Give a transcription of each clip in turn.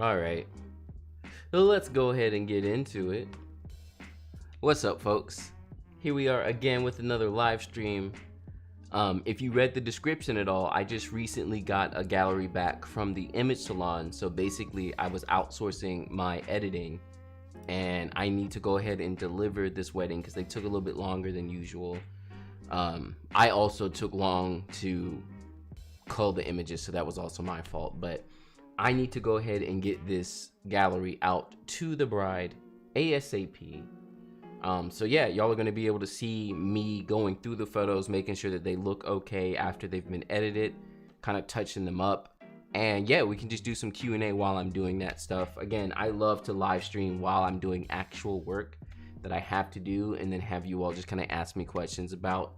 All right, well, let's go ahead and get into it. What's up, folks? Here we are again with another live stream. If you read the description at all, I just recently got a gallery back from the image salon. So basically, I was outsourcing my editing, and I need to go ahead and deliver this wedding because they took a little bit longer than usual. I also took long to cull the images, so that was also my fault. But I need to go ahead and get this gallery out to the bride ASAP. So yeah, y'all are going to be able to see me going through the photos, making sure that they look okay after they've been edited, kind of touching them up. And yeah, we can just do some Q&A while I'm doing that stuff. Again, I love to live stream while I'm doing actual work that I have to do, and then have you all just kind of ask me questions about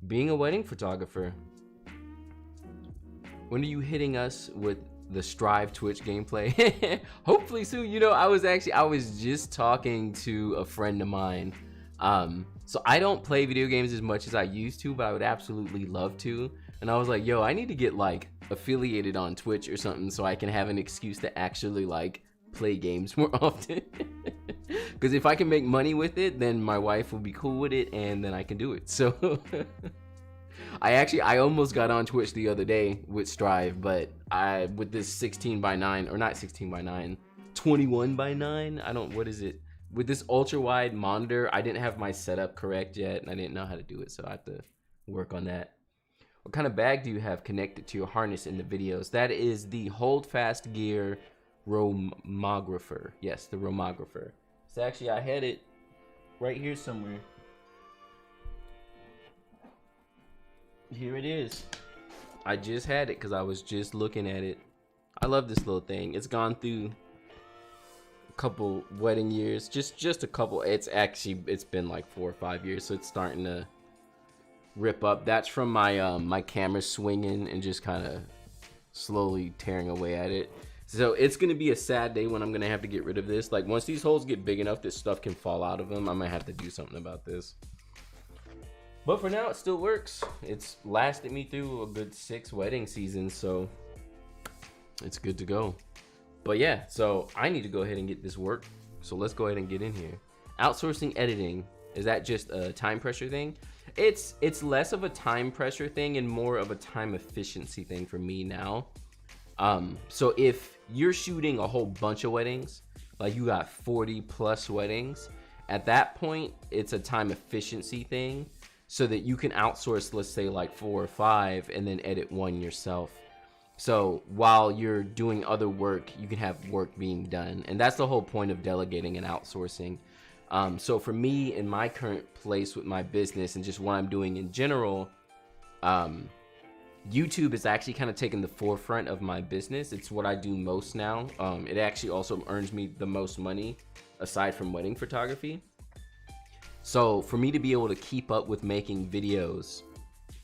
being a wedding photographer. When are you hitting us with the Strive Twitch gameplay? Hopefully soon. You know, I was just talking to a friend of mine. So I don't play video games as much as I used to, but I would absolutely love to. And I was like, yo, I need to get like affiliated on Twitch or something so I can have an excuse to actually like play games more often. Because if I can make money with it, then my wife will be cool with it, and then I can do it. So I almost got on Twitch the other day with Strive, but with this 16:9, or not 16:9, 21:9, what is it? With this ultra wide monitor, I didn't have my setup correct yet, and I didn't know how to do it, so I have to work on that. What kind of bag do you have connected to your harness in the videos? That is the Holdfast Gear Romographer. Yes, the Romographer. So actually, I had it right here somewhere. Here it is. I just had it because I was just looking at it. I love this little thing. It's gone through a couple wedding years, just a couple. It's been like 4 or 5 years, so it's starting to rip up. That's from my my camera swinging and just kind of slowly tearing away at it. So it's gonna be a sad day when I'm gonna have to get rid of this. Like, once these holes get big enough that stuff can fall out of them, I might have to do something about this. But for now, it still works. It's lasted me through a good 6 wedding seasons, so it's good to go. But yeah, so I need to go ahead and get this work. So let's go ahead and get in here. Outsourcing editing, is that just a time pressure thing? It's less of a time pressure thing and more of a time efficiency thing for me now. So if you're shooting a whole bunch of weddings, like you got 40 plus weddings, at that point, it's a time efficiency thing, so that you can outsource, let's say like 4 or 5, and then edit 1 yourself. So while you're doing other work, you can have work being done. And that's the whole point of delegating and outsourcing. So for me, in my current place with my business and just what I'm doing in general, YouTube is actually kind of taking the forefront of my business. It's what I do most now. It actually also earns me the most money aside from wedding photography. So for me to be able to keep up with making videos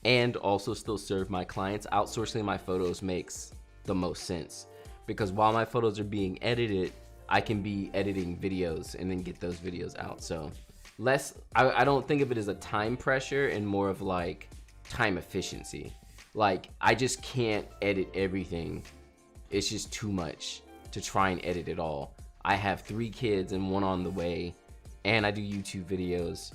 and also still serve my clients, outsourcing my photos makes the most sense. Because while my photos are being edited, I can be editing videos and then get those videos out. So I don't think of it as a time pressure, and more of like time efficiency. Like, I just can't edit everything. It's just too much to try and edit it all. I have 3 kids and 1 on the way, and I do YouTube videos,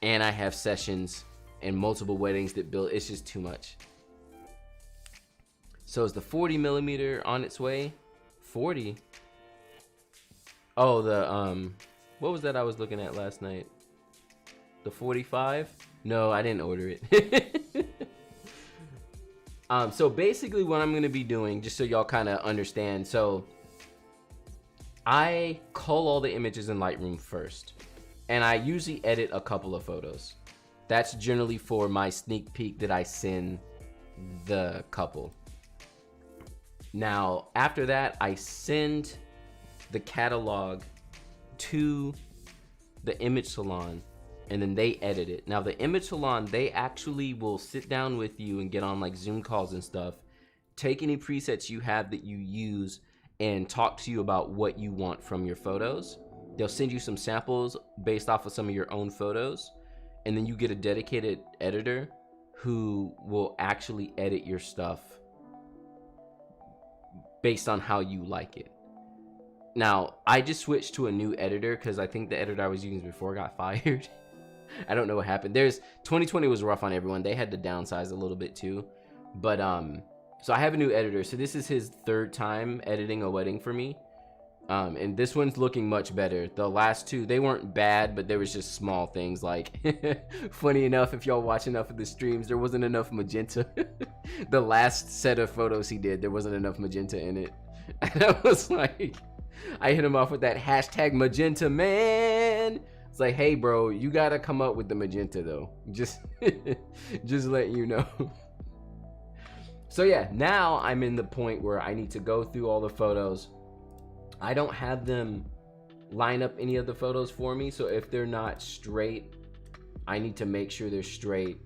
and I have sessions and multiple weddings that build. It's just too much. So is the 40mm on its way? 40? Oh, the what was that I was looking at last night? The 45? No, I didn't order it. So basically what I'm gonna be doing, just so y'all kind of understand, so I cull all the images in Lightroom first, and I usually edit a couple of photos. That's generally for my sneak peek that I send the couple. Now, after that, I send the catalog to the image salon, and then they edit it. Now, the image salon, they actually will sit down with you and get on like Zoom calls and stuff, take any presets you have that you use, and talk to you about what you want from your photos. They'll send you some samples based off of some of your own photos, and then you get a dedicated editor who will actually edit your stuff based on how you like it. Now, I just switched to a new editor because I think the editor I was using before got fired. I don't know what happened. 2020 was rough on everyone. They had to downsize a little bit too. But so I have a new editor. So this is his third time editing a wedding for me. And this one's looking much better. The last two, they weren't bad, but there was just small things like, funny enough, if y'all watch enough of the streams, there wasn't enough magenta. The last set of photos he did, there wasn't enough magenta in it. And I was like, I hit him off with that hashtag magenta man. It's like, hey bro, you gotta come up with the magenta though. Just letting you know. So yeah, now I'm in the point where I need to go through all the photos. I don't have them line up any of the photos for me, so if they're not straight, I need to make sure they're straight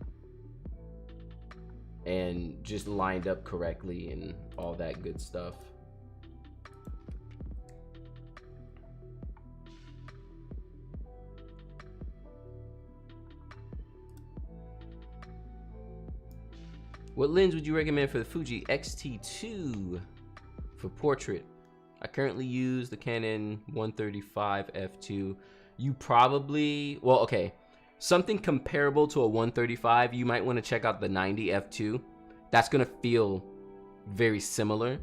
and just lined up correctly and all that good stuff. What lens would you recommend for the Fuji X-T2 for portrait? I currently use the Canon 135 f2. You probably, well, okay, something comparable to a 135, you might want to check out the 90 f2. That's going to feel very similar,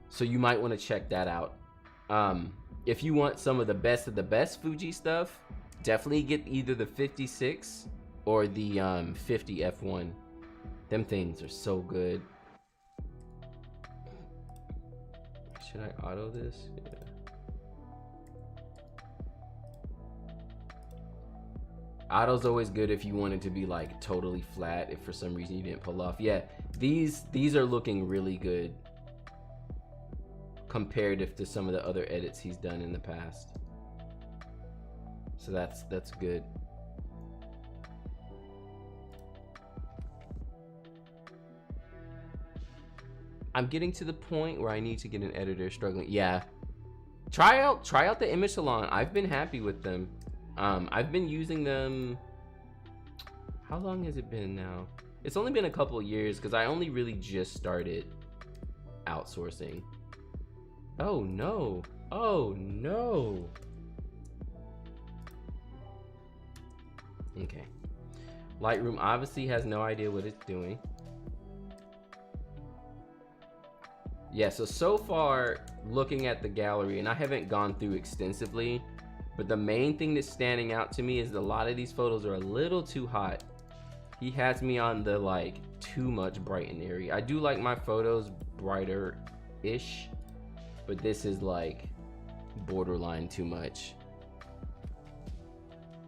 so you might want to check that out. If you want some of the best Fuji stuff, definitely get either the 56 or the 50 f1. Them things are so good. Should I auto this? Yeah. Auto's always good if you want it to be like totally flat, if for some reason you didn't pull off. Yeah, these are looking really good comparative to some of the other edits he's done in the past. So that's good. I'm getting to the point where I need to get an editor. Struggling. Yeah, try out the image salon. I've been happy with them. I've been using them. How long has it been now? It's only been a couple of years because I only really just started outsourcing. Oh no, oh no. Okay, Lightroom obviously has no idea what it's doing. Yeah, so far, looking at the gallery, and I haven't gone through extensively, but the main thing that's standing out to me is that a lot of these photos are a little too hot. He has me on the like too much bright and airy. I do like my photos brighter-ish, but this is like borderline too much.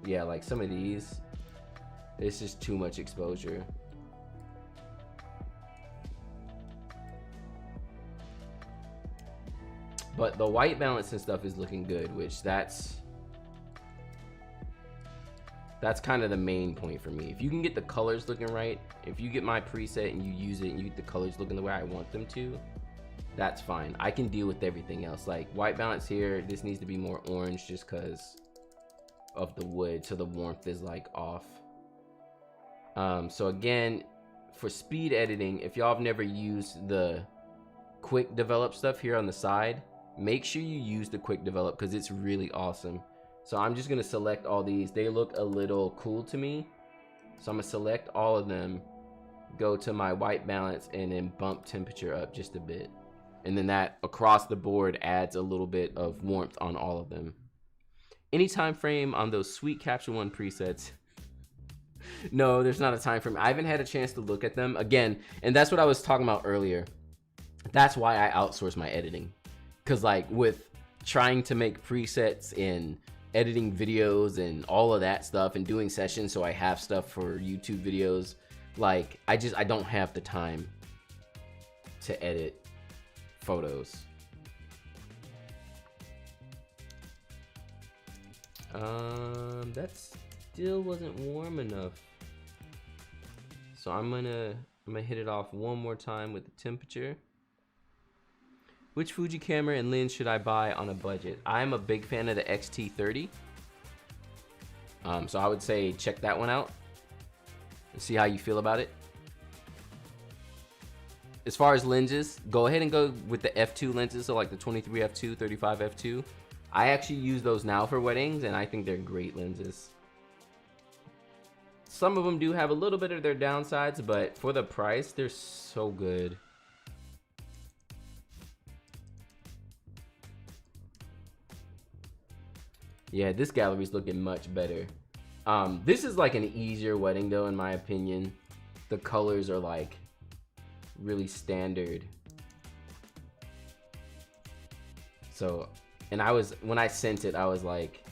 Yeah, like some of these, it's just too much exposure. But the white balance and stuff is looking good, which that's kind of the main point for me. If you can get the colors looking right, if you get my preset and you use it and you get the colors looking the way I want them to, that's fine. I can deal with everything else. Like white balance here, this needs to be more orange just because of the wood, so the warmth is like off. So again, for speed editing, if y'all have never used the quick develop stuff here on the side, make sure you use the quick develop because it's really awesome. So I'm just gonna select all these. They look a little cool to me, so I'm gonna select all of them, go to my white balance, and then bump temperature up just a bit, and then that across the board adds a little bit of warmth on all of them. Any time frame on those sweet Capture One presets? No, there's not a time frame. I haven't had a chance to look at them again, and that's what I was talking about earlier. That's why I outsource my editing, because like with trying to make presets and editing videos and all of that stuff and doing sessions so I have stuff for YouTube videos, like I don't have the time to edit photos. That still wasn't warm enough, so I'm gonna hit it off one more time with the temperature. Which Fuji camera and lens should I buy on a budget? I'm a big fan of the X-T30. So I would say check that one out and see how you feel about it. as far as lenses, go ahead and go with the f2 lenses, so like the 23 f2, 35 f2. I actually use those now for weddings, and I think they're great lenses. Some of them do have a little bit of their downsides, but for the price, they're so good. Yeah, this gallery's looking much better. This is like an easier wedding though, in my opinion. The colors are like really standard. So, and when I sent it, I was like,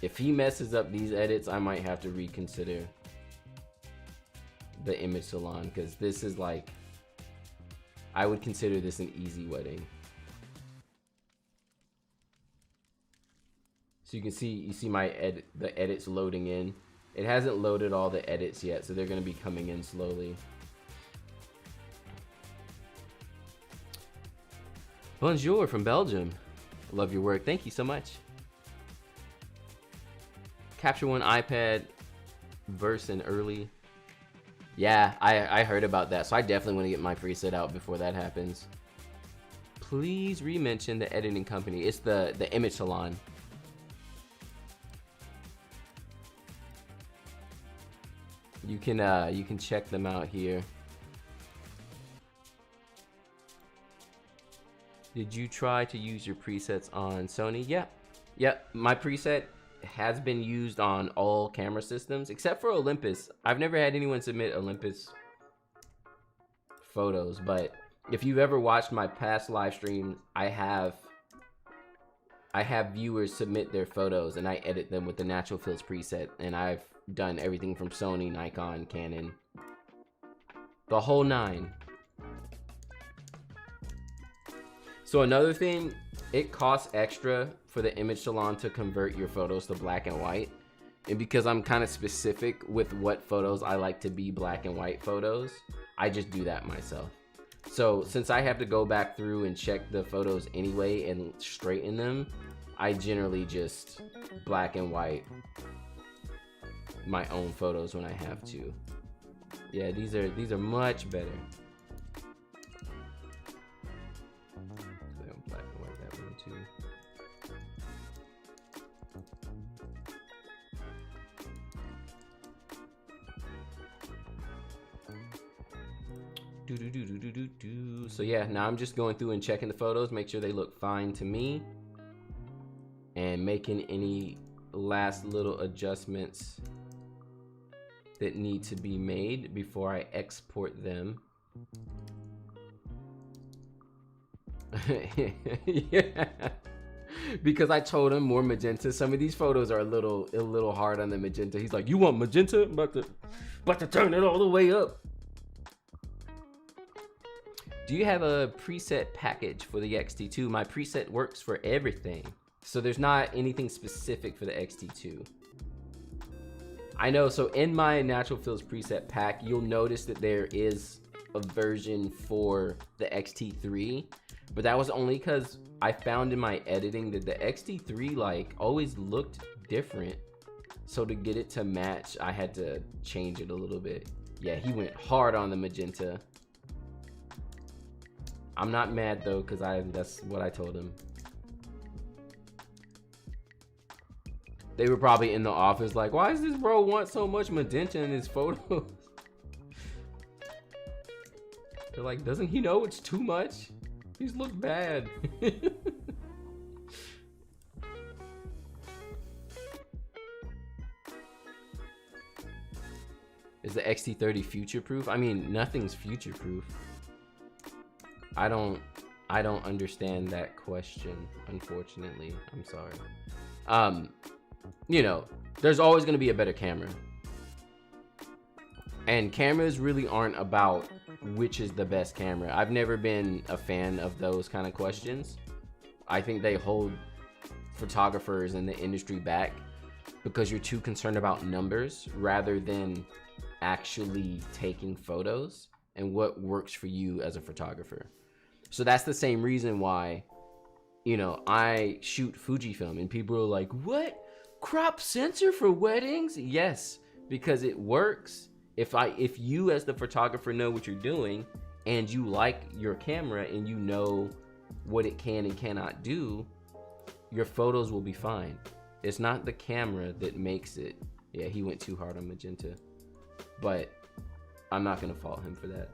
if he messes up these edits, I might have to reconsider the image salon, because this is like, I would consider this an easy wedding. So you can see, you see the edits loading in. It hasn't loaded all the edits yet, so they're gonna be coming in slowly. Bonjour from Belgium. Love your work, thank you so much. Capture One iPad version early. Yeah, I heard about that, so I definitely want to get my preset out before that happens. Please re-mention the editing company. It's the Image Salon. You can check them out here. Did you try to use your presets on Sony? Yeah, my preset has been used on all camera systems except for Olympus. I've never had anyone submit Olympus photos, but if you've ever watched my past live streams, I have viewers submit their photos and I edit them with the Natural Fills preset, and I've done everything from Sony, Nikon, Canon, the whole nine. So another thing, it costs extra for the Image Salon to convert your photos to black and white. And because I'm kind of specific with what photos I like to be black and white photos, I just do that myself. So since I have to go back through and check the photos anyway and straighten them, I generally just black and white my own photos when I have to. Yeah, these are much better. So black and white that one too. So yeah, now I'm just going through and checking the photos, make sure they look fine to me, and making any last little adjustments that need to be made before I export them. Yeah, because I told him more magenta. Some of these photos are a little hard on the magenta. He's like, "You want magenta? I'm about to turn it all the way up." Do you have a preset package for the X-T2? My preset works for everything, so there's not anything specific for the X-T2. I know, so in my Natural Fills preset pack, you'll notice that there is a version for the X-T3, but that was only because I found in my editing that the X-T3 like always looked different. So to get it to match, I had to change it a little bit. Yeah, he went hard on the magenta. I'm not mad though, because that's what I told him. They were probably in the office like, why does this bro want so much magenta in his photos? They're like, doesn't he know it's too much? These look bad. Is the X-T30 future-proof? I mean, nothing's future-proof. I don't understand that question, unfortunately. I'm sorry. You know, there's always going to be a better camera. And cameras really aren't about which is the best camera. I've never been a fan of those kind of questions. I think they hold photographers in the industry back because you're too concerned about numbers rather than actually taking photos and what works for you as a photographer. So that's the same reason why, you know, I shoot Fujifilm and people are like, what? Crop sensor for weddings? Yes, because it works. If you as the photographer know what you're doing and you like your camera and you know what it can and cannot do, your photos will be fine. It's not the camera that makes it. Yeah, he went too hard on magenta, but I'm not gonna fault him for that.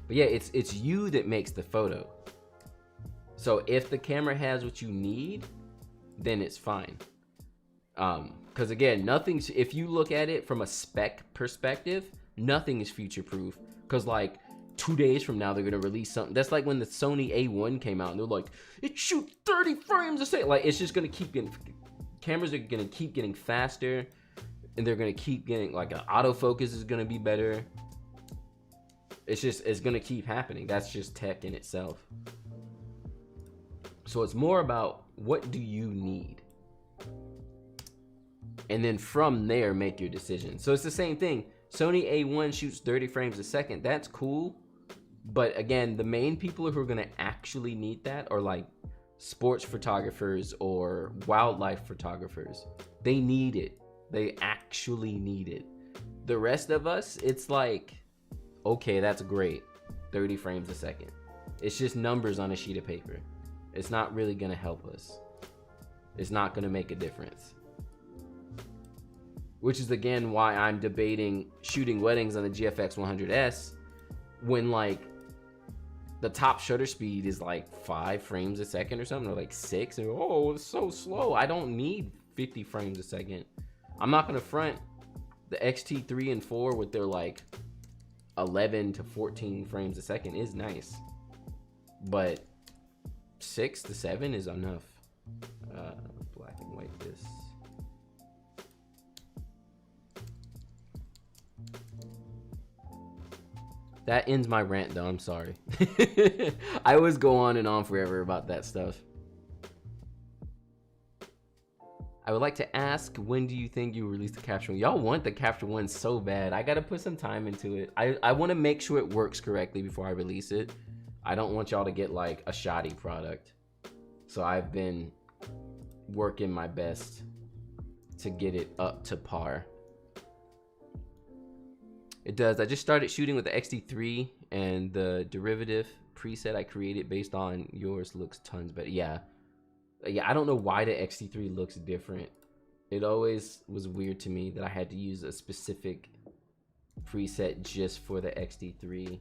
But yeah, it's you that makes the photo. So if the camera has what you need, then it's fine. Because again, nothing's, if you look at it from a spec perspective, nothing is future proof. Because like 2 days from now, they're gonna release something. That's like when the Sony A1 came out and they're like, it shoots 30 frames a second. Like, it's just gonna keep getting, cameras are gonna keep getting faster, and they're gonna keep getting, like, an autofocus is gonna be better. It's gonna keep happening. That's just tech in itself. So it's more about, what do you need? And then from there, make your decision. So it's the same thing. Sony A1 shoots 30 frames a second. That's cool. But again, the main people who are gonna actually need that are like sports photographers or wildlife photographers. They need it. They actually need it. The rest of us, it's like, okay, that's great. 30 frames a second. It's just numbers on a sheet of paper. It's not really gonna help us. It's not gonna make a difference. Which is again why I'm debating shooting weddings on the GFX 100S when like the top shutter speed is like 5 frames a second or something, or like 6. And oh, it's so slow. I don't need 50 frames a second. I'm not gonna front the XT3 and 4 with their like 11 to 14 frames a second is nice, but 6 to 7 is enough. Black and white this. That ends my rant though, I'm sorry. I always go on and on forever about that stuff. I would like to ask, when do you think you release the Capture One? Y'all want the Capture One so bad. I gotta put some time into it. I want to make sure it works correctly before I release it. I don't want y'all to get like a shoddy product. So I've been working my best to get it up to par. It does. I just started shooting with the XT3, and the derivative preset I created based on yours looks tons better. Yeah, I don't know why the XT3 looks different. It always was weird to me that I had to use a specific preset just for the XT3.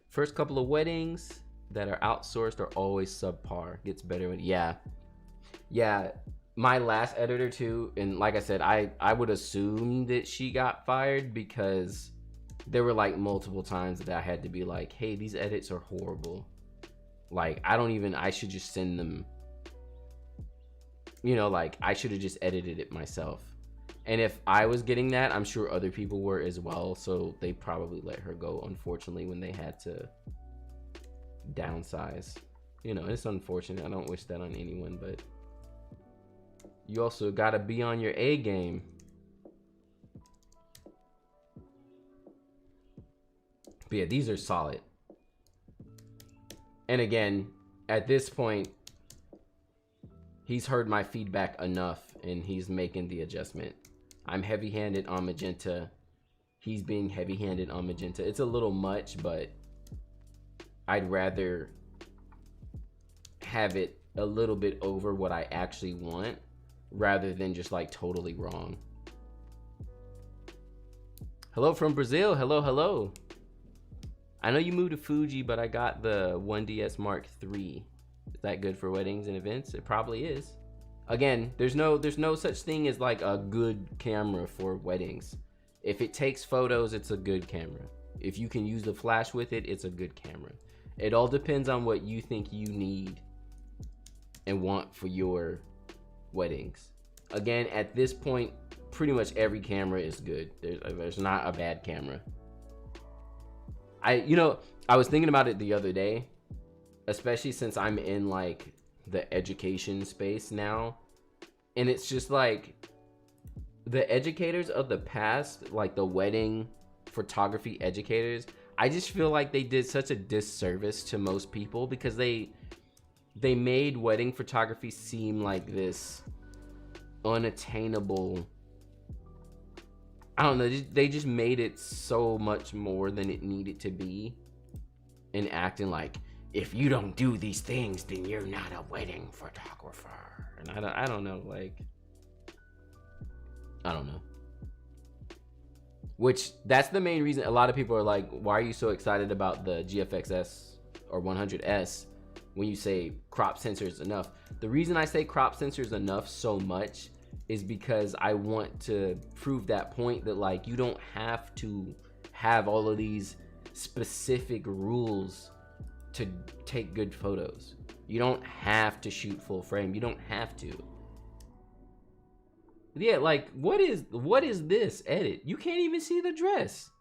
First couple of weddings that are outsourced are always subpar. Gets better with, yeah, my last editor too, and like I said, I would assume that she got fired because there were like multiple times that I had to be like, hey, these edits are horrible. Like, I should just send them, you know, like I should have just edited it myself. And if I was getting that, I'm sure other people were as well, so they probably let her go, unfortunately, when they had to downsize. You know, it's unfortunate. I don't wish that on anyone, but you also gotta be on your A game. But yeah, these are solid. And again, at this point, he's heard my feedback enough and he's making the adjustment. I'm heavy-handed on magenta. He's being heavy-handed on magenta. It's a little much, but I'd rather have it a little bit over what I actually want rather than just like totally wrong. Hello from Brazil. Hello. I know you moved to Fuji, but I got the 1DS Mark III. Is that good for weddings and events? It probably is. Again, there's no such thing as like a good camera for weddings. If it takes photos, it's a good camera. If you can use the flash with it, it's a good camera. It all depends on what you think you need and want for your weddings. Again, at this point, pretty much every camera is good. There's not a bad camera. I was thinking about it the other day, especially since I'm in like the education space now, and it's just like the educators of the past, like the wedding photography educators, I just feel like they did such a disservice to most people because they made wedding photography seem like this unattainable. I don't know, they just made it so much more than it needed to be, and acting like, if you don't do these things, then you're not a wedding photographer. And I don't know, like, I don't know. Which, that's the main reason a lot of people are like, why are you so excited about the GFX S or 100S when you say crop sensor is enough? The reason I say crop sensor is enough so much is because I want to prove that point that, like, you don't have to have all of these specific rules to take good photos. You don't have to shoot full frame. You don't have to. Yeah, like, what is this edit? You can't even see the dress.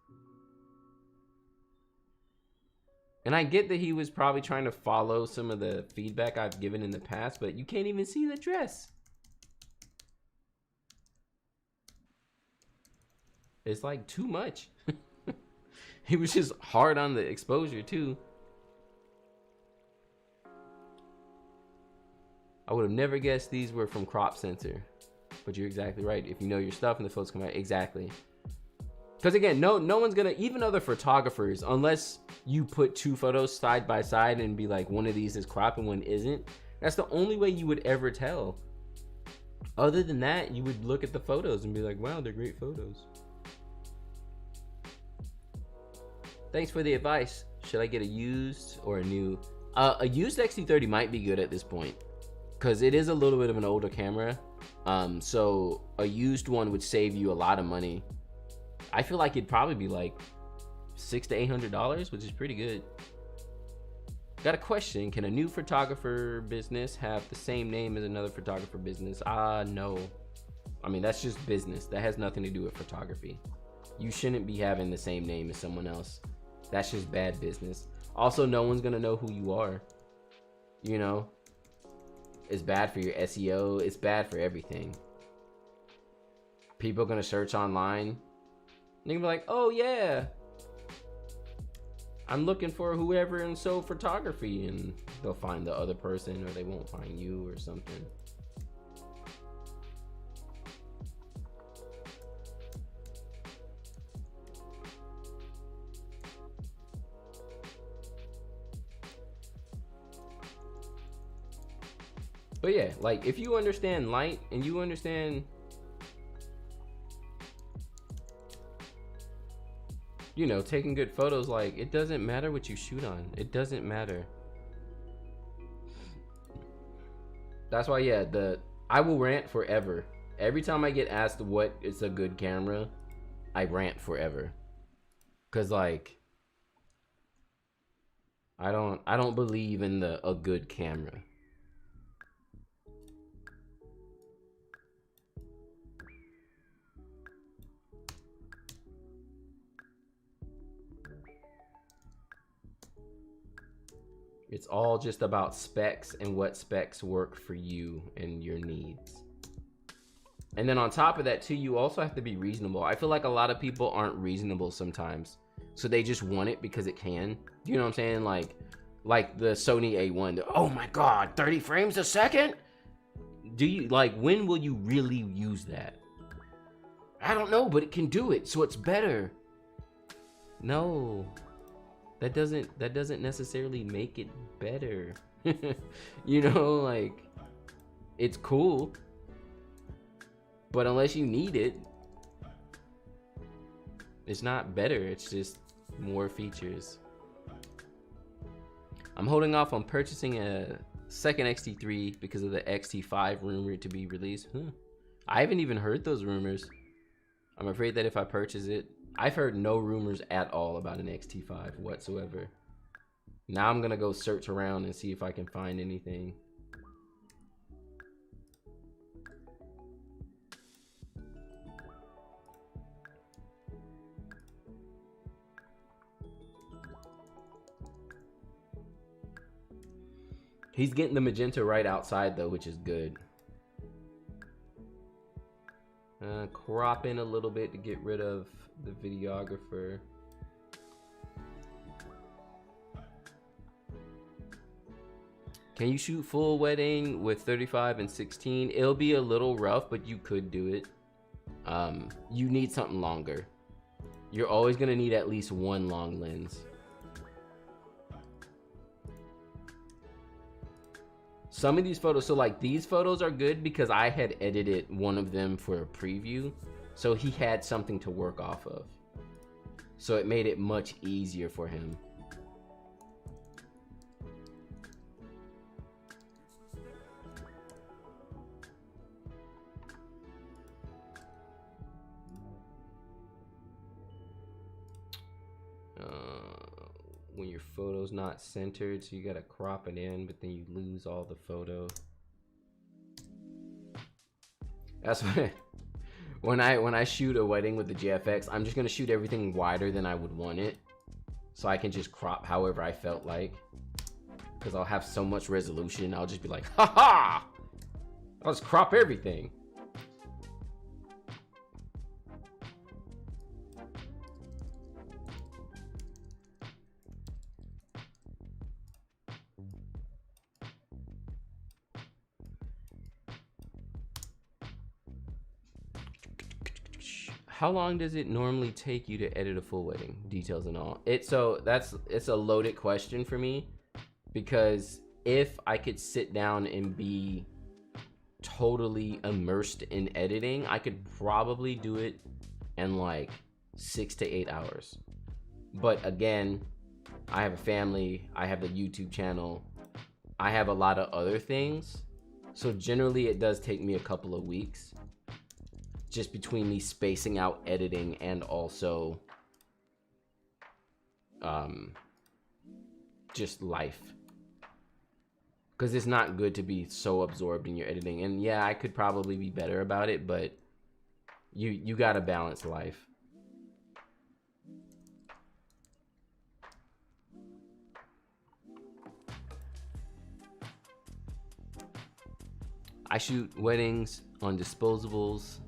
And I get that he was probably trying to follow some of the feedback I've given in the past, but you can't even see the dress. It's like too much. He was just hard on the exposure too. I would have never guessed these were from crop sensor, but you're exactly right. If you know your stuff and the photos come out exactly. Because again, no one's gonna, even other photographers, unless you put two photos side by side and be like, one of these is crop and one isn't. That's the only way you would ever tell. Other than that, you would look at the photos and be like, wow, they're great photos. Thanks for the advice. Should I get a used or a new? A used X-T30 might be good at this point, because it is a little bit of an older camera. So a used one would save you a lot of money. I feel like it'd probably be like $600 to $800, which is pretty good. Got a question. Can a new photographer business have the same name as another photographer business? No. I mean, that's just business. That has nothing to do with photography. You shouldn't be having the same name as someone else. That's just bad business. Also, no one's gonna know who you are. You know? It's bad for your SEO. It's bad for everything. People are gonna search online. They're gonna be like, oh yeah, I'm looking for whoever in so photography, and they'll find the other person, or they won't find you or something. But yeah, like, if you understand light and you understand, you know, taking good photos, like, it doesn't matter what you shoot on. It doesn't matter. That's why, yeah, I will rant forever. Every time I get asked what is a good camera, I rant forever. Cause like, I don't believe in a good camera. It's all just about specs and what specs work for you and your needs. And then on top of that too, you also have to be reasonable. I feel like a lot of people aren't reasonable sometimes. So they just want it because it can. You know what I'm saying? Like the Sony A1. Oh my God, 30 frames a second? Do you, like, when will you really use that? I don't know, but it can do it, so it's better. No. That doesn't necessarily make it better. You know, like, it's cool, but unless you need it, it's not better. It's just more features. I'm holding off on purchasing a second X-T3 because of the X-T5 rumored to be released. I haven't even heard those rumors. I'm afraid that if I purchase it, I've heard no rumors at all about an X-T5 whatsoever. Now I'm gonna go search around and see if I can find anything. He's getting the magenta right outside though, which is good. Crop in a little bit to get rid of the videographer. Can you shoot full wedding with 35 and 16? It'll be a little rough, but you could do it. You need something longer. You're always gonna need at least one long lens. Some of these photos, so like these photos are good because I had edited one of them for a preview, so he had something to work off of. So it made it much easier for him. When your photo's not centered, so you gotta crop it in, but then you lose all the photo. That's when I shoot a wedding with the Gfx, I'm just gonna shoot everything wider than I would want it, so I can just crop however I felt like, because I'll have so much resolution. I'll just be like, haha, I'll just crop everything. How long does it normally take you to edit a full wedding, details and all? It's a loaded question for me, because if I could sit down and be totally immersed in editing, I could probably do it in like 6 to 8 hours. But again, I have a family, I have the YouTube channel, I have a lot of other things, so generally it does take me a couple of weeks, just between me spacing out editing and also just life, because it's not good to be so absorbed in your editing. And yeah, I could probably be better about it, but you gotta balance life. I shoot weddings on disposables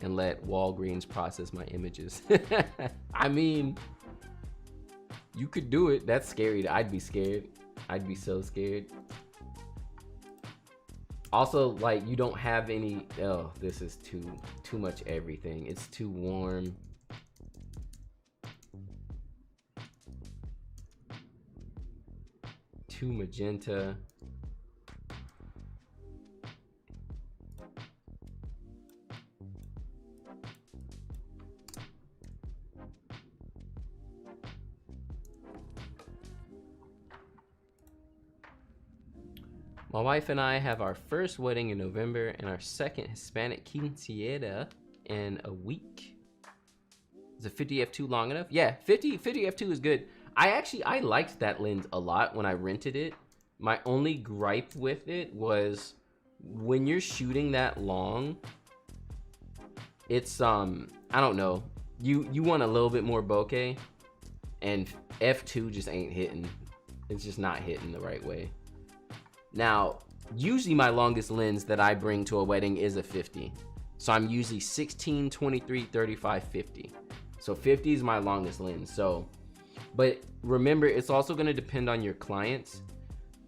and let Walgreens process my images. I mean, you could do it. That's scary. I'd be scared. I'd be so scared. Also, like, you don't have any, oh, this is too much everything. It's too warm. Too magenta. My wife and I have our first wedding in November and our second Hispanic quinceañera in a week. Is a 50 f2 long enough? Yeah, 50 f2 is good. I liked that lens a lot when I rented it. My only gripe with it was when you're shooting that long, it's I don't know. You want a little bit more bokeh, and f2 just ain't hitting. It's just not hitting the right way. Now, usually my longest lens that I bring to a wedding is a 50. So I'm usually 16, 23, 35, 50. So 50 is my longest lens. So, but remember, it's also gonna depend on your clients.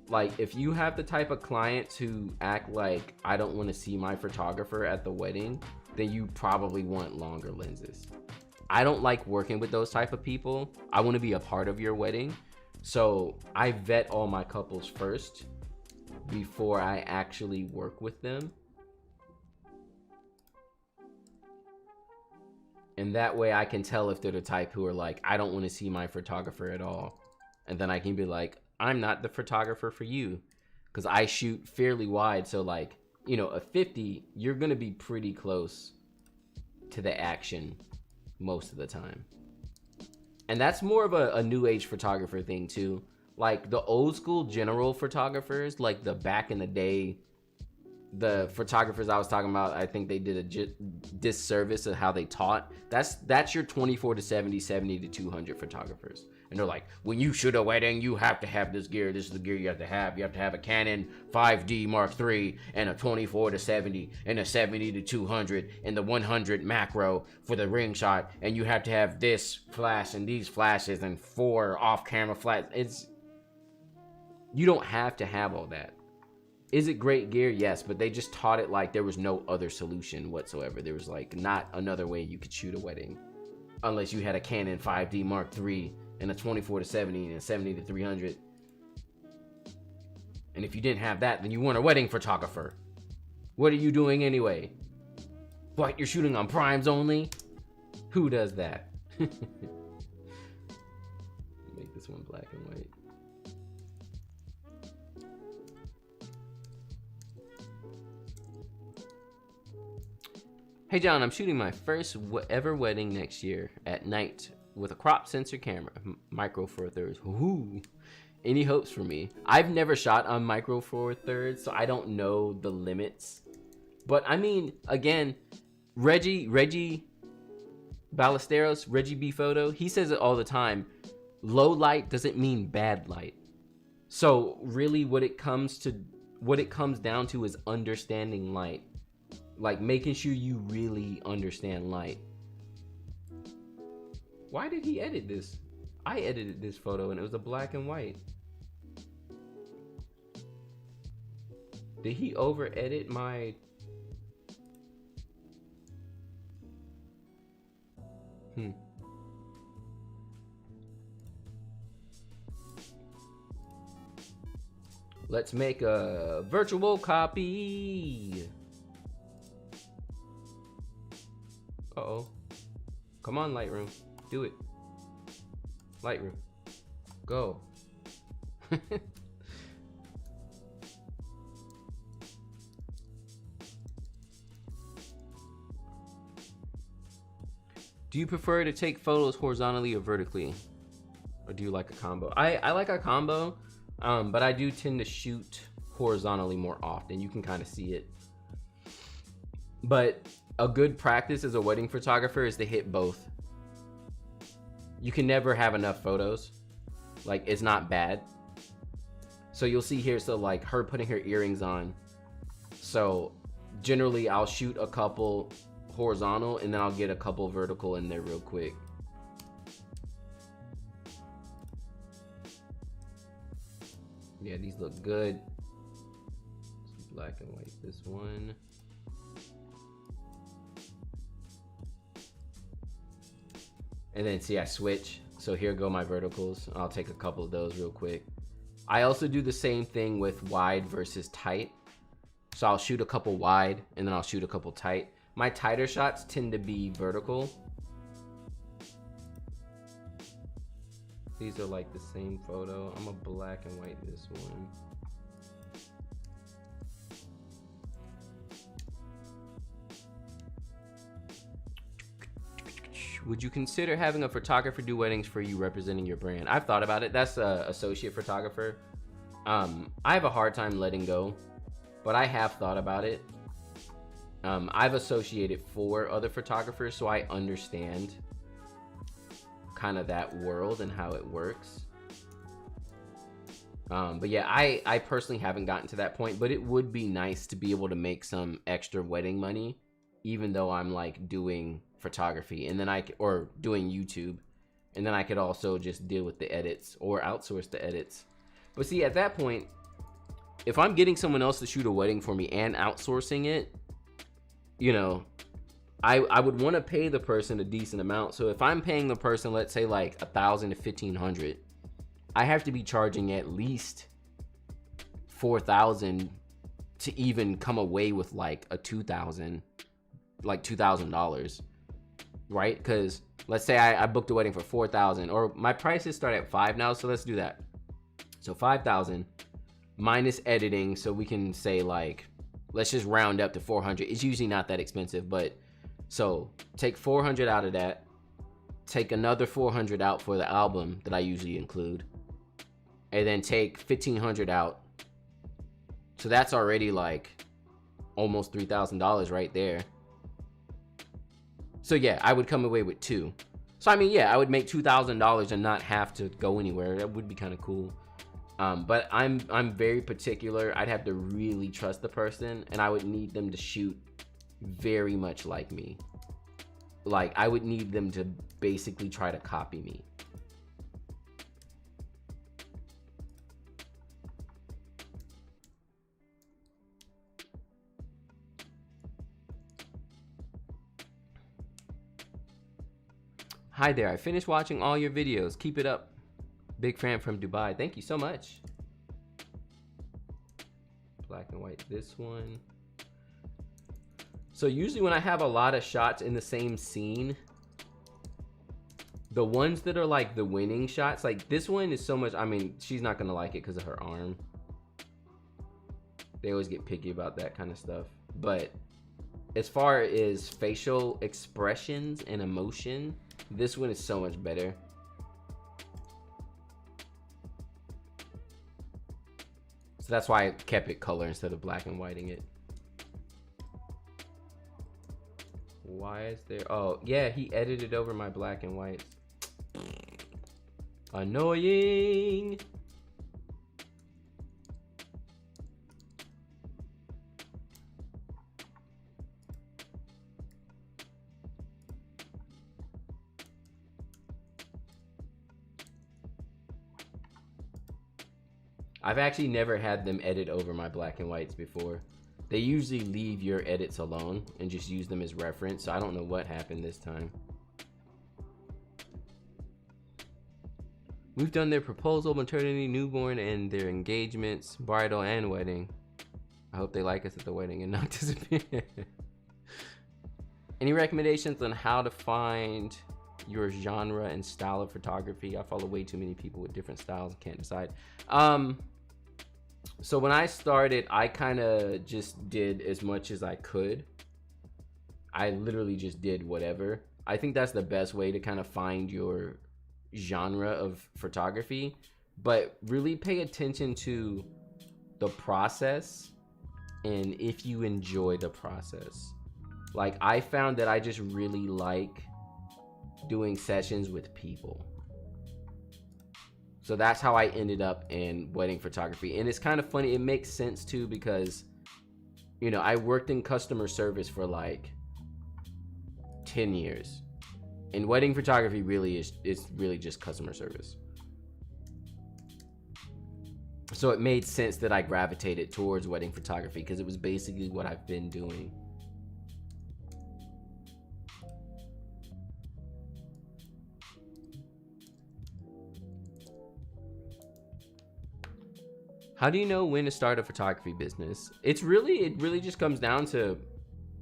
Like, if you have the type of clients who act like, I don't wanna see my photographer at the wedding, then you probably want longer lenses. I don't like working with those type of people. I wanna be a part of your wedding. So I vet all my couples first before I actually work with them. And that way I can tell if they're the type who are like, I don't want to see my photographer at all. And then I can be like, I'm not the photographer for you, because I shoot fairly wide. So like, you know, a 50, you're going to be pretty close to the action most of the time. And that's more of a new age photographer thing too. Like the old school general photographers, like the back in the day, the photographers I was talking about, I think they did a disservice of how they taught. That's your 24 to 70, 70 to 200 photographers. And they're like, when you shoot a wedding, you have to have this gear. This is the gear you have to have. You have to have a Canon 5D Mark III and a 24 to 70 and a 70 to 200 and the 100 macro for the ring shot. And you have to have this flash and these flashes and 4 off-camera flashes. You don't have to have all that. Is it great gear? Yes, but they just taught it like there was no other solution whatsoever. There was like not another way you could shoot a wedding unless you had a Canon 5D Mark III and a 24-70 and a 70-300. And if you didn't have that, then you weren't a wedding photographer. What are you doing anyway? What, you're shooting on primes only? Who does that? Make this one black and white. Hey John, I'm shooting my first ever wedding next year at night with a crop sensor camera, micro four thirds. Ooh. Any hopes for me? I've never shot on micro four thirds, so I don't know the limits. But I mean, again, Reggie Ballesteros, Reggie B Photo, he says it all the time. Low light doesn't mean bad light. So really what it comes down to is understanding light. Like making sure you really understand light. Why did he edit this? I edited this photo and it was a black and white. Did he over edit my... Let's make a virtual copy. Uh-oh. Come on, Lightroom. Do it. Lightroom. Go. Do you prefer to take photos horizontally or vertically? Or do you like a combo? I like a combo, but I do tend to shoot horizontally more often. You can kind of see it. But a good practice as a wedding photographer is to hit both. You can never have enough photos. Like, it's not bad. So you'll see here, so like her putting her earrings on. So generally I'll shoot a couple horizontal and then I'll get a couple vertical in there real quick. Yeah, these look good. Black and white, this one. And then see, I switch. So here go my verticals. I'll take a couple of those real quick. I also do the same thing with wide versus tight. So I'll shoot a couple wide and then I'll shoot a couple tight. My tighter shots tend to be vertical. These are like the same photo. I'm a black and white this one. Would you consider having a photographer do weddings for you representing your brand? I've thought about it. That's an associate photographer. I have a hard time letting go, but I have thought about it. I've associated for other photographers, so I understand kind of that world and how it works. But yeah, I personally haven't gotten to that point, but it would be nice to be able to make some extra wedding money, even though I'm like doing photography and then or doing YouTube, and then I could also just deal with the edits or outsource the edits. But see, at that point, if I'm getting someone else to shoot a wedding for me and outsourcing it, you know, I would want to pay the person a decent amount. So if I'm paying the person, let's say like $1,000 to $1,500, I have to be charging at least $4,000 to even come away with like a $2,000, like $2,000, right? Because let's say I booked a wedding for $4,000, or my prices start at $5,000 now, so let's do that. So $5,000 minus editing, so we can say like, let's just round up to $400. It's usually not that expensive, but so take $400 out of that, take another $400 out for the album that I usually include, and then take $1,500 out. So that's already like almost $3,000 right there. So yeah, I would come away with $2,000. So I mean, yeah, I would make $2,000 and not have to go anywhere. That would be kind of cool. But I'm very particular. I'd have to really trust the person, and I would need them to shoot very much like me. Like, I would need them to basically try to copy me. Hi there, I finished watching all your videos. Keep it up. Big fan from Dubai. Thank you so much. Black and white, this one. So usually when I have a lot of shots in the same scene, the ones that are like the winning shots, like this one is so much, I mean, she's not gonna like it because of her arm. They always get picky about that kind of stuff. But as far as facial expressions and emotion, this one is so much better. So that's why I kept it color instead of black and whiting it. Why is there, oh yeah, he edited over my black and whites. Annoying. I've actually never had them edit over my black and whites before. They usually leave your edits alone and just use them as reference, so I don't know what happened this time. We've done their proposal, maternity, newborn, and their engagements, bridal, and wedding. I hope they like us at the wedding and not disappear. Any recommendations on how to find your genre and style of photography? I follow way too many people with different styles and can't decide. So when I started, I kind of just did as much as I could. I literally just did whatever. I think that's the best way to kind of find your genre of photography, but really pay attention to the process and if you enjoy the process. Like, I found that I just really like doing sessions with people. So that's how I ended up in wedding photography. And it's kind of funny, it makes sense too, because, you know, I worked in customer service for like 10 years. And wedding photography really is really just customer service. So it made sense that I gravitated towards wedding photography because it was basically what I've been doing. How do you know when to start a photography business? It really just comes down to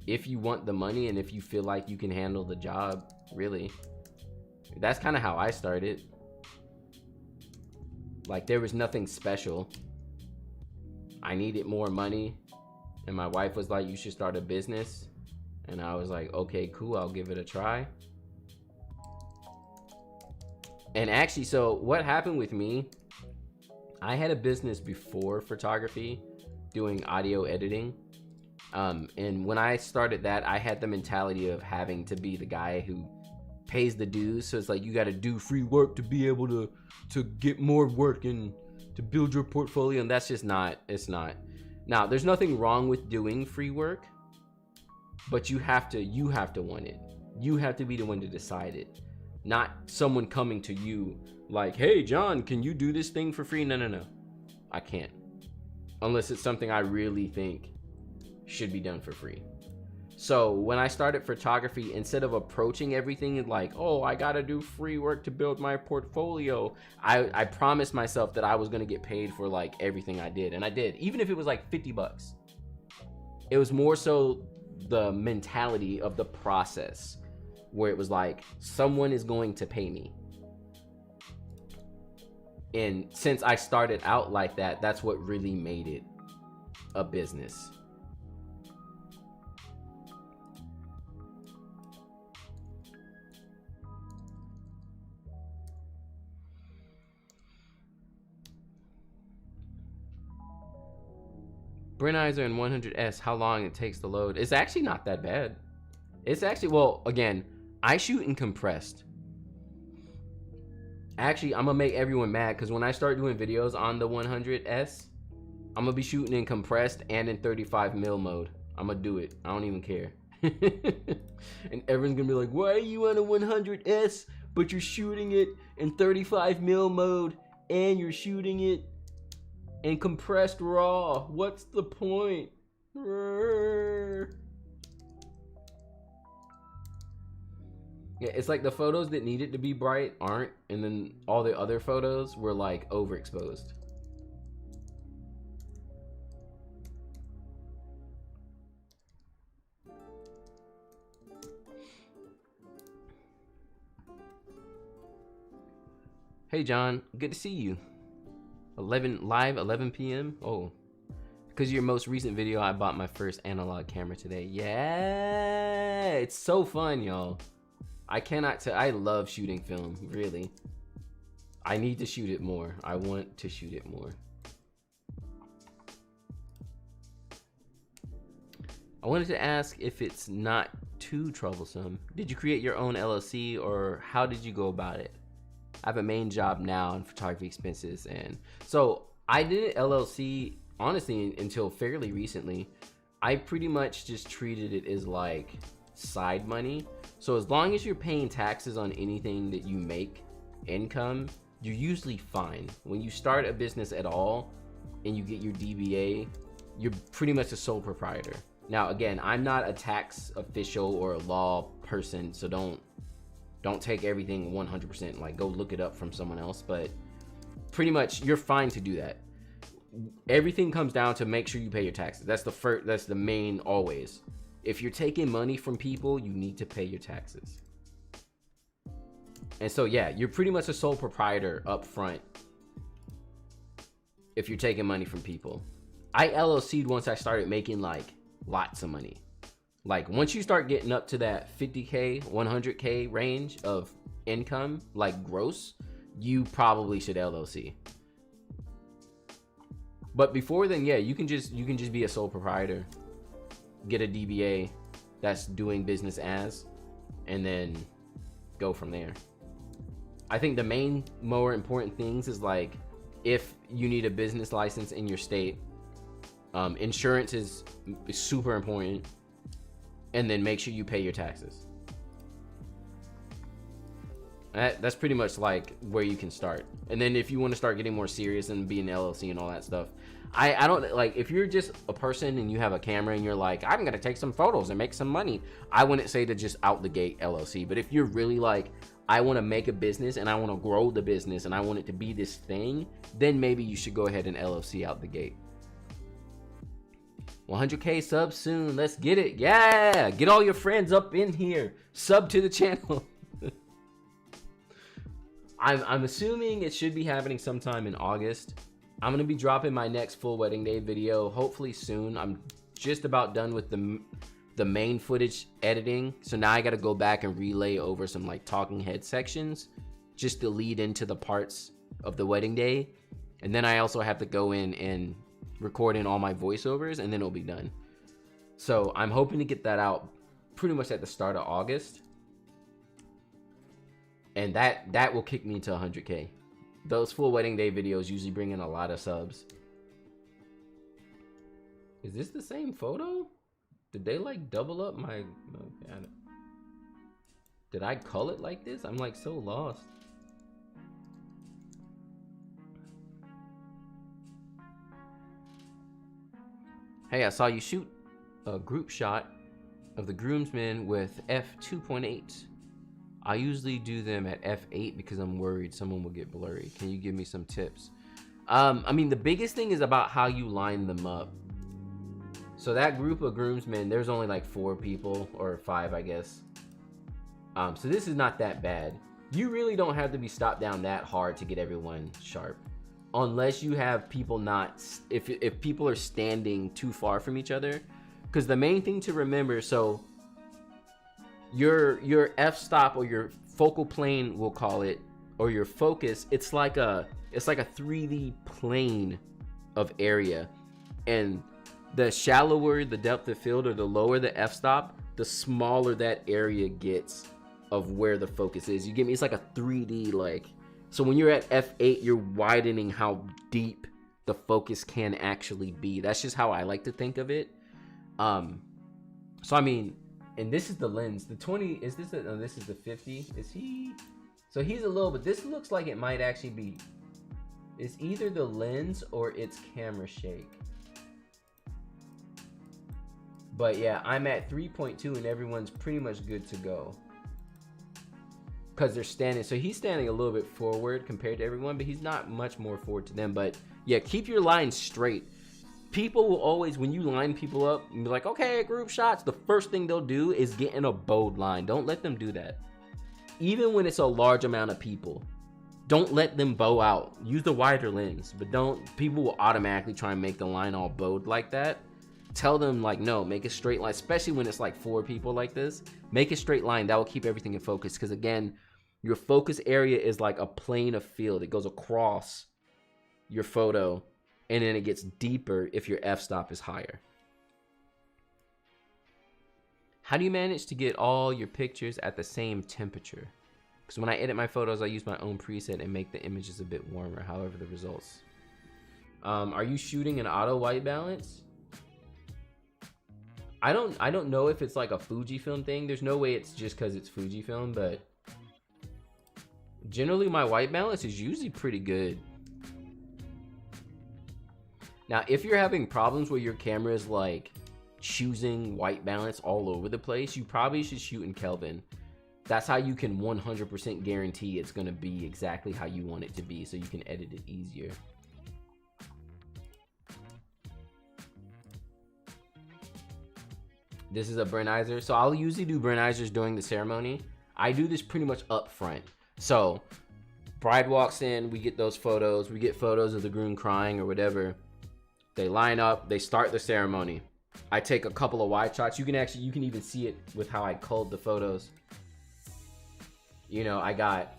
if you want the money and if you feel like you can handle the job, really. That's kind of how I started. Like, there was nothing special. I needed more money and my wife was like, you should start a business. And I was like, okay, cool, I'll give it a try. And actually, so what happened with me, I had a business before photography doing audio editing. And when I started that, I had the mentality of having to be the guy who pays the dues. So it's like, you got to do free work to be able to get more work and to build your portfolio. And that's just not, it's not. Now, there's nothing wrong with doing free work, but you have to want it. You have to be the one to decide it, not someone coming to you like, hey, John, can you do this thing for free? No, I can't. Unless it's something I really think should be done for free. So when I started photography, instead of approaching everything like, oh, I gotta do free work to build my portfolio, I promised myself that I was gonna get paid for like everything I did. And I did, even if it was like 50 bucks. It was more so the mentality of the process where it was like, someone is going to pay me. And since I started out like that, that's what really made it a business. Brenizer in 100S, how long it takes to load? It's actually not that bad. It's actually, well, again, I shoot in compressed. Actually, I'm gonna make everyone mad because when I start doing videos on the 100S, I'm gonna be shooting in compressed and in 35mm mode. I'm gonna do it. I don't even care. And everyone's gonna be like, why are you on a 100S, but you're shooting it in 35mm mode and you're shooting it in compressed raw? What's the point? Yeah, it's like the photos that needed to be bright aren't, and then all the other photos were like overexposed. Hey John, good to see you. 11 p.m. Oh, because your most recent video, I bought my first analog camera today. Yeah, it's so fun, y'all. I cannot tell. I love shooting film, really. I need to shoot it more. I want to shoot it more. I wanted to ask if it's not too troublesome. Did you create your own LLC, or how did you go about it? I have a main job now and photography expenses, and so I did an LLC honestly until fairly recently. I pretty much just treated it as like side money. So as long as you're paying taxes on anything that you make income, you're usually fine. When you start a business at all and you get your DBA, you're pretty much a sole proprietor. Now again, I'm not a tax official or a law person, so don't take everything 100%, like go look it up from someone else, but pretty much you're fine to do that. Everything comes down to make sure you pay your taxes. That's the main always. If you're taking money from people, you need to pay your taxes. And so yeah, you're pretty much a sole proprietor up front if you're taking money from people. I LLC'd once I started making like lots of money. Like once you start getting up to that 50K, 100K range of income, like gross, you probably should LLC. But before then, yeah, you can just be a sole proprietor, get a DBA that's doing business as, and then go from there. I think the main more important things is like if you need a business license in your state, insurance is super important. And then make sure you pay your taxes. That's pretty much like where you can start. And then if you want to start getting more serious and be an LLC and all that stuff, I don't like, if you're just a person and you have a camera and you're like, I'm gonna take some photos and make some money, I wouldn't say to just out the gate LLC. But if you're really like, I want to make a business and I want to grow the business and I want it to be this thing, then maybe you should go ahead and LLC out the gate. 100K subs soon. Let's get it. Yeah, get all your friends up in here, sub to the channel. I'm assuming it should be happening sometime in August. I'm gonna be dropping my next full wedding day video hopefully soon. I'm just about done with the main footage editing, so now I got to go back and relay over some like talking head sections just to lead into the parts of the wedding day, and then I also have to go in and record in all my voiceovers, and then it'll be done. So I'm hoping to get that out pretty much at the start of August, and that will kick me to 100K. Those full wedding day videos usually bring in a lot of subs. Is this the same photo? Did they like double up my... Okay, did I cull it like this? I'm like so lost. Hey, I saw you shoot a group shot of the groomsmen with f2.8. I usually do them at f8 because I'm worried someone will get blurry. Can you give me some tips? I mean, the biggest thing is about how you line them up. So that group of groomsmen, there's only like 4 people, or 5, I guess. So this is not that bad. You really don't have to be stopped down that hard to get everyone sharp. Unless you have people not, if people are standing too far from each other. Because the main thing to remember, so your f-stop or your focal plane, we'll call it, or your focus, it's like a 3D plane of area. And the shallower the depth of field, or the lower the f-stop, the smaller that area gets of where the focus is. You get me? It's like a 3D, like, so when you're at f8, you're widening how deep the focus can actually be. That's just how I like to think of it. So I mean, and this is the lens. The 20, is this no, this is the 50. Is he? So he's a little, but this looks like it might actually be, it's either the lens or it's camera shake. But yeah, I'm at 3.2 and everyone's pretty much good to go. because they're standing. So he's standing a little bit forward compared to everyone, but he's not much more forward to them. But yeah, keep your line straight. People will always, when you line people up and be like, okay, group shots, the first thing they'll do is get in a bowed line. Don't let them do that. Even when it's a large amount of people, don't let them bow out. Use the wider lens, but people will automatically try and make the line all bowed like that. Tell them like, no, make a straight line, especially when it's like 4 people like this. Make a straight line. That will keep everything in focus. Because again, your focus area is like a plane of field. It goes across your photo, and then it gets deeper if your f-stop is higher. How do you manage to get all your pictures at the same temperature? Because when I edit my photos, I use my own preset and make the images a bit warmer. However, the results. Are you shooting an auto white balance? I don't know if it's like a Fujifilm thing. There's no way it's just because it's Fujifilm, but generally my white balance is usually pretty good. Now, if you're having problems where your camera is like choosing white balance all over the place, you probably should shoot in Kelvin. That's how you can 100% guarantee it's going to be exactly how you want it to be, so you can edit it easier. This is a Brenizer. So I'll usually do Brenizers during the ceremony. I do this pretty much up front. So bride walks in, we get those photos, we get photos of the groom crying or whatever. They line up, they start the ceremony. I take a couple of wide shots. You can even see it with how I culled the photos. You know, I got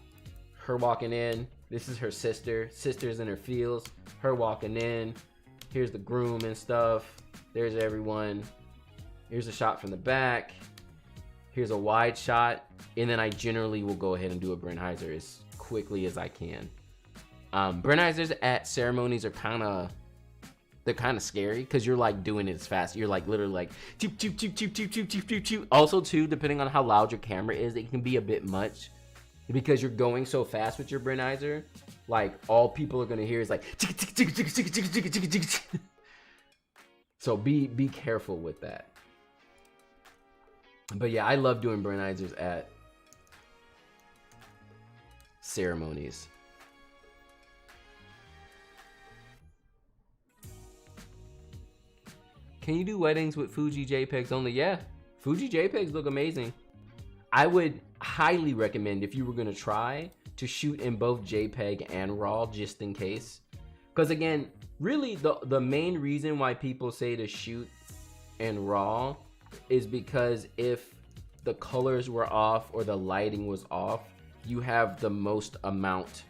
her walking in. This is her sister. Sister's in her feels. Her walking in. Here's the groom and stuff. There's everyone. Here's a shot from the back. Here's a wide shot. And then I generally will go ahead and do a Brenizer as quickly as I can. Brenizers at ceremonies are they're kind of scary because you're like doing it as fast. You're like literally like choop, choop, choop, choop, choop, choop, choop, choop, choop. Also too, depending on how loud your camera is, it can be a bit much because you're going so fast with your Brenizer. Like all people are gonna hear is like so be careful with that. But yeah, I love doing Brenizers at ceremonies. Can you do weddings with Fuji JPEGs only? Yeah, Fuji JPEGs look amazing. I would highly recommend, if you were gonna try, to shoot in both JPEG and RAW just in case. Because again, really the main reason why people say to shoot in RAW is because if the colors were off or the lighting was off, you have the most amount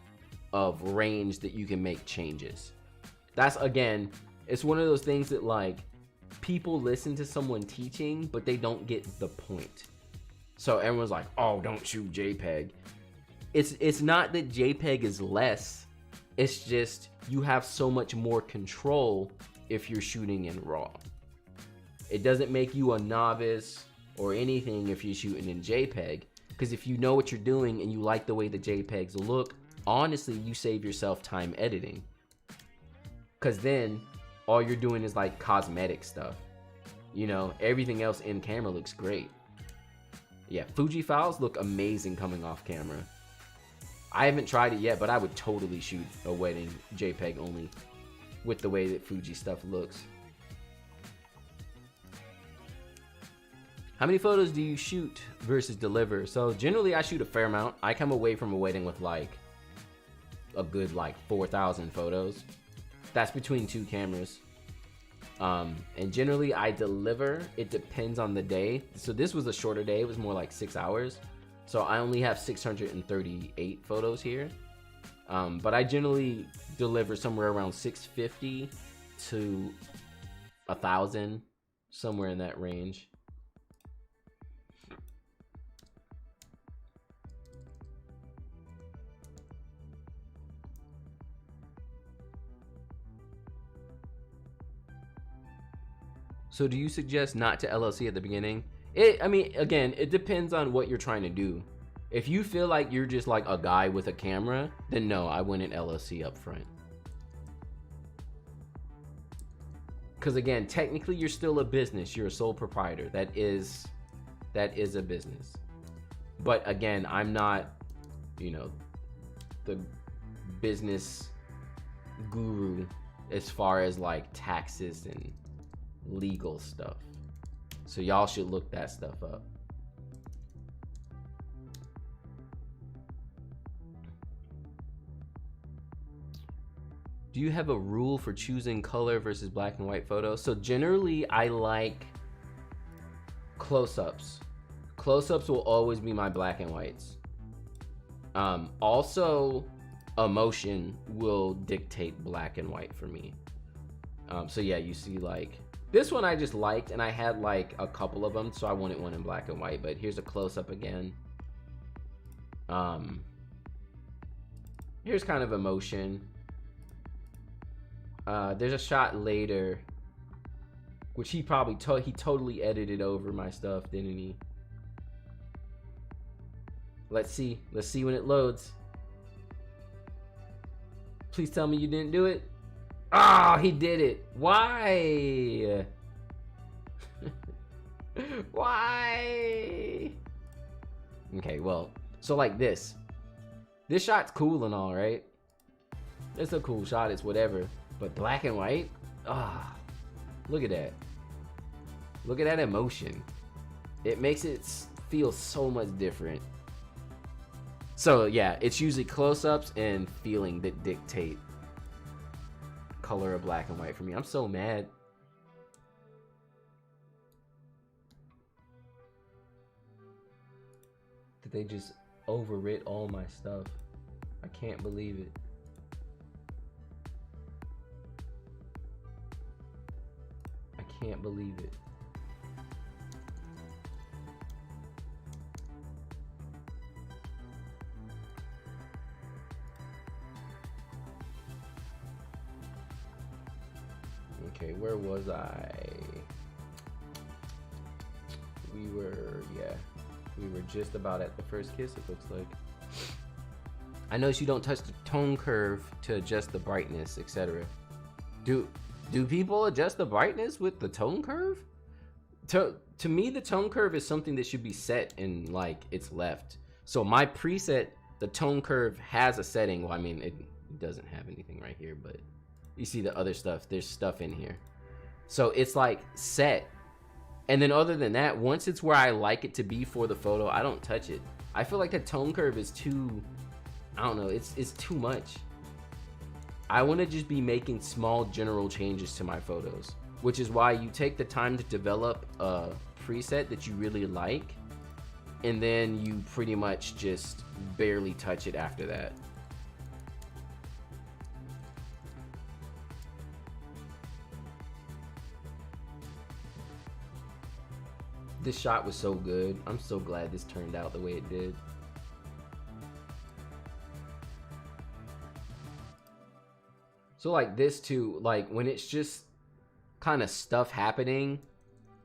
of range that you can make changes. That's, again, it's one of those things that like people listen to someone teaching, but they don't get the point. So everyone's like, oh, don't shoot JPEG. It's not that JPEG is less. It's just you have so much more control if you're shooting in RAW. It doesn't make you a novice or anything if you're shooting in JPEG, because if you know what you're doing and you like the way the JPEGs look, honestly, you save yourself time editing. Because then all you're doing is like cosmetic stuff. You know, everything else in camera looks great. Yeah, Fuji files look amazing coming off camera. I haven't tried it yet, but I would totally shoot a wedding JPEG only with the way that Fuji stuff looks. How many photos do you shoot versus deliver? So generally I shoot a fair amount. I come away from a wedding with like a good like 4,000 photos. That's between 2 cameras. And generally I deliver. It depends on the day. So this was a shorter day. It was more like 6 hours. So I only have 638 photos here. But I generally deliver somewhere around 650 to 1,000, somewhere in that range. So do you suggest not to LLC at the beginning? I mean, again, it depends on what you're trying to do. If you feel like you're just like a guy with a camera, then no, I wouldn't LLC up front. Because again, technically you're still a business. You're a sole proprietor. That is a business. But again, I'm not you know, the business guru as far as like taxes and legal stuff. So y'all should look that stuff up. Do you have a rule for choosing color versus black and white photos? So generally I like close-ups. Close-ups will always be my black and whites. Also emotion will dictate black and white for me. So yeah, you see like this one I just liked, and I had like a couple of them, so I wanted one in black and white. But here's a close-up again. Here's kind of emotion. There's a shot later, which he probably he totally edited over my stuff, didn't he? Let's see when it loads. Please tell me you didn't do it. Ah, he did it. Why? Why? Okay, well, so like this shot's cool and all, right? It's a cool shot, it's whatever. But black and white? Ah, look at that. Look at that emotion. It makes it feel so much different. So yeah, it's usually close-ups and feeling that dictate color of black and white for me. I'm so mad. That they just overwrit all my stuff. I can't believe it. I can't believe it. Okay, where was I? We were just about at the first kiss, it looks like. I noticed you don't touch the tone curve to adjust the brightness, etc. Do people adjust the brightness with the tone curve? To me, the tone curve is something that should be set in like its left. So my preset, the tone curve has a setting. Well, I mean, it doesn't have anything right here, but you see the other stuff, there's stuff in here. So it's like set. And then other than that, once it's where I like it to be for the photo, I don't touch it. I feel like the tone curve is too, I don't know, it's too much. I want to just be making small general changes to my photos, which is why you take the time to develop a preset that you really like, and then you pretty much just barely touch it after that. This shot was so good. I'm so glad this turned out the way it did. So like this too, like when it's just kind of stuff happening,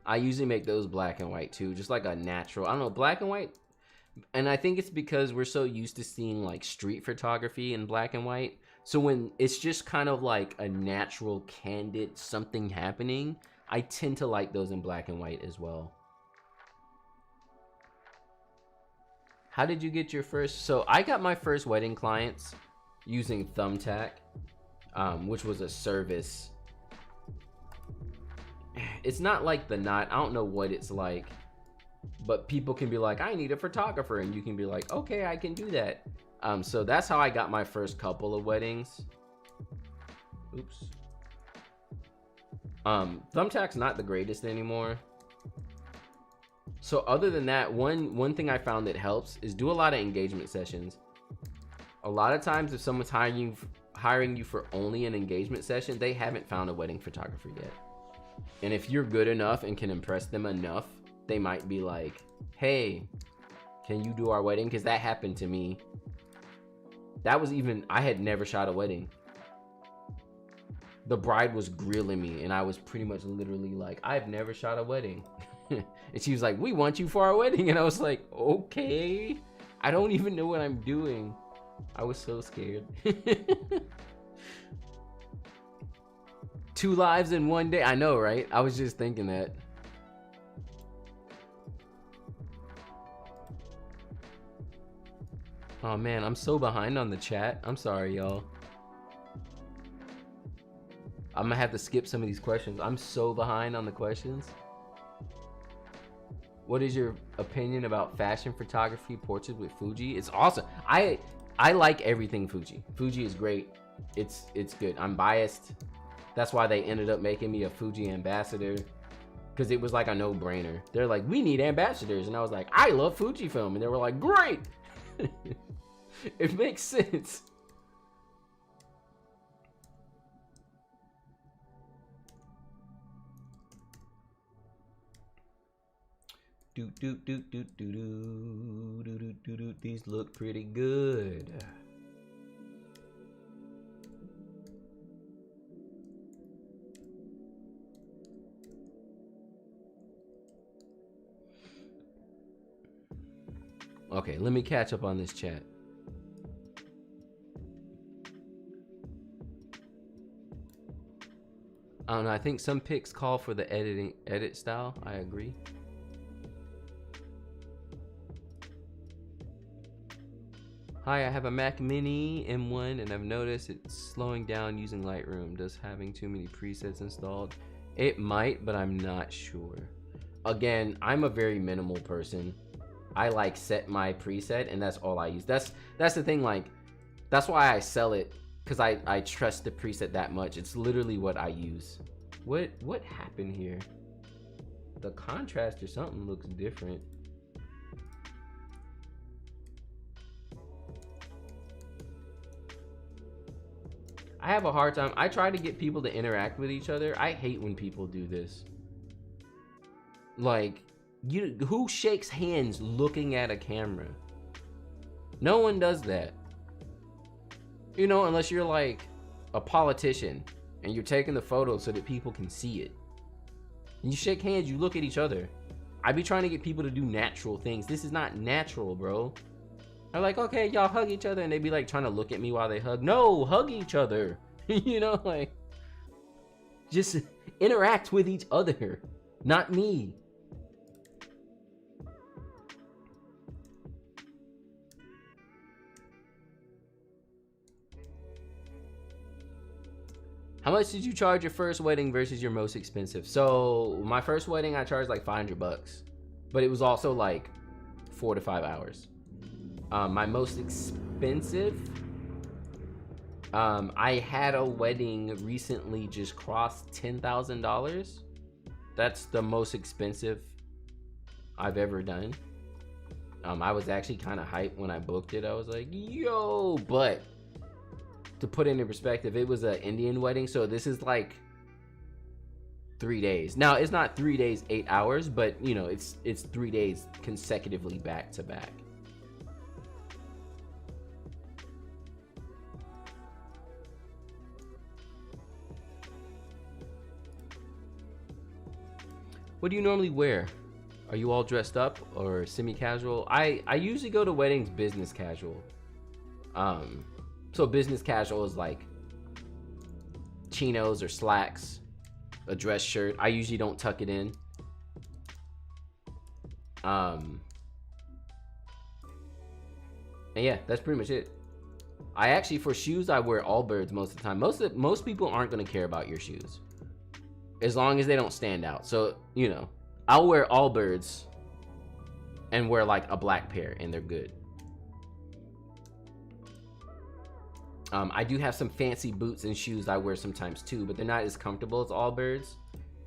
I usually make those black and white too, just like a natural, I don't know, black and white. And I think it's because we're so used to seeing like street photography in black and white. So when it's just kind of like a natural, candid something happening, I tend to like those in black and white as well. How did you get your first? So I got my first wedding clients using Thumbtack, which was a service. It's not like the Knot. I don't know what it's like, but people can be like, I need a photographer, and you can be like, okay, I can do that. So that's how I got my first couple of weddings. Oops. Thumbtack's not the greatest anymore. So other than that, one thing I found that helps is do a lot of engagement sessions. A lot of times if someone's hiring you for only an engagement session, they haven't found a wedding photographer yet. And if you're good enough and can impress them enough, they might be like, hey, can you do our wedding? Because that happened to me. That was even, I had never shot a wedding. The bride was grilling me, and I was pretty much literally like, I've never shot a wedding. And she was like, we want you for our wedding. And I was like, okay, I don't even know what I'm doing. I was so scared. 2 lives in one day. I know, right? I was just thinking that. Oh man, I'm so behind on the chat. I'm sorry, y'all. I'm gonna have to skip some of these questions. I'm so behind on the questions. What is your opinion about fashion photography portraits with Fuji? It's awesome. I like everything Fuji. Fuji is great. It's good. I'm biased. That's why they ended up making me a Fuji ambassador, because it was like a no-brainer. They're like, we need ambassadors, and I was like, I love Fujifilm, and they were like, great. It makes sense. These look pretty good. Okay, let me catch up on this chat. I don't know, I think some pics call for the edit style. I agree. Hi, I have a Mac Mini M1 and I've noticed it's slowing down using Lightroom. Does having too many presets installed? It might, but I'm not sure. Again, I'm a very minimal person. I like set my preset and that's all I use. That's the thing, like, that's why I sell it, because I trust the preset that much. It's literally what I use. What happened here? The contrast or something looks different. I have a hard time. I try to get people to interact with each other. I hate when people do this. Like, who shakes hands looking at a camera? No one does that. You know, unless you're like a politician and you're taking the photo so that people can see it. And you shake hands, you look at each other. I be trying to get people to do natural things. This is not natural, bro. I'm like, okay, y'all hug each other, and they be like trying to look at me while they hug. No, hug each other. You know, like, just interact with each other, not me. How much did you charge your first wedding versus your most expensive? So my first wedding, I charged like $500, but it was also like 4 to 5 hours. My most expensive, I had a wedding recently just crossed $10,000. That's the most expensive I've ever done. I was actually kind of hyped when I booked it. I was like, yo, but to put it in perspective, it was an Indian wedding, so this is like 3 days. Now, it's not 3 days, 8 hours, but you know, it's 3 days consecutively back to back. What do you normally wear? Are you all dressed up or semi-casual? I usually go to weddings business casual. So business casual is like chinos or slacks, a dress shirt. I usually don't tuck it in. And yeah, that's pretty much it. I actually, for shoes, I wear Allbirds most of the time. Most people aren't gonna care about your shoes, as long as they don't stand out. So, you know, I'll wear Allbirds and wear like a black pair and they're good. I do have some fancy boots and shoes I wear sometimes too, but they're not as comfortable as Allbirds.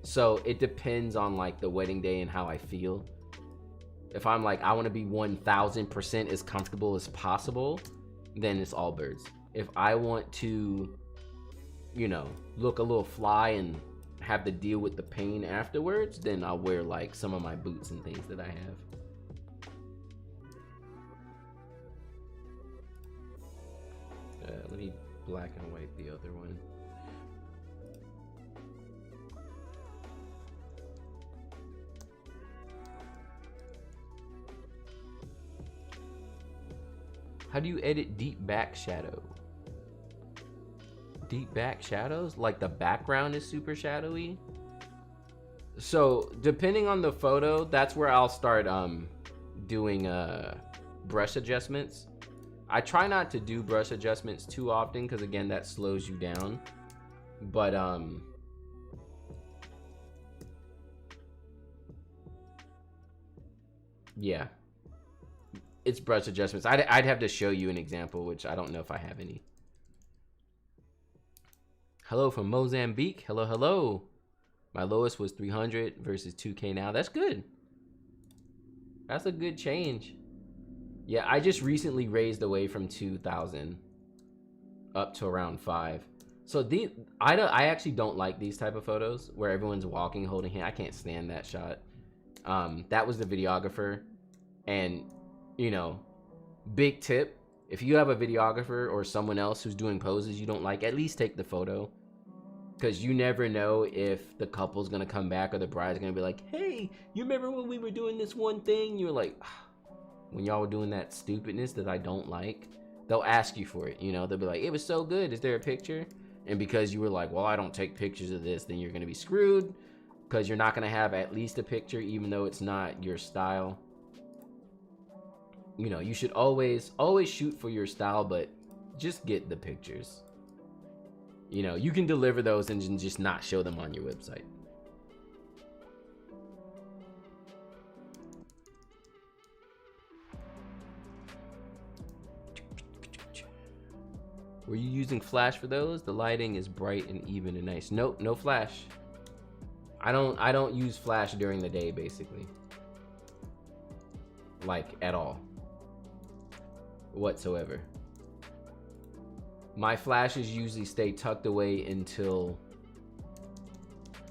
So it depends on like the wedding day and how I feel. If I'm like, I want to be 1000% as comfortable as possible, then it's Allbirds. If I want to, you know, look a little fly and have to deal with the pain afterwards, then I'll wear like some of my boots and things that I have. Let me black and white the other one. How do you edit deep back shadow? Deep back shadows? Like the background is super shadowy? So depending on the photo, that's where I'll start doing brush adjustments. I try not to do brush adjustments too often because again, that slows you down. But yeah, it's brush adjustments. I'd have to show you an example, which I don't know if I have any. Hello from Mozambique. Hello, hello. My lowest was 300 versus 2K now. That's good. That's a good change. Yeah, I just recently raised away from 2,000 up to around 5. So I actually don't like these type of photos where everyone's walking holding hand. I can't stand that shot. That was the videographer, and you know, big tip, if you have a videographer or someone else who's doing poses you don't like, at least take the photo, because you never know if the couple's gonna come back or the bride's gonna be like, hey, you remember when we were doing this one thing? You're like, when y'all were doing that stupidness that I don't like. They'll ask you for it, you know, they'll be like, it was so good, is there a picture? And because you were like, well, I don't take pictures of this, then you're gonna be screwed, because you're not gonna have at least a picture even though it's not your style. You know, you should always shoot for your style, but just get the pictures. You know, you can deliver those and just not show them on your website. Were you using flash for those? The lighting is bright and even and nice. Nope, no flash. I don't use flash during the day, basically. Like, at all. Whatsoever. My flashes usually stay tucked away until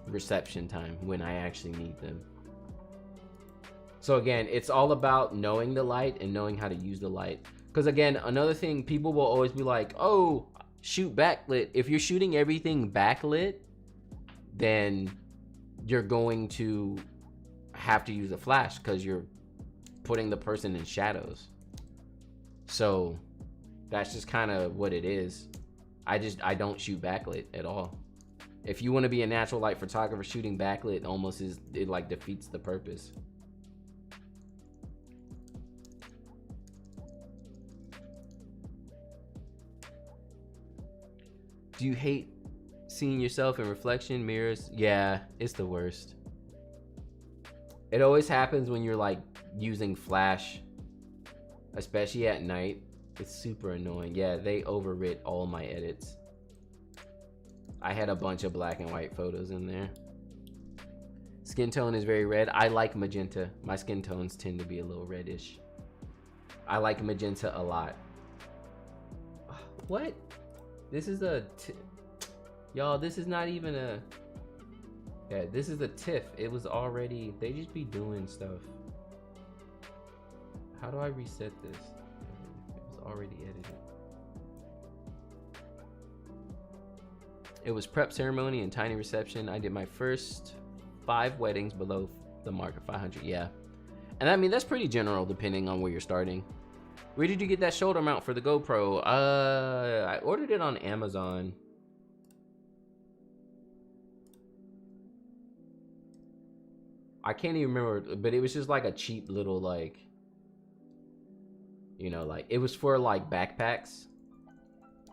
reception time when I actually need them. So again, it's all about knowing the light and knowing how to use the light. Because again, another thing, people will always be like, oh, shoot backlit. If you're shooting everything backlit, then you're going to have to use a flash because you're putting the person in shadows. So that's just kind of what it is. I don't shoot backlit at all. If you want to be a natural light photographer, shooting backlit almost it like defeats the purpose. Do you hate seeing yourself in reflection mirrors? Yeah, it's the worst. It always happens when you're like using flash, especially at night. It's super annoying. Yeah, they overwrit all my edits. I had a bunch of black and white photos in there. Skin tone is very red. I like magenta. My skin tones tend to be a little reddish. I like magenta a lot. What? This is a y'all, this is not even a, yeah, this is a TIFF. It was already, they just be doing stuff. How do I reset this? It was already edited. It was prep ceremony and tiny reception. I did my first 5 weddings below the mark of 500. Yeah, and I mean that's pretty general depending on where you're starting. Where did you get that shoulder mount for the GoPro? I ordered it on Amazon. I can't even remember, but it was just like a cheap little, like, you know, like it was for like backpacks.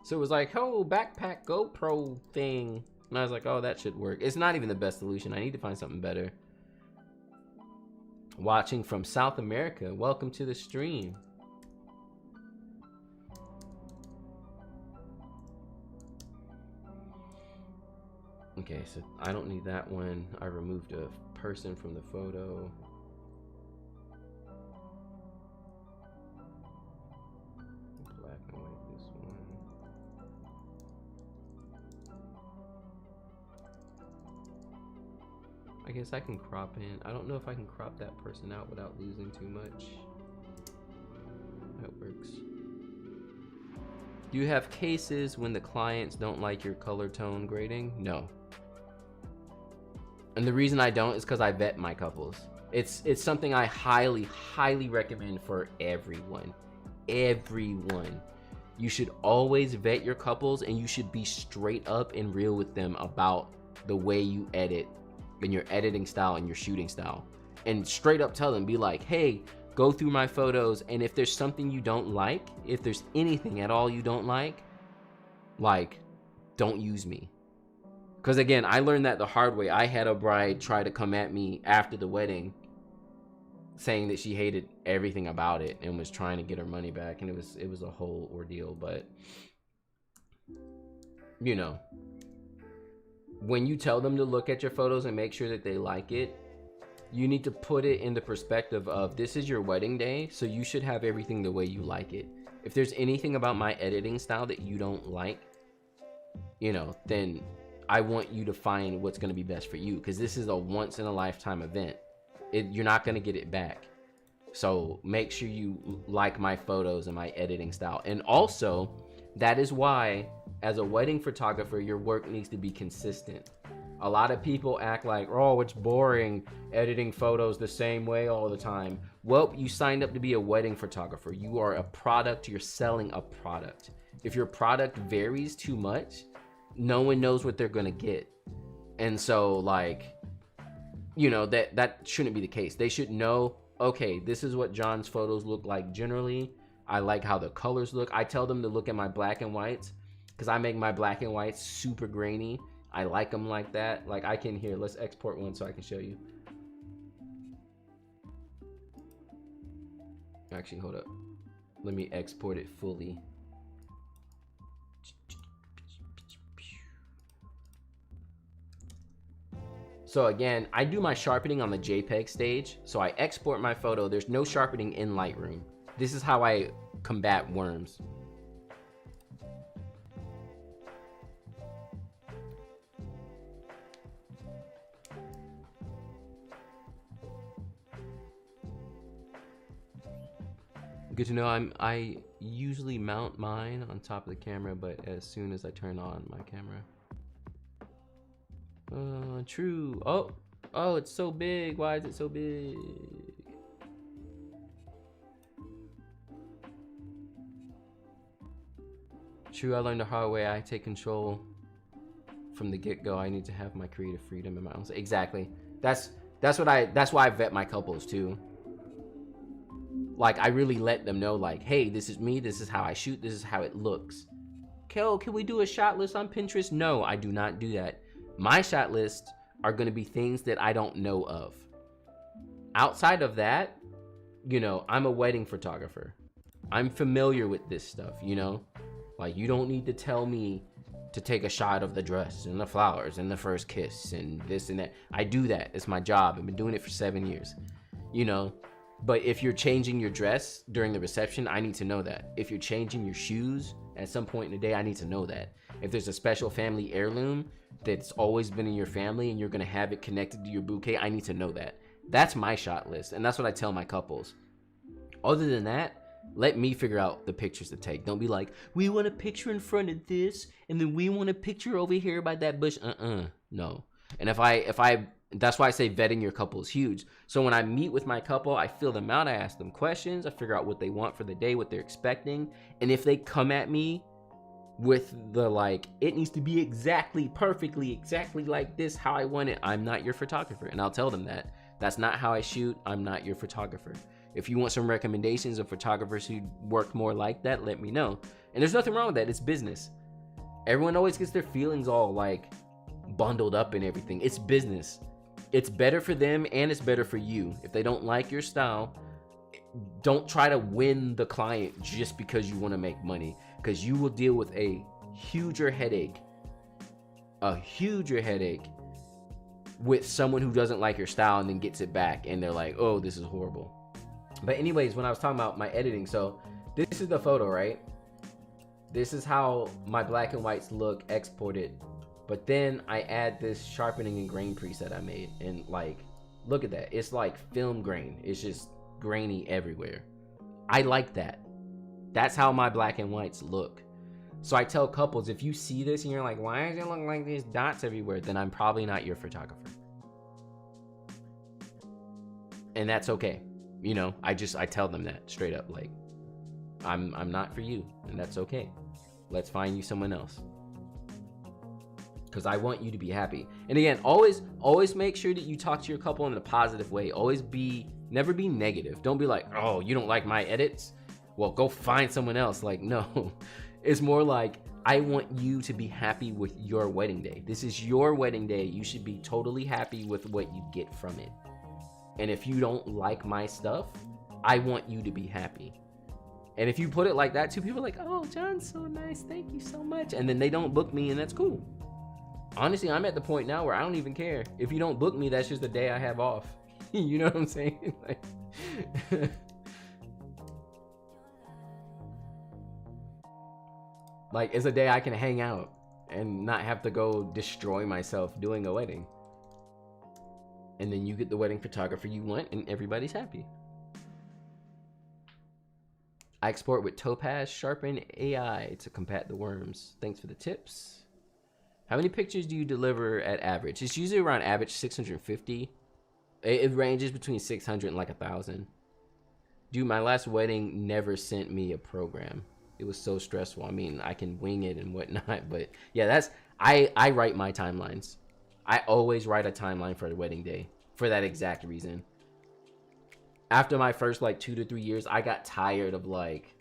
So it was like, oh, backpack GoPro thing. And I was like, oh, that should work. It's not even the best solution. I need to find something better. Watching from South America. Welcome to the stream. Okay, so I don't need that one. I removed a person from the photo. Black and white this one. I guess I can crop in. I don't know if I can crop that person out without losing too much. That works. Do you have cases when the clients don't like your color tone grading? No. And the reason I don't is because I vet my couples. It's something I highly recommend for everyone. Everyone. You should always vet your couples, and you should be straight up and real with them about the way you edit and your editing style and your shooting style. And straight up tell them, be like, hey, go through my photos, and if there's something you don't like, if there's anything at all you don't like, don't use me. Because again, I learned that the hard way. I had a bride try to come at me after the wedding saying that she hated everything about it and was trying to get her money back, and it was a whole ordeal. But you know, when you tell them to look at your photos and make sure that they like it, you need to put it in the perspective of, this is your wedding day, so you should have everything the way you like it. If there's anything about my editing style that you don't like, you know, then I want you to find what's going to be best for you, because this is a once in a lifetime event. You're not going to get it back. So make sure you like my photos and my editing style. And also, that is why, as a wedding photographer, your work needs to be consistent. A lot of people act like, oh, it's boring editing photos the same way all the time. Well, you signed up to be a wedding photographer. You are a product. You're selling a product. If your product varies too much, no one knows what they're going to get. And so, like, you know, that shouldn't be the case. They should know, okay, this is what John's photos look like generally. I like how the colors look. I tell them to look at my black and whites, because I make my black and whites super grainy. I like them like that. Like, I can here, let's export one so I can show you. Actually, hold up. Let me export it fully. So again, I do my sharpening on the JPEG stage. So I export my photo. There's no sharpening in Lightroom. This is how I combat worms. Good to know. I usually mount mine on top of the camera, but as soon as I turn on my camera. True. Oh, it's so big. Why is it so big? True, I learned the hard way. I take control from the get-go. I need to have my creative freedom in my own. Exactly. That's why I vet my couples too. Like, I really let them know, like, hey, this is me, this is how I shoot, this is how it looks. Kel, can we do a shot list on Pinterest? No, I do not do that. My shot lists are going to be things that I don't know of. Outside of that, you know, I'm a wedding photographer. I'm familiar with this stuff, you know? Like, you don't need to tell me to take a shot of the dress and the flowers and the first kiss and this and that. I do that. It's my job. I've been doing it for 7 years, you know? But if you're changing your dress during the reception, I need to know that. If you're changing your shoes at some point in the day, I need to know that. If there's a special family heirloom that's always been in your family and you're gonna have it connected to your bouquet, I need to know that. That's my shot list, and that's what I tell my couples. Other than that, let me figure out the pictures to take. Don't be like, we want a picture in front of this, and then we want a picture over here by that bush. No. And if I that's why I say vetting your couple is huge. So when I meet with my couple, I feel them out, I ask them questions, I figure out what they want for the day, what they're expecting. And if they come at me with the like, it needs to be exactly, perfectly, exactly like this, how I want it, I'm not your photographer. And I'll tell them that. That's not how I shoot, I'm not your photographer. If you want some recommendations of photographers who work more like that, let me know. And there's nothing wrong with that, it's business. Everyone always gets their feelings all like bundled up and everything. It's business. It's better for them and it's better for you. If they don't like your style, don't try to win the client just because you want to make money, because you will deal with a huger headache with someone who doesn't like your style and then gets it back and they're like, oh, this is horrible. But anyways, when I was talking about my editing, so this is the photo, right? This is how my black and whites look exported. But then I add this sharpening and grain preset I made, and like, look at that. It's like film grain. It's just grainy everywhere. I like that. That's how my black and whites look. So I tell couples, if you see this and you're like, why does it look like these dots everywhere? Then I'm probably not your photographer. And that's okay. You know, I tell them that straight up, like, I'm not for you, and that's okay. Let's find you someone else. Because I want you to be happy. And again, always make sure that you talk to your couple in a positive way. Always be Never be negative. Don't be like, oh, you don't like my edits? Well, go find someone else. Like, no. It's more like, I want you to be happy with your wedding day. This is your wedding day. You should be totally happy with what you get from it. And if you don't like my stuff, I want you to be happy. And if you put it like that too, people are like, oh, John's so nice. Thank you so much. And then they don't book me, and that's cool. Honestly, I'm at the point now where I don't even care. If you don't book me, that's just the day I have off. You know what I'm saying? Like, like, it's a day I can hang out and not have to go destroy myself doing a wedding. And then you get the wedding photographer you want, and everybody's happy. I export with Topaz Sharpen AI to combat the worms. Thanks for the tips. How many pictures do you deliver at average? It's usually around average 650. It ranges between 600 and like 1,000. Dude, my last wedding never sent me a program. It was so stressful. I mean, I can wing it and whatnot, but yeah, that's, I write my timelines. I always write a timeline for the wedding day for that exact reason. After my first like 2 to 3 years, I got tired of like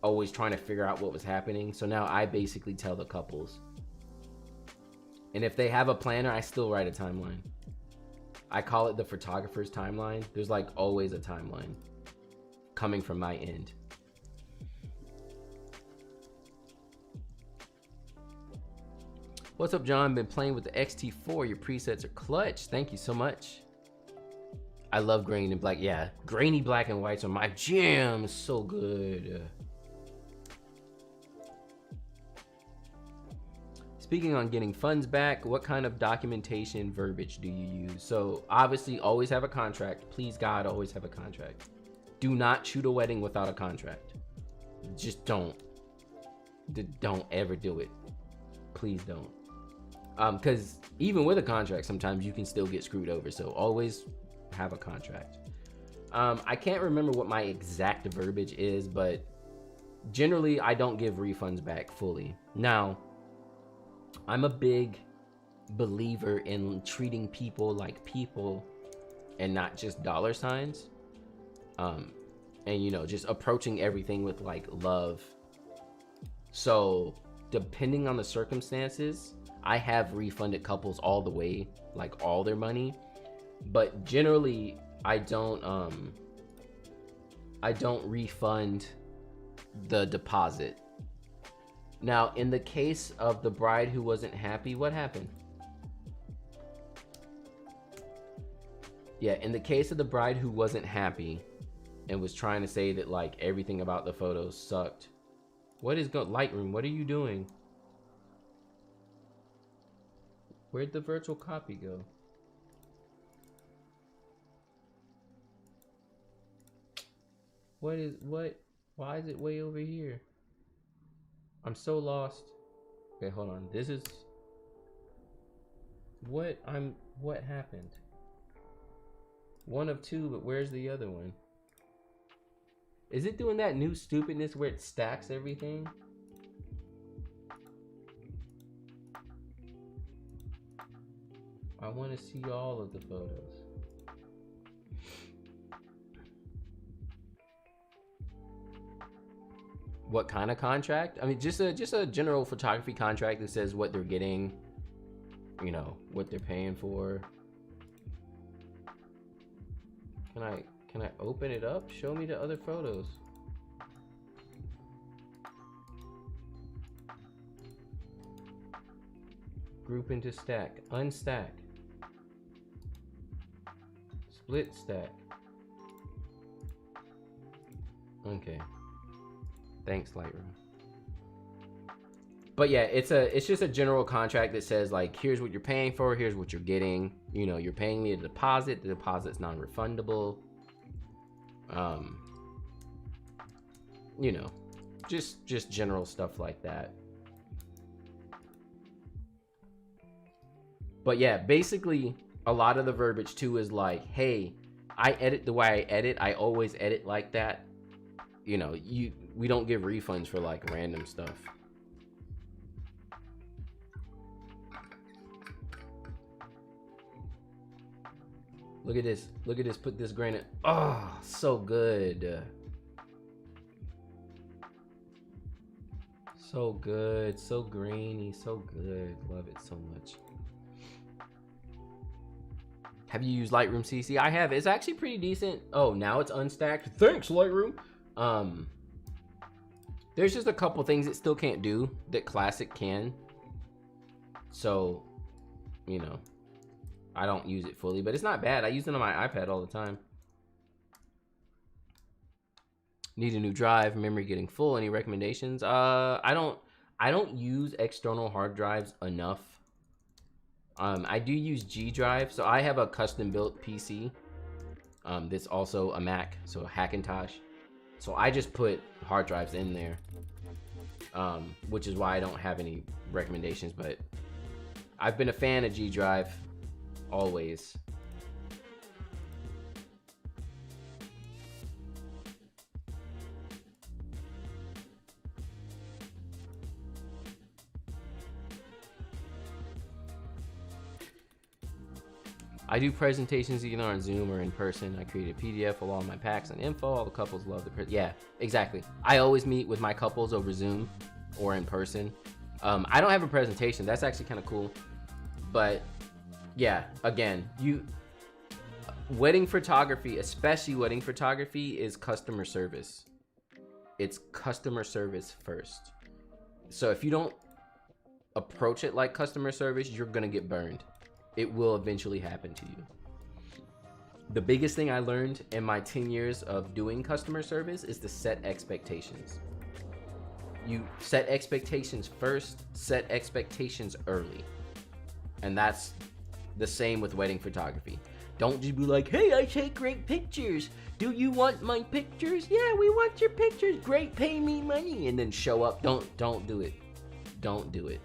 always trying to figure out what was happening. So now I basically tell the couples. And if they have a planner, I still write a timeline. I call it the photographer's timeline. There's like always a timeline coming from my end. What's up, John? Been playing with the XT4. Your presets are clutch. Thank you so much. I love grainy and black. Yeah, grainy black and whites are my jam. It's so good. Speaking on getting funds back, what kind of documentation verbiage do you use? So obviously always have a contract. Please God, always have a contract. Do not shoot a wedding without a contract. Just don't. Don't ever do it. Please don't. Because even with a contract, sometimes you can still get screwed over. So always have a contract. I can't remember what my exact verbiage is, but generally I don't give refunds back fully. Now, I'm a big believer in treating people like people and not just dollar signs. And you know, just approaching everything with like love. So depending on the circumstances, I have refunded couples all the way, like all their money, but generally I don't refund the deposit. Now, in the case of the bride who wasn't happy, what happened? Yeah, in the case of the bride who wasn't happy and was trying to say that like everything about the photos sucked. What is Lightroom? What are you doing? Where'd the virtual copy go? What? Why is it way over here? I'm so lost. Okay, hold on. This is what happened? One of two, but where's the other one? Is it doing that new stupidness where it stacks everything? I want to see all of the photos. What kind of contract? I mean, just a general photography contract that says what they're getting, you know, what they're paying for. Can I open it up? Show me the other photos. Group into stack, unstack, split stack. Okay. Thanks, Lightroom. But yeah, it's just a general contract that says like, here's what you're paying for, here's what you're getting. You know, you're paying me a deposit. The deposit's non-refundable. You know, just general stuff like that. But yeah, basically a lot of the verbiage too is like, hey, I edit the way I edit. I always edit like that. You know, we don't give refunds for like random stuff. Look at this. Look at this. Put this granite. Oh, so good. So good. So grainy. So good. Love it so much. Have you used Lightroom CC? I have. It's actually pretty decent. Oh, now it's unstacked. Thanks, Lightroom. There's just a couple things it still can't do that Classic can. So, you know, I don't use it fully, but it's not bad. I use it on my iPad all the time. Need a new drive, memory getting full. Any recommendations? I don't use external hard drives enough. I do use G Drive, so I have a custom built PC. That's also a Mac, so a Hackintosh. So I just put hard drives in there, which is why I don't have any recommendations, but I've been a fan of G Drive always. I do presentations either on Zoom or in person. I create a PDF with all my packs and info. All the couples love the yeah, exactly. I always meet with my couples over Zoom or in person. I don't have a presentation. That's actually kind of cool. But yeah, again, wedding photography, especially wedding photography, is customer service. It's customer service first. So if you don't approach it like customer service, you're gonna get burned. It will eventually happen to you. The biggest thing I learned in my 10 years of doing customer service is to set expectations. You set expectations first, set expectations early. And that's the same with wedding photography. Don't just be like, hey, I take great pictures. Do you want my pictures? Yeah, we want your pictures. Great, pay me money. And then show up. Don't do it. Don't do it.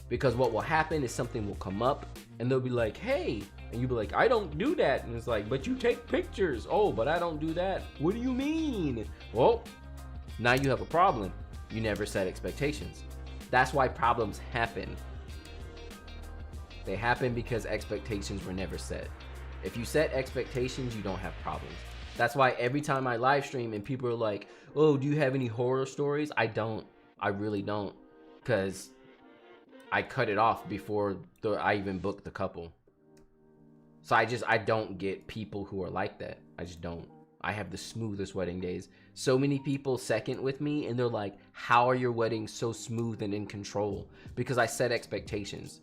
Because what will happen is something will come up and they'll be like, hey, and you'll be like, I don't do that. And it's like, but you take pictures. Oh, but I don't do that. What do you mean? Well, now you have a problem. You never set expectations. That's why problems happen. They happen because expectations were never set. If you set expectations, you don't have problems. That's why every time I live stream and people are like, oh, do you have any horror stories? I don't. I really don't. Because I cut it off before I even booked the couple. So I don't get people who are like that. I just don't. I have the smoothest wedding days. So many people second with me and they're like, how are your weddings so smooth and in control? Because I set expectations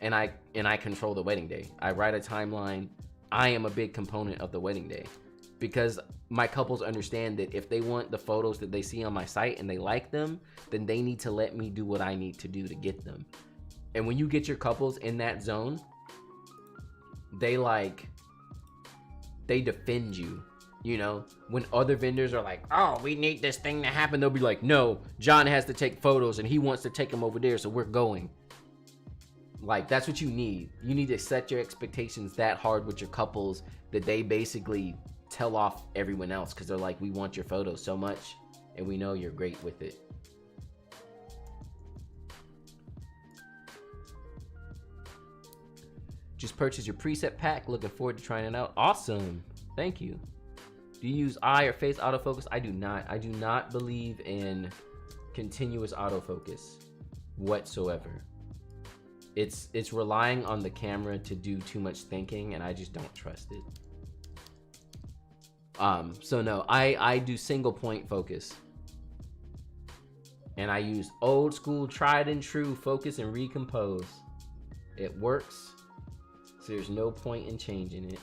and I control the wedding day. I write a timeline. I am a big component of the wedding day because my couples understand that if they want the photos that they see on my site and they like them, then they need to let me do what I need to do to get them. And when you get your couples in that zone, they defend you. You know, when other vendors are like, oh, we need this thing to happen, they'll be like, no, John has to take photos and he wants to take them over there, so we're going. Like, that's what you need. You need to set your expectations that hard with your couples that they basically tell off everyone else because they're like, we want your photos so much and we know you're great with it. Just purchase your preset pack. Looking forward to trying it out. Awesome. Thank you. Do you use eye or face autofocus? I do not. I do not believe in continuous autofocus whatsoever. It's relying on the camera to do too much thinking, and I just don't trust it. So no, I do single point focus. And I use old school, tried and true focus and recompose. It works, so there's no point in changing it.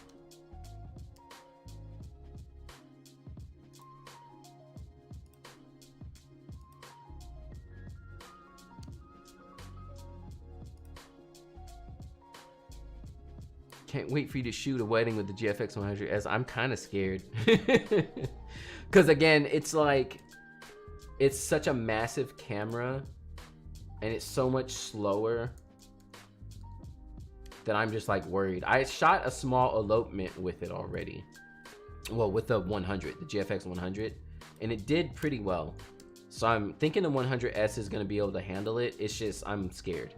Can't wait for you to shoot a wedding with the GFX 100S. I'm kind of scared. Because again, it's like, it's such a massive camera and it's so much slower that I'm just like worried. I shot a small elopement with it already. Well, with the 100, the GFX 100, and it did pretty well. So I'm thinking the 100S is gonna be able to handle it. It's just, I'm scared.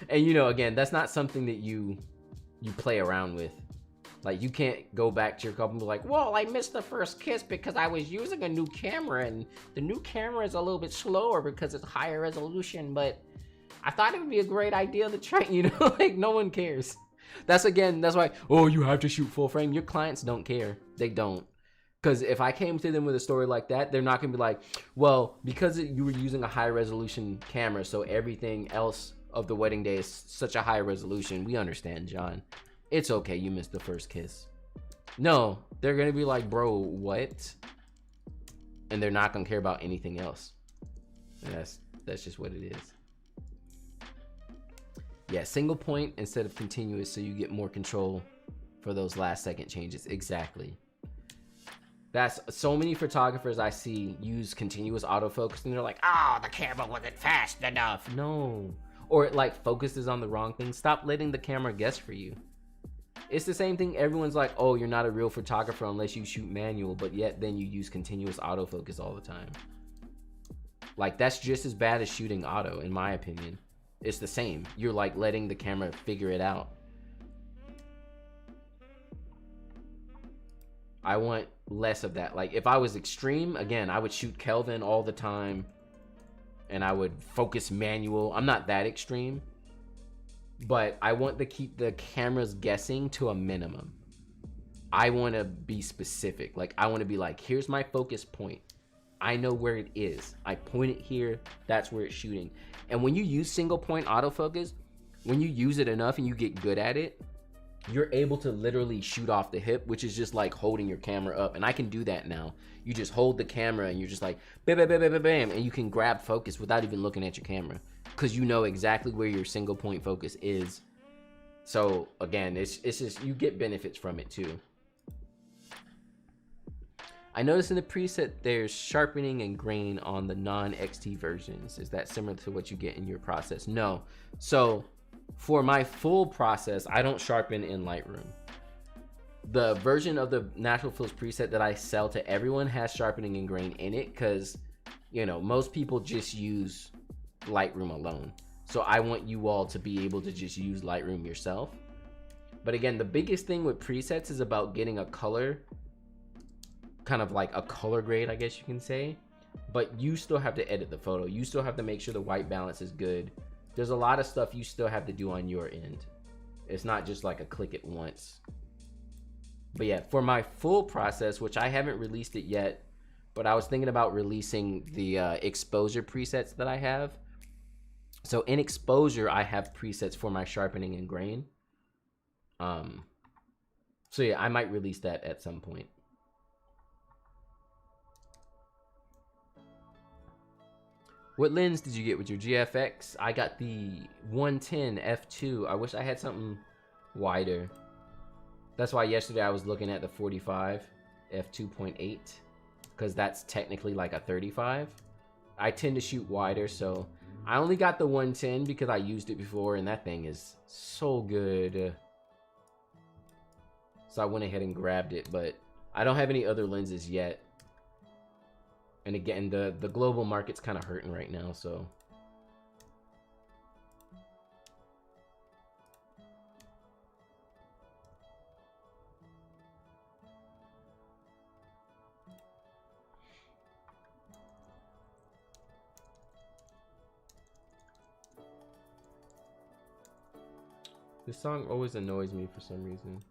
And you know, again, that's not something that you play around with. Like, you can't go back to your couple and be like, well, I missed the first kiss because I was using a new camera, and the new camera is a little bit slower because it's higher resolution, but I thought it would be a great idea to try, you know, like, no one cares. That's why, oh, you have to shoot full frame. Your clients don't care. They don't. Because if I came to them with a story like that, they're not going to be like, well, because you were using a high resolution camera, so everything else of the wedding day is such a high resolution. We understand, John. It's okay, you missed the first kiss. No, they're going to be like, bro, what? And they're not going to care about anything else. And that's just what it is. Yeah, single point instead of continuous, so you get more control for those last second changes. Exactly. That's so many photographers I see use continuous autofocus, and they're like, oh, the camera wasn't fast enough. No. Or it like focuses on the wrong thing. Stop letting the camera guess for you. It's the same thing. Everyone's like, oh, you're not a real photographer unless you shoot manual, but yet then you use continuous autofocus all the time. Like, that's just as bad as shooting auto, in my opinion. It's the same. You're like letting the camera figure it out. I want less of that. Like, if I was extreme, again, I would shoot Kelvin all the time and I would focus manual. I'm not that extreme, but I want to keep the cameras guessing to a minimum. I want to be specific. Like, I want to be like, here's my focus point. I know where it is. I point it here. That's where it's shooting. And when you use single point autofocus, when you use it enough and you get good at it, you're able to literally shoot off the hip, which is just like holding your camera up. And I can do that now. You just hold the camera and you're just like, bam, bam, bam, bam, bam, bam, and you can grab focus without even looking at your camera, because you know exactly where your single point focus is. So again, it's just, you get benefits from it too. I noticed in the preset there's sharpening and grain on the non-XT versions. Is that similar to what you get in your process? No. So for my full process, I don't sharpen in Lightroom. The version of the natural fills preset that I sell to everyone has sharpening and grain in it, because, you know, most people just use Lightroom alone. So I want you all to be able to just use Lightroom yourself. But again, the biggest thing with presets is about getting a color, kind of like a color grade, I guess you can say. But you still have to edit the photo. You still have to make sure the white balance is good. There's a lot of stuff you still have to do on your end. It's not just like a click it once. But yeah, for my full process, which I haven't released it yet, but I was thinking about releasing the exposure presets that I have. So in exposure, I have presets for my sharpening and grain. So yeah, I might release that at some point. What lens did you get with your GFX? I got the 110 f2. I wish I had something wider. That's why yesterday I was looking at the 45 f2.8, because that's technically like a 35. I tend to shoot wider, so I only got the 110 because I used it before, and that thing is so good. So I went ahead and grabbed it, but I don't have any other lenses yet. And again, the global market's kind of hurting right now, so. This song always annoys me for some reason.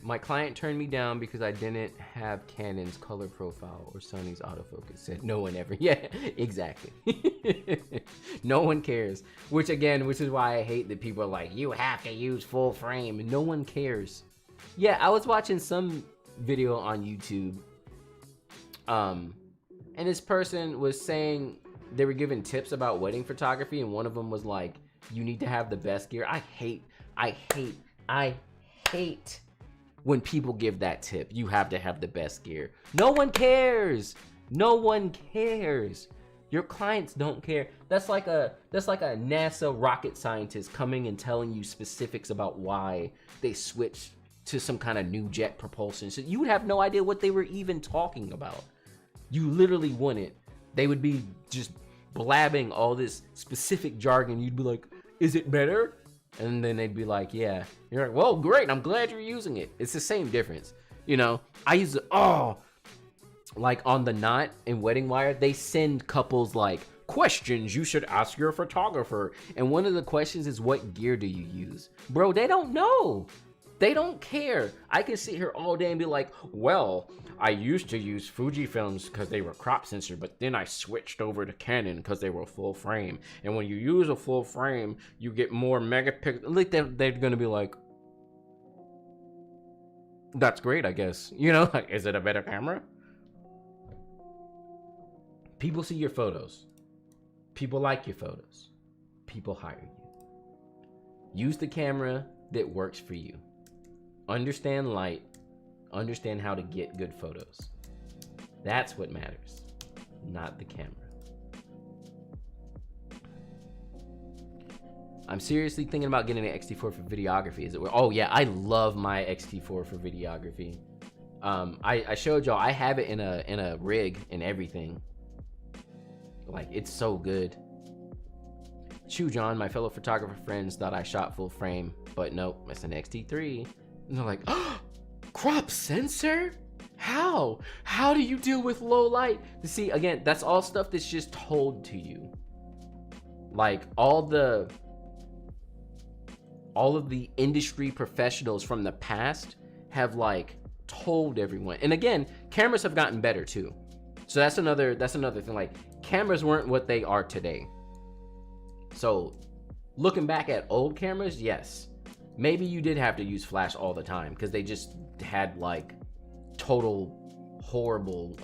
My client turned me down because I didn't have Canon's color profile or Sony's autofocus. Said no one ever. Yeah, exactly. No one cares. Which is why I hate that people are like, you have to use full frame. No one cares. Yeah, I was watching some video on YouTube. And this person was saying they were giving tips about wedding photography, and one of them was like, you need to have the best gear. I hate when people give that tip. You have to have the best gear. No one cares. No one cares. Your clients don't care. That's like a NASA rocket scientist coming and telling you specifics about why they switched to some kind of new jet propulsion. So you would have no idea what they were even talking about. You literally wouldn't. They would be just blabbing all this specific jargon. You'd be like, is it better? And then they'd be like, yeah. You're like, well, great, I'm glad you're using it. It's the same difference. You know, I use it, like on the Knot and Wedding Wire, they send couples like questions you should ask your photographer. And one of the questions is, what gear do you use? Bro, they don't know. They don't care. I can sit here all day and be like, well, I used to use Fuji films because they were crop sensor, but then I switched over to Canon because they were full frame. And when you use a full frame, you get more megapixels. Like they're gonna be like, that's great, I guess. You know, like, is it a better camera? People see your photos. People like your photos. People hire you. Use the camera that works for you. Understand light. Understand how to get good photos. That's what matters, not the camera. I'm seriously thinking about getting an X-T4 for videography. Is it? Oh yeah, I love my X-T4 for videography. I showed y'all. I have it in a rig and everything. Like, it's so good. Chew John, my fellow photographer friends thought I shot full frame, but nope, it's an X-T3. And they're like, oh, crop sensor? How? How do you deal with low light? You see, again, that's all stuff that's just told to you. Like, all of the industry professionals from the past have like told everyone. And again, cameras have gotten better too. So that's another thing. Like, cameras weren't what they are today. So looking back at old cameras, yes, maybe you did have to use flash all the time because they just had like total horrible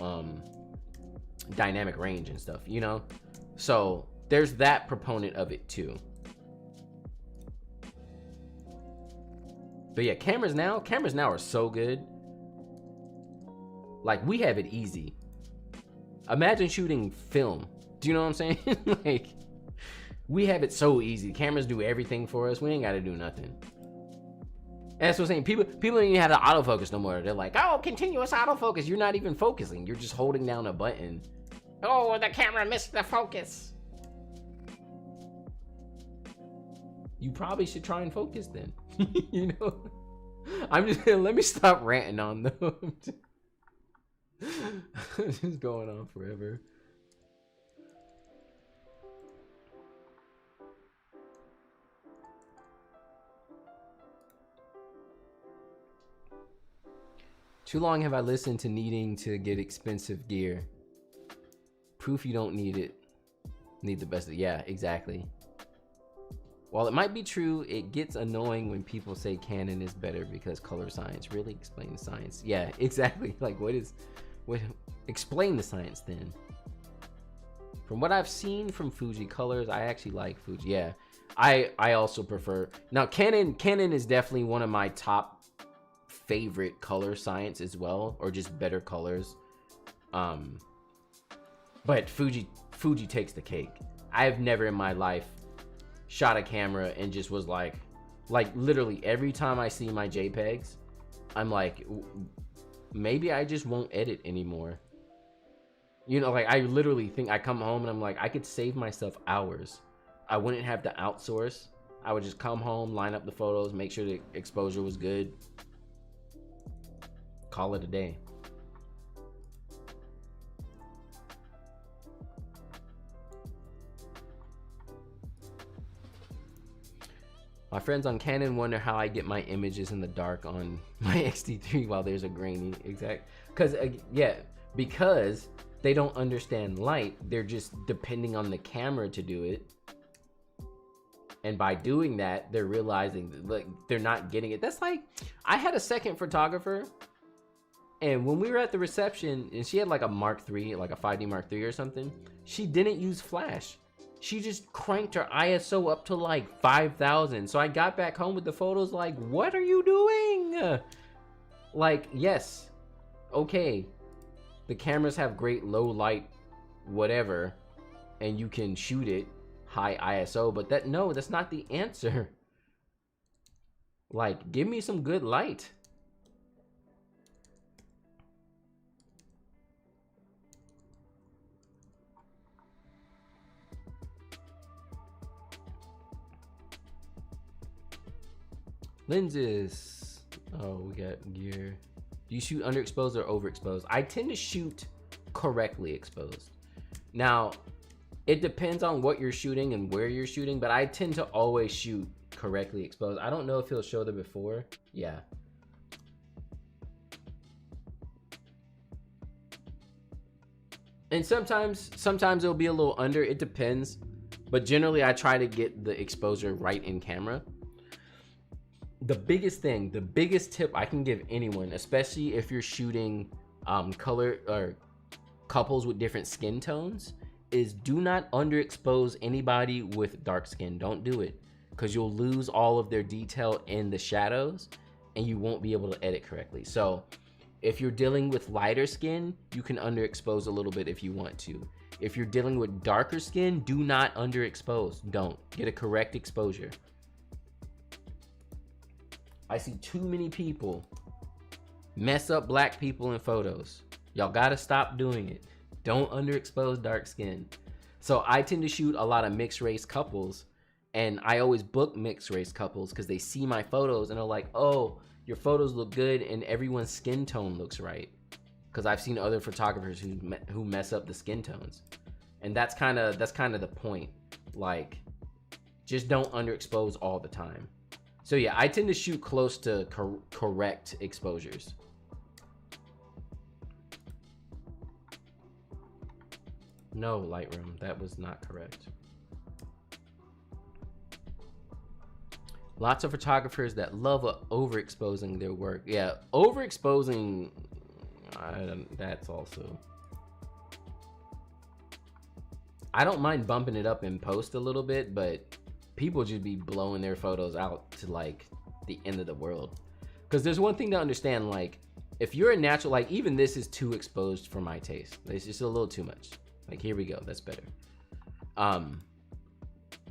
dynamic range and stuff, you know? So there's that proponent of it too. But yeah, cameras now are so good. Like, we have it easy. Imagine shooting film. Do you know what I'm saying? Like, we have it so easy. Cameras do everything for us. We ain't got to do nothing. And that's what I'm saying. People don't even have the autofocus no more. They're like, oh, continuous autofocus. You're not even focusing. You're just holding down a button. Oh, the camera missed the focus. You probably should try and focus then. You know? I'm just gonna, let me stop ranting on them. Just going on forever. Too long have I listened to needing to get expensive gear. Proof you don't need it. Need the best of, yeah, exactly. While it might be true, it gets annoying when people say Canon is better because color science really explains science. Yeah, exactly. Like, explain the science then. From what I've seen from Fuji colors, I actually like Fuji. Yeah, I also prefer. Now, Canon is definitely one of my top favorite color science as well, or just better colors. But Fuji takes the cake. I've never in my life shot a camera and just was like literally every time I see my JPEGs, I'm like, maybe I just won't edit anymore. You know, like, I literally think I come home and I'm like, I could save myself hours. I wouldn't have to outsource. I would just come home, line up the photos, make sure the exposure was good, call it a day. My friends on Canon wonder how I get my images in the dark on my X-T3 while there's a grainy. Exact. Because they don't understand light. They're just depending on the camera to do it. And by doing that, they're realizing that, like, they're not getting it. That's like, I had a second photographer, and when we were at the reception, and she had like a Mark III, like a 5D Mark III or something, she didn't use flash. She just cranked her ISO up to like 5,000. So I got back home with the photos like, what are you doing? Like, yes, okay, the cameras have great low light, whatever, and you can shoot it high ISO, but that's not the answer. Like, give me some good light. Lenses. Oh, we got gear. Do you shoot underexposed or overexposed? I tend to shoot correctly exposed. Now, it depends on what you're shooting and where you're shooting, but I tend to always shoot correctly exposed. I don't know if he'll show the before. Yeah. And sometimes it'll be a little under, it depends. But generally I try to get the exposure right in camera. The biggest thing, the biggest tip I can give anyone, especially if you're shooting color or couples with different skin tones, is do not underexpose anybody with dark skin. Don't do it, because you'll lose all of their detail in the shadows and you won't be able to edit correctly. So if you're dealing with lighter skin, you can underexpose a little bit if you want to. If you're dealing with darker skin, do not underexpose. Don't. Get a correct exposure. I see too many people mess up black people in photos. Y'all gotta stop doing it. Don't underexpose dark skin. So I tend to shoot a lot of mixed race couples, and I always book mixed race couples because they see my photos and they're like, oh, your photos look good and everyone's skin tone looks right. Because I've seen other photographers who mess up the skin tones. And that's kind of the point. Like, just don't underexpose all the time. So yeah, I tend to shoot close to correct exposures. No, Lightroom, that was not correct. Lots of photographers that love overexposing their work. Yeah, overexposing, that's also. I don't mind bumping it up in post a little bit, but people just be blowing their photos out to like the end of the world. Because there's one thing to understand, like if you're a natural, like even this is too exposed for my taste. It's just a little too much. Like here we go, that's better.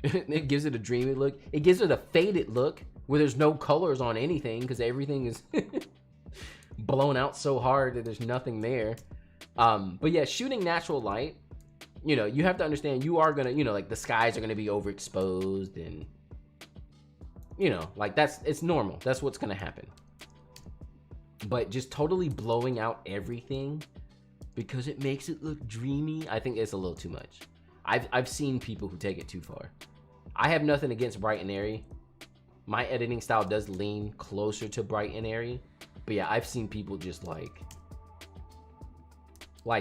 It gives it a dreamy look. It gives it a faded look where there's no colors on anything because everything is blown out so hard that there's nothing there. But yeah, shooting natural light, you know, you have to understand you are gonna, you know, like the skies are gonna be overexposed and, you know, like it's normal. That's what's gonna happen. But just totally blowing out everything because it makes it look dreamy, I think it's a little too much. I've seen people who take it too far. I have nothing against bright and airy. My editing style does lean closer to bright and airy. But yeah, I've seen people just like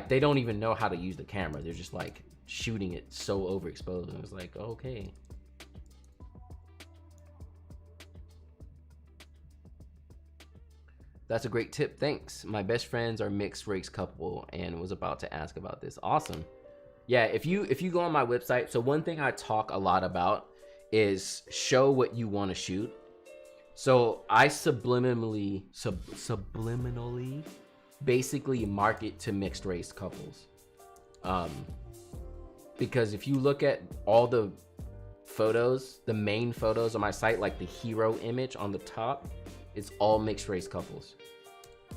they don't even know how to use the camera. They're just like shooting it so overexposed. And it's like, okay. That's a great tip, thanks. My best friends are mixed race couple and was about to ask about this. Awesome. Yeah, if you go on my website, so one thing I talk a lot about is show what you want to shoot. So I subliminally basically market to mixed race couples. Because if you look at all the photos, the main photos on my site, like the hero image on the top, it's all mixed race couples.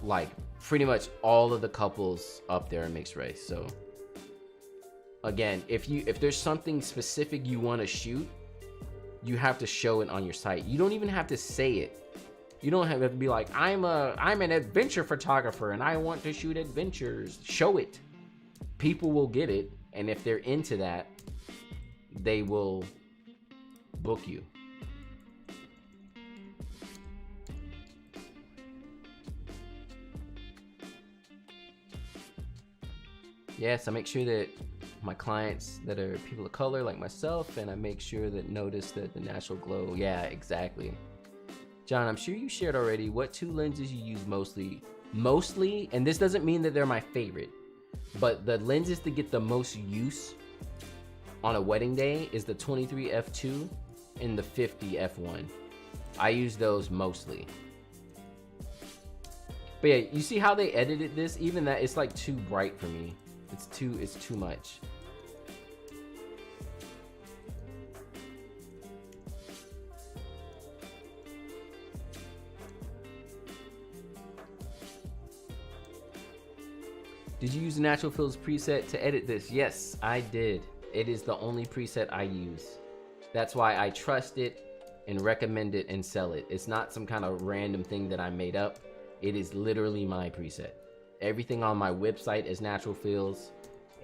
Like pretty much all of the couples up there are mixed race. So again, if there's something specific you want to shoot, you have to show it on your site. You don't even have to say it. You don't have to be like, I'm an adventure photographer and I want to shoot adventures. Show it. People will get it, and if they're into that, they will book you. Yes, I make sure that my clients that are people of color like myself, and I make sure that notice that the natural glow. Yeah, exactly. John, I'm sure you shared already what 2 lenses you use mostly, and this doesn't mean that they're my favorite, but the lenses to get the most use on a wedding day is the 23 f2 and the 50 f1. I use those mostly. But yeah, you see how they edited this? Even that, it's like too bright for me. It's too much. Did you use the Natural Fills preset to edit this? Yes, I did. It is the only preset I use. That's why I trust it. and recommend it and sell it. It's not some kind of random thing that I made up. It is literally my preset. Everything on my website is natural fills.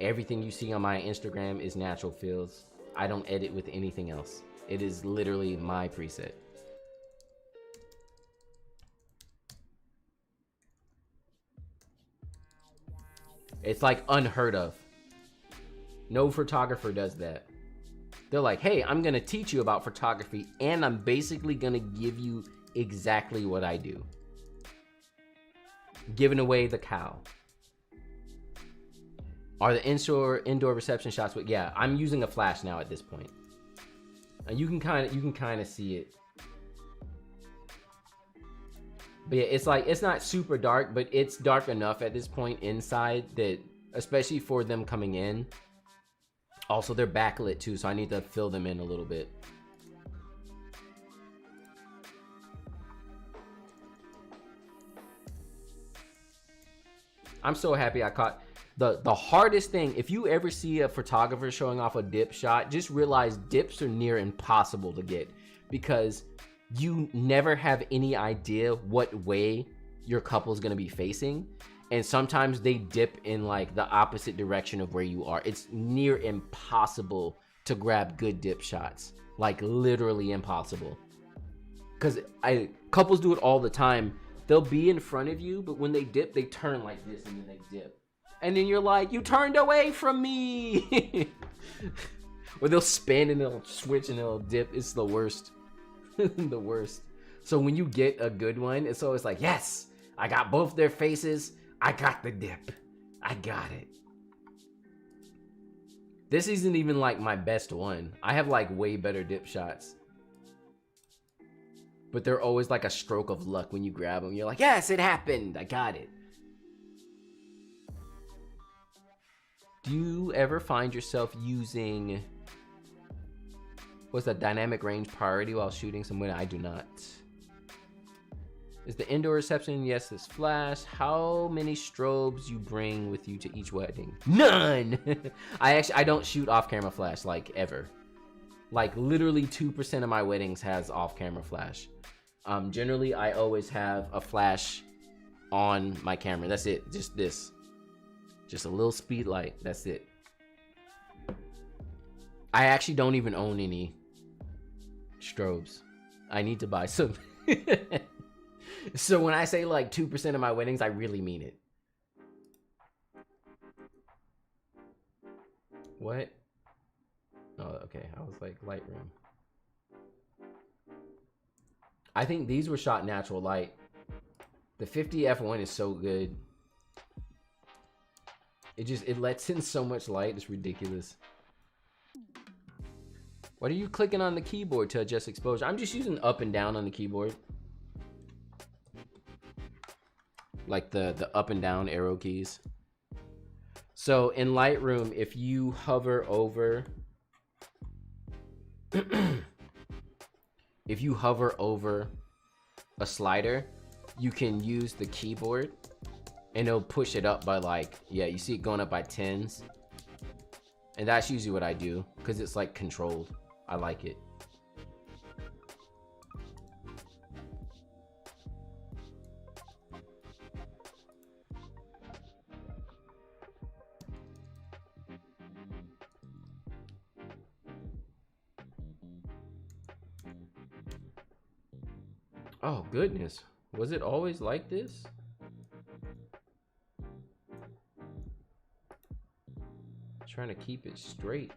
Everything you see on my Instagram is natural fills. I don't edit with anything else. It is literally my preset. It's like unheard of. No photographer does that. They're like, hey, I'm gonna teach you about photography and I'm basically gonna give you exactly what I do. Giving away the cow. Are the indoor reception shots with, yeah, I'm using a flash now at this point. And you can kind of see it. But yeah, it's like, it's not super dark, but it's dark enough at this point inside that, especially for them coming in. Also, they're backlit too, so I need to fill them in a little bit. I'm so happy I caught the hardest thing. If you ever see a photographer showing off a dip shot, just realize dips are near impossible to get because you never have any idea what way your couple's gonna be facing. And sometimes they dip in like the opposite direction of where you are. It's near impossible to grab good dip shots. Like literally impossible. Because couples do it all the time. They'll be in front of you, but when they dip, they turn like this and then they dip. And then you're like, you turned away from me. Or they'll spin and they'll switch and they'll dip. It's the worst. The worst. So when you get a good one, it's always like, yes, I got both their faces. I got the dip. I got it. This isn't even like my best one. I have like way better dip shots. But they're always like a stroke of luck when you grab them. You're like, yes, it happened. I got it. Do you ever find yourself using, what's that, dynamic range priority while shooting someone? I do not. Is the indoor reception? Yes, this flash. How many strobes you bring with you to each wedding? None. I don't shoot off-camera flash like ever. Like literally 2% of my weddings has off-camera flash. Generally, I always have a flash on my camera. That's it. Just this. Just a little speed light. That's it. I actually don't even own any strobes. I need to buy some. So when I say like 2% of my weddings, I really mean it. What? Oh, okay. I was like, Lightroom. I think these were shot natural light. The 50 f1 is so good. It lets in so much light. It's ridiculous. What are you clicking on the keyboard to adjust exposure? I'm just using up and down on the keyboard. Like the up and down arrow keys. So in Lightroom, if you hover over if you hover over a slider, you can use the keyboard and it'll push it up by like, yeah, you see it going up by 10s. And that's usually what I do because it's like controlled. I like it. Oh goodness, was it always like this? Trying to keep it straight.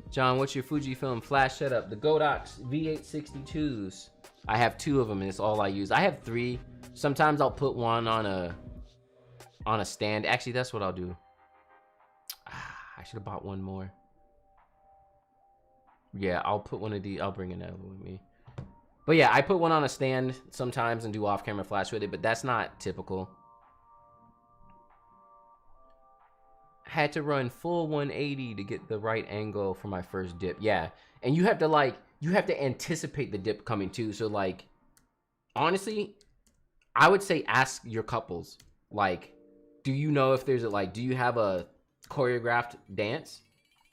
John, what's your Fujifilm flash setup? The Godox V862s. I have 2 of them and it's all I use. I have 3. Sometimes I'll put one on a stand. Actually, that's what I'll do. I should have bought one more. Yeah, I'll put one of these. I'll bring another with me. But yeah, I put one on a stand sometimes and do off-camera flash with it, but that's not typical. Had to run full 180 to get the right angle for my first dip. Yeah, and you have to anticipate the dip coming too. So like, honestly, I would say ask your couples. Like, do you know if there's a, like, do you have a choreographed dance?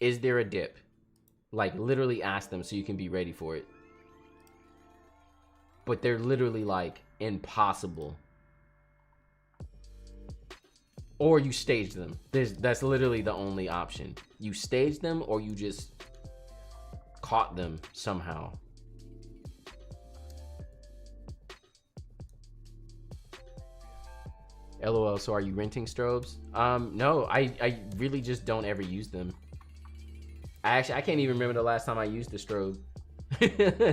Is there a dip? Like, literally ask them so you can be ready for it. But they're literally like impossible. Or you stage them. That's literally the only option. You stage them or you just caught them somehow. LOL, so are you renting strobes? No, I really just don't ever use them. I can't even remember the last time I used the strobe.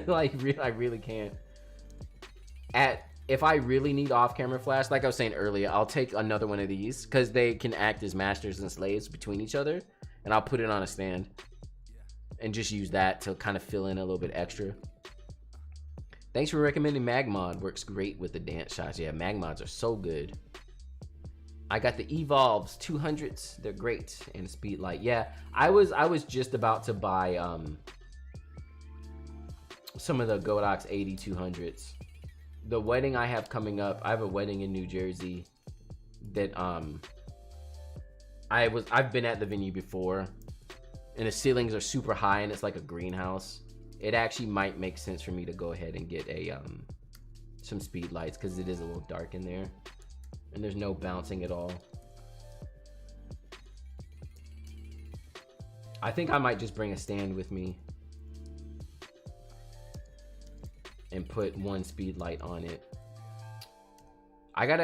Like, I really can't. If I really need off-camera flash, like I was saying earlier, I'll take another one of these because they can act as masters and slaves between each other, and I'll put it on a stand and just use that to kind of fill in a little bit extra. Thanks for recommending Magmod. Works great with the dance shots. Yeah, Magmods are so good. I got the Evolves 200s. They're great. And Speedlight. Yeah, I was just about to buy some of the Godox 80 200s. The wedding I have coming up, I have a wedding in New Jersey that I've been at the venue before, and the ceilings are super high and it's like a greenhouse. It actually might make sense for me to go ahead and get a some speed lights because it is a little dark in there and there's no bouncing at all. I think I might just bring a stand with me and put one speed light on it.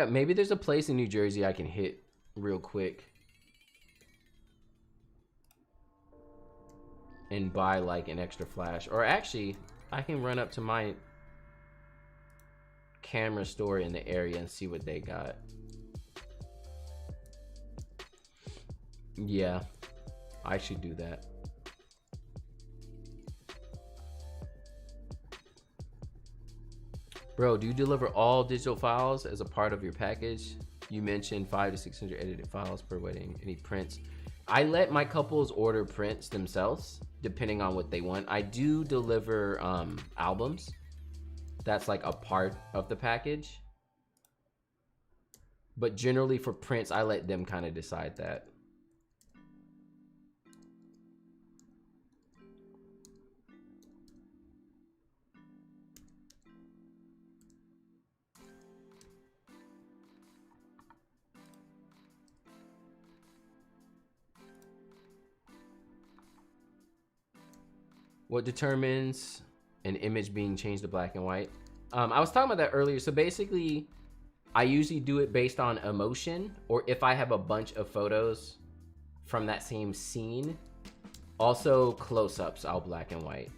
Maybe there's a place in New Jersey I can hit real quick and buy like an extra flash. Or actually, I can run up to my camera store in the area and see what they got. Yeah, I should do that. Bro, do you deliver all digital files as a part of your package? You mentioned 500 to 600 edited files per wedding. Any prints? I let my couples order prints themselves, depending on what they want. I do deliver albums. That's like a part of the package. But generally for prints, I let them kind of decide that. What determines an image being changed to black and white? I was talking about that earlier. So basically, I usually do it based on emotion, or if I have a bunch of photos from that same scene. Also, close-ups, I'll black and white.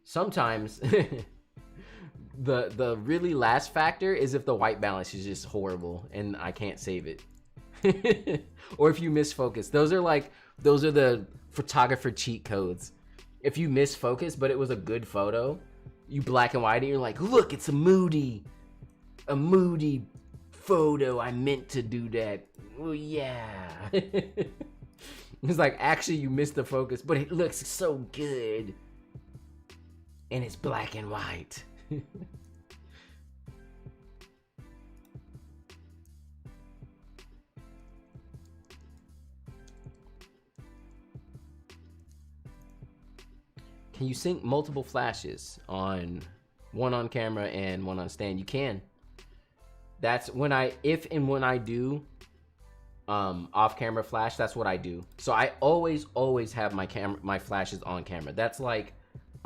Sometimes, the really last factor is if the white balance is just horrible and I can't save it. Or if you miss focus. Those are the photographer cheat codes. If you miss focus, but it was a good photo, you black and white and you're like, look, it's a moody photo. I meant to do that. Well, yeah. It's like, actually you missed the focus, but it looks so good. And it's black and white. Can you sync multiple flashes on one on camera and one on stand? You can. That's when if and when I do off camera flash, that's what I do. So I always have my flashes on camera. That's like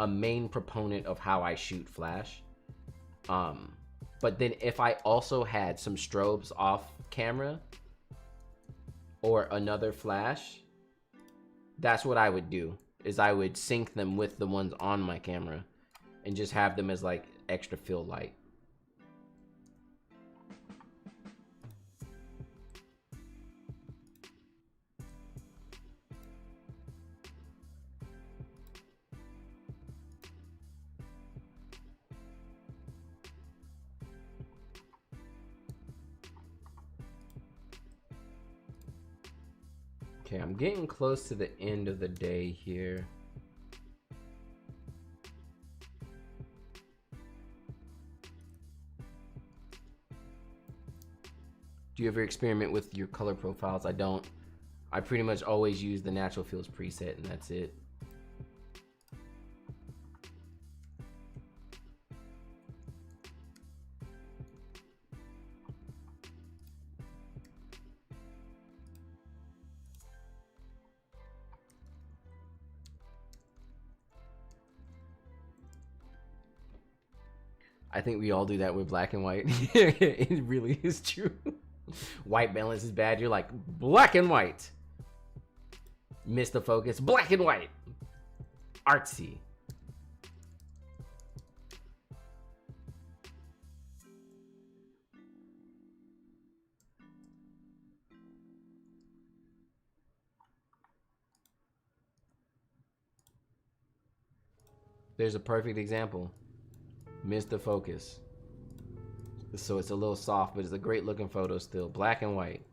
a main proponent of how I shoot flash. But then if I also had some strobes off camera or another flash, that's what I would do. Is I would sync them with the ones on my camera and just have them as like extra fill light. Okay, I'm getting close to the end of the day here. Do you ever experiment with your color profiles? I don't. I pretty much always use the natural fields preset and that's it. I think we all do that with black and white. It really is true. White balance is bad. You're like, black and white. Miss the focus. Black and white. Artsy. There's a perfect example. Miss the focus. So it's a little soft, but it's a great looking photo still. Black and white.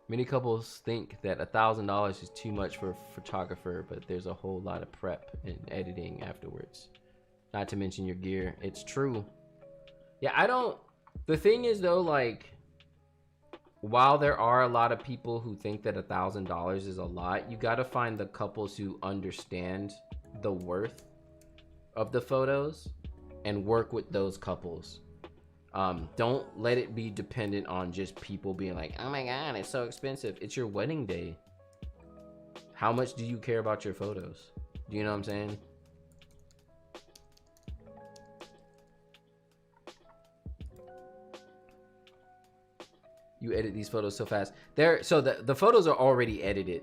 Many couples think that $1,000 is too much for a photographer, but there's a whole lot of prep and editing afterwards. Not to mention your gear. It's true. Yeah, I don't... The thing is though, like, while there are a lot of people who think that $1,000 is a lot, you gotta find the couples who understand the worth of the photos and work with those couples. Don't let it be dependent on just people being like, oh my god, it's so expensive. It's your wedding day. How much do you care about your photos? Do you know what I'm saying? You edit these photos so fast. So the photos are already edited.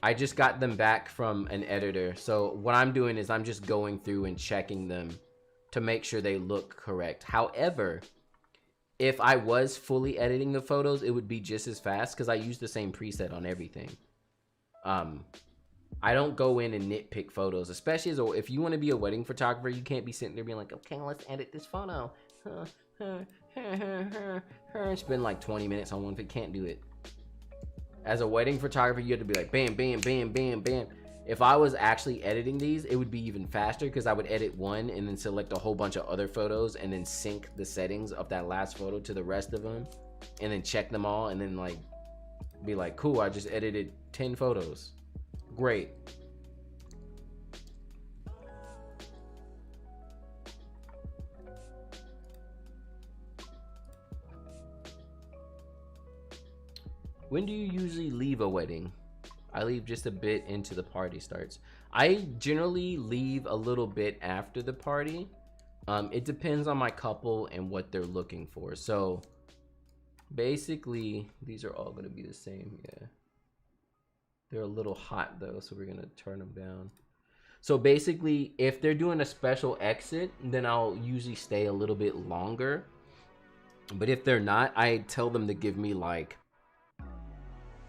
I just got them back from an editor. So what I'm doing is I'm just going through and checking them to make sure they look correct. However, if I was fully editing the photos, it would be just as fast because I use the same preset on everything. I don't go in and nitpick photos, especially if you want to be a wedding photographer. You can't be sitting there being like, okay, let's edit this photo. Spend like 20 minutes on one. If it can't do it. As a wedding photographer, you have to be like bam, bam, bam, bam, bam. If I was actually editing these, it would be even faster because I would edit one and then select a whole bunch of other photos and then sync the settings of that last photo to the rest of them and then check them all and then like be like, cool, I just edited 10 photos. Great. When do you usually leave a wedding? I leave just a bit into the party starts. I generally leave a little bit after the party. It depends on my couple and what they're looking for. So basically, these are all going to be the same. Yeah. They're a little hot though, so we're going to turn them down. So basically, if they're doing a special exit, then I'll usually stay a little bit longer. But if they're not, I tell them to give me like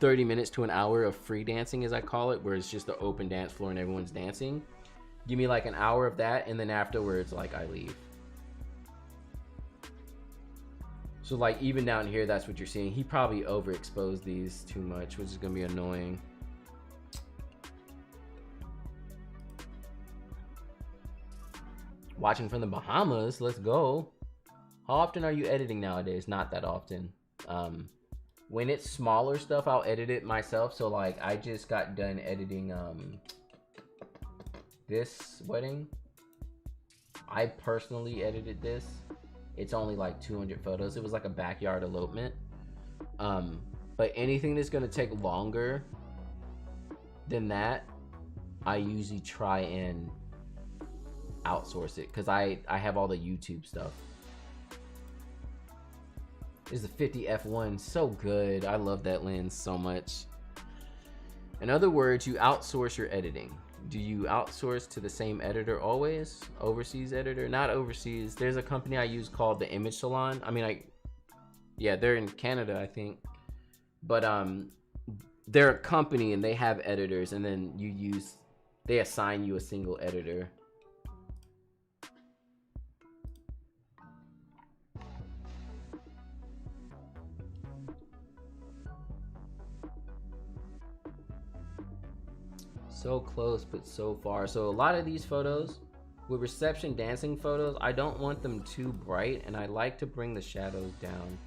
30 minutes to an hour of free dancing, as I call it, where it's just the open dance floor and everyone's dancing. Give me like an hour of that, and then afterwards, like, I leave. So like even down here, that's what you're seeing. He probably overexposed these too much, which is gonna be annoying. Watching from the Bahamas, let's go. How often are you editing nowadays? Not that often. When it's smaller stuff, I'll edit it myself. So like I just got done editing this wedding. I personally edited this. It's only like 200 photos. It was like a backyard elopement. But anything that's gonna take longer than that, I usually try and outsource it because I have all the YouTube stuff. This is a 50 f1, so good. I love that lens so much. In other words, you outsource your editing. Do you outsource to the same editor always? Overseas editor? Not overseas. There's a company I use called the Image Salon. I mean, yeah, they're in Canada, I think. But they're a company and they have editors, and then they assign you a single editor. So close, but so far. So a lot of these photos, with reception dancing photos, I don't want them too bright, and I like to bring the shadows down.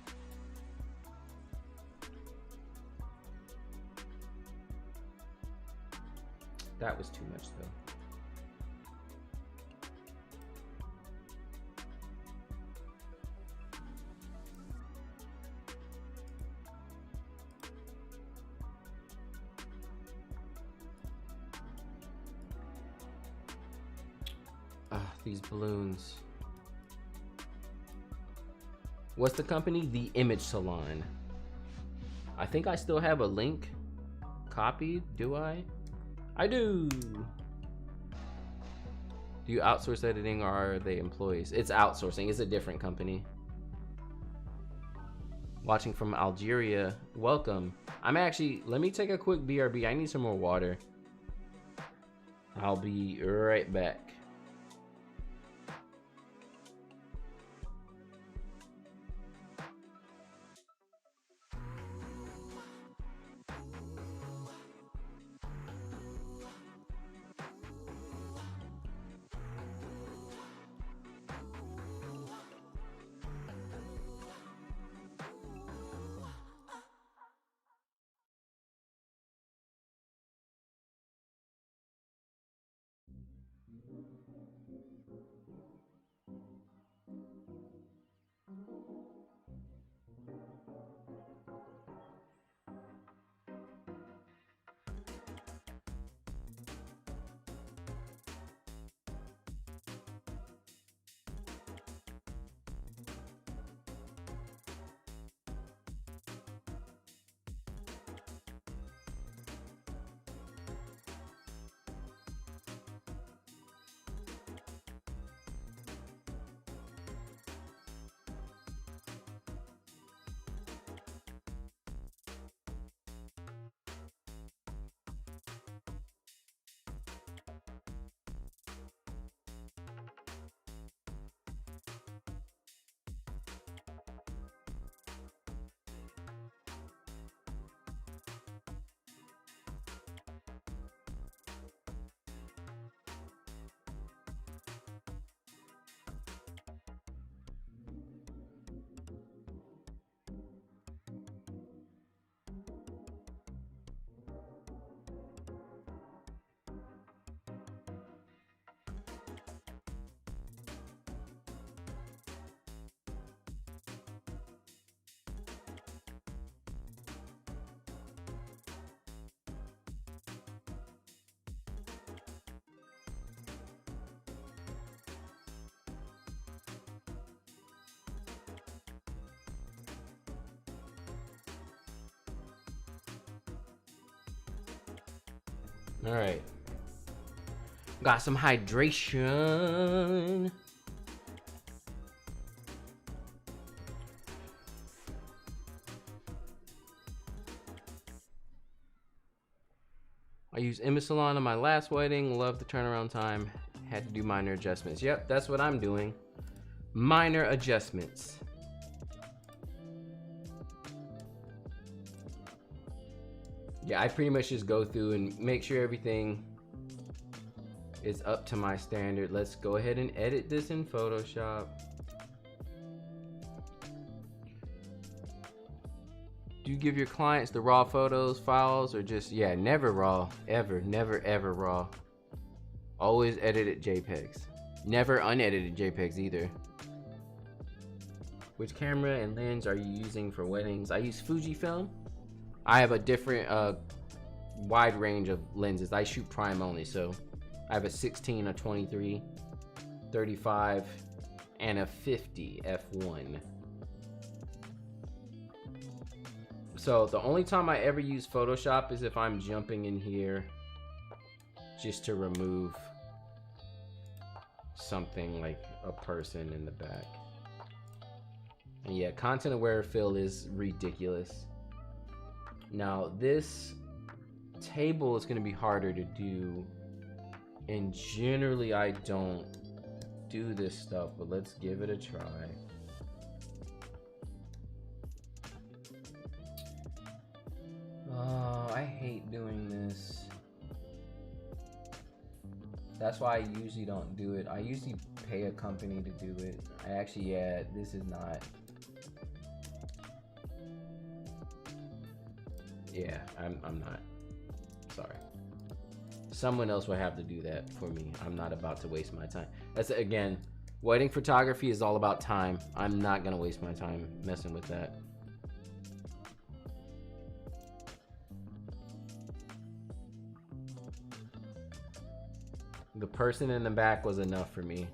That was too much though. These balloons. What's the company? The Image Salon. I think I still have a link copied. Do I? I do. Do you outsource editing or are they employees? It's outsourcing. It's a different company. Watching from Algeria. Welcome. I'm actually, let me take a quick BRB. I need some more water. I'll be right back. All right. Got some hydration. I used Image Salon on my last wedding. Love the turnaround time. Had to do minor adjustments. Yep, that's what I'm doing. Minor adjustments. Yeah, I pretty much just go through and make sure everything is up to my standard. Let's go ahead and edit this in Photoshop. Do you give your clients the raw photos, files, or just, yeah, never raw, ever, never, ever raw. Always edited JPEGs. Never unedited JPEGs either. Which camera and lens are you using for weddings? I use Fujifilm. I have a different wide range of lenses. I shoot prime only, so I have a 16, a 23, 35, and a 50 f1. So the only time I ever use Photoshop is if I'm jumping in here just to remove something like a person in the back. And yeah, content aware fill is ridiculous. Now this table is going to be harder to do, and generally I don't do this stuff, but let's give it a try. Oh, I hate doing this. That's why I usually don't do it. I usually pay a company to do it. I actually, yeah, this is not. Yeah, I'm not. Sorry. Someone else will have to do that for me. I'm not about to waste my time. That's, again, wedding photography is all about time. I'm not gonna waste my time messing with that. The person in the back was enough for me.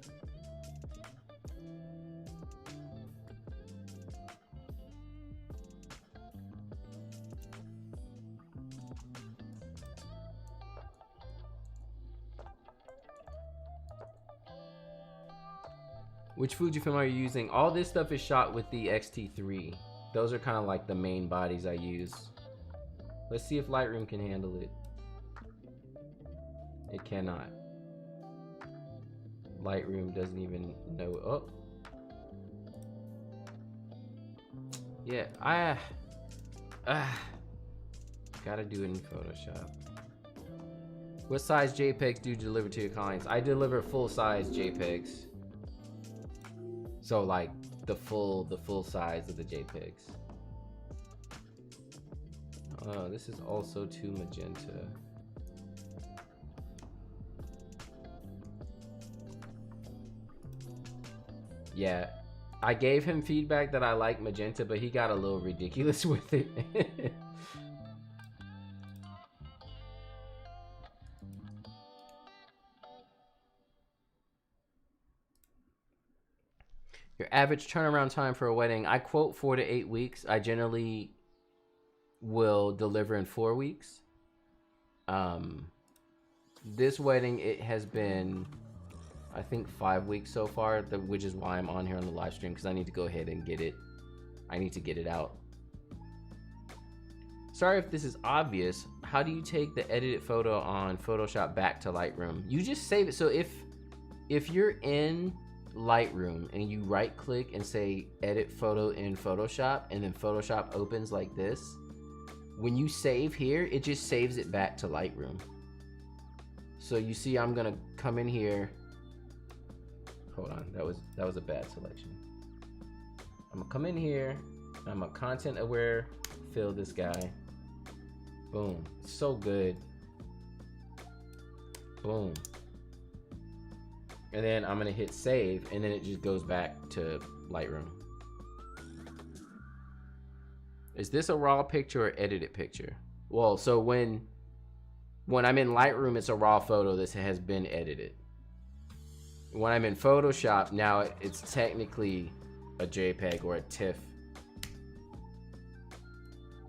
Which Fujifilm are you using? All this stuff is shot with the X-T3. Those are kind of like the main bodies I use. Let's see if Lightroom can handle it. It cannot. Lightroom doesn't even know. Oh. Yeah, gotta do it in Photoshop. What size JPEGs do you deliver to your clients? I deliver full size JPEGs. So like the full size of the JPEGs. Oh, this is also too magenta. Yeah, I gave him feedback that I like magenta, but he got a little ridiculous with it. Your average turnaround time for a wedding, I quote 4 to 8 weeks. I generally will deliver in 4 weeks. This wedding, it has been, I think, 5 weeks so far, which is why I'm on here on the live stream, because I need to go ahead and get it. I need to get it out. Sorry if this is obvious. How do you take the edited photo on Photoshop back to Lightroom? You just save it. So if you're in Lightroom and you right click and say edit photo in Photoshop, and then Photoshop opens like this, when you save here, it just saves it back to Lightroom. So you see, I'm gonna come in here. Hold on, that was a bad selection. I'm gonna come in here. I'm a content aware fill this guy. Boom, so good. Boom. And then I'm gonna hit save, and then it just goes back to Lightroom. Is this a raw picture or edited picture? Well, so when I'm in Lightroom, it's a raw photo that has been edited. When I'm in Photoshop, now it's technically a JPEG or a TIFF.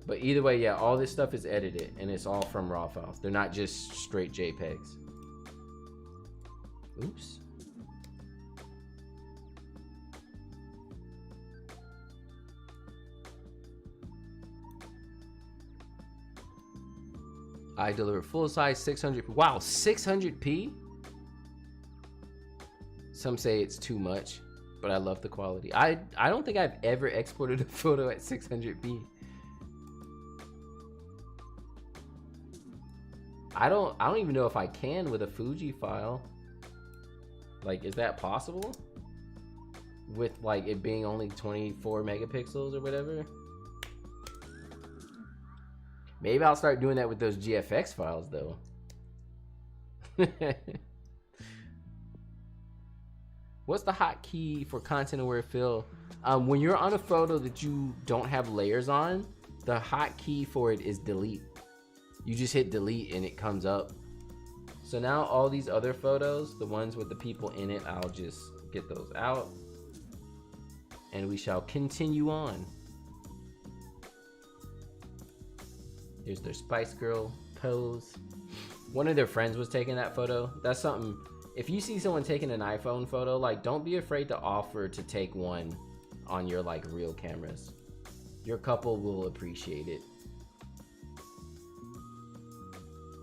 But either way, yeah, all this stuff is edited, and it's all from raw files. They're not just straight JPEGs. Oops. I deliver full size 600p. Wow, 600p? Some say it's too much, but I love the quality. I don't think I've ever exported a photo at 600p. I don't even know if I can with a Fuji file. Like, is that possible? With like it being only 24 megapixels or whatever? Maybe I'll start doing that with those GFX files though. What's the hotkey for content aware fill? When you're on a photo that you don't have layers on, the hotkey for it is delete. You just hit delete and it comes up. So now all these other photos, the ones with the people in it, I'll just get those out. And we shall continue on. Here's their Spice Girl pose. One of their friends was taking that photo. That's something, if you see someone taking an iPhone photo, like, don't be afraid to offer to take one on your like real cameras. Your couple will appreciate it.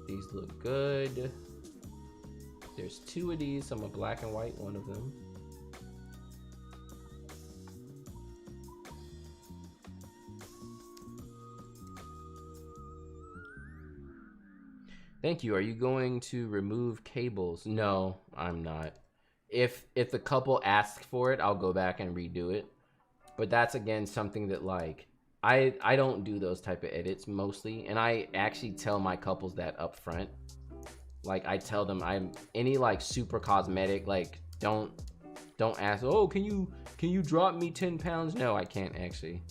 These look good. There's 2 of these, some are black and white, one of them. Thank you. Are you going to remove cables? No, I'm not. If the couple asks for it, I'll go back and redo it. But that's again something that like I don't do those type of edits mostly, and I actually tell my couples that up front. Like I tell them I'm any like super cosmetic, like don't ask, oh, can you drop me 10 pounds? No, I can't actually.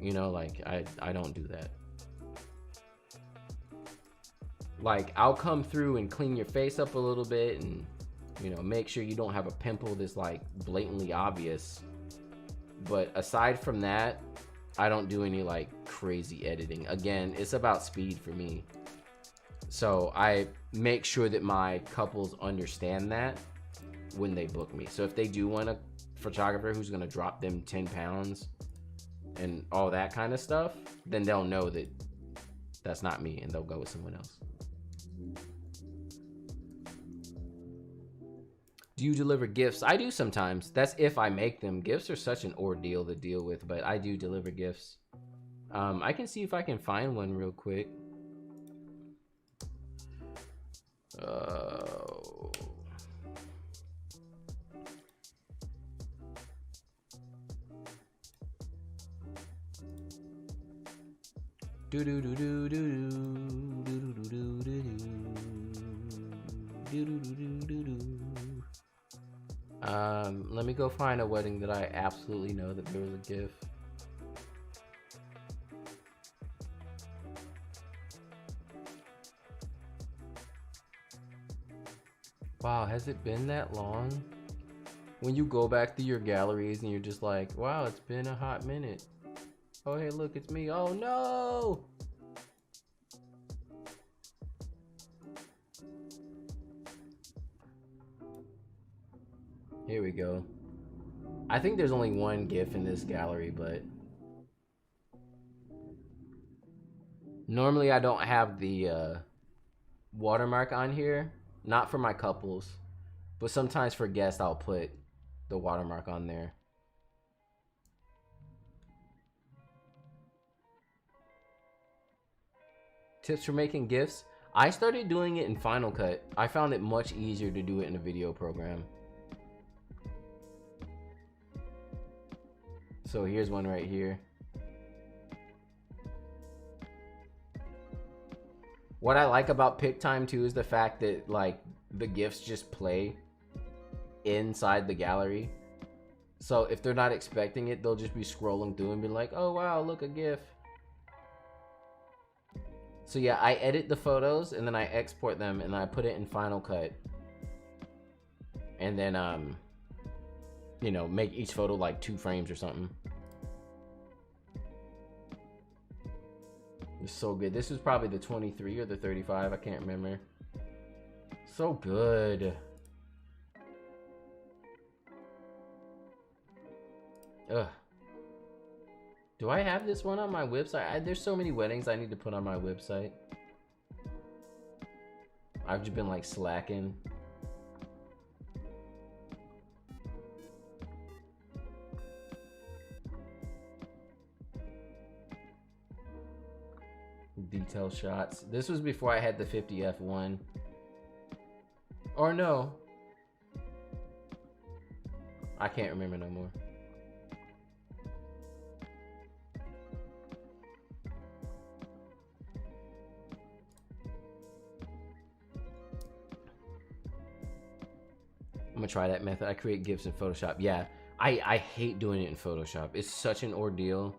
You know, like I don't do that. Like I'll come through and clean your face up a little bit and, you know, make sure you don't have a pimple that's like blatantly obvious. But aside from that, I don't do any like crazy editing. Again, it's about speed for me. So I make sure that my couples understand that when they book me. So if they do want a photographer who's gonna drop them 10 pounds and all that kind of stuff, then they'll know that that's not me and they'll go with someone else. Do you deliver gifts? I do sometimes. That's if I make them. Gifts are such an ordeal to deal with, but I do deliver gifts. I can see if I can find one real quick. Do do do do do do do do do do do. Let me go find a wedding that I absolutely know that there was a gift. Wow, has it been that long? When you go back to your galleries and you're just like, wow, it's been a hot minute. Oh, hey, look, it's me. Oh, no! Here we go. I think there's only one GIF in this gallery, but normally I don't have the watermark on here. Not for my couples, but sometimes for guests I'll put the watermark on there. Tips for making GIFs? I started doing it in Final Cut. I found it much easier to do it in a video program. So here's one right here. What I like about PicTime too is the fact that like the GIFs just play inside the gallery. So if they're not expecting it, they'll just be scrolling through and be like, oh wow, look, a GIF. So yeah, I edit the photos and then I export them and I put it in Final Cut. And then you know, make each photo like 2 frames or something. It's so good. This is probably the 23 or the 35. I can't remember. So good. Ugh. Do I have this one on my website? There's so many weddings I need to put on my website. I've just been like slacking. Detail shots. This was before I had the 50F1. Or no. I can't remember no more. I'm gonna try that method. I create GIFs in Photoshop. Yeah, I hate doing it in Photoshop. It's such an ordeal.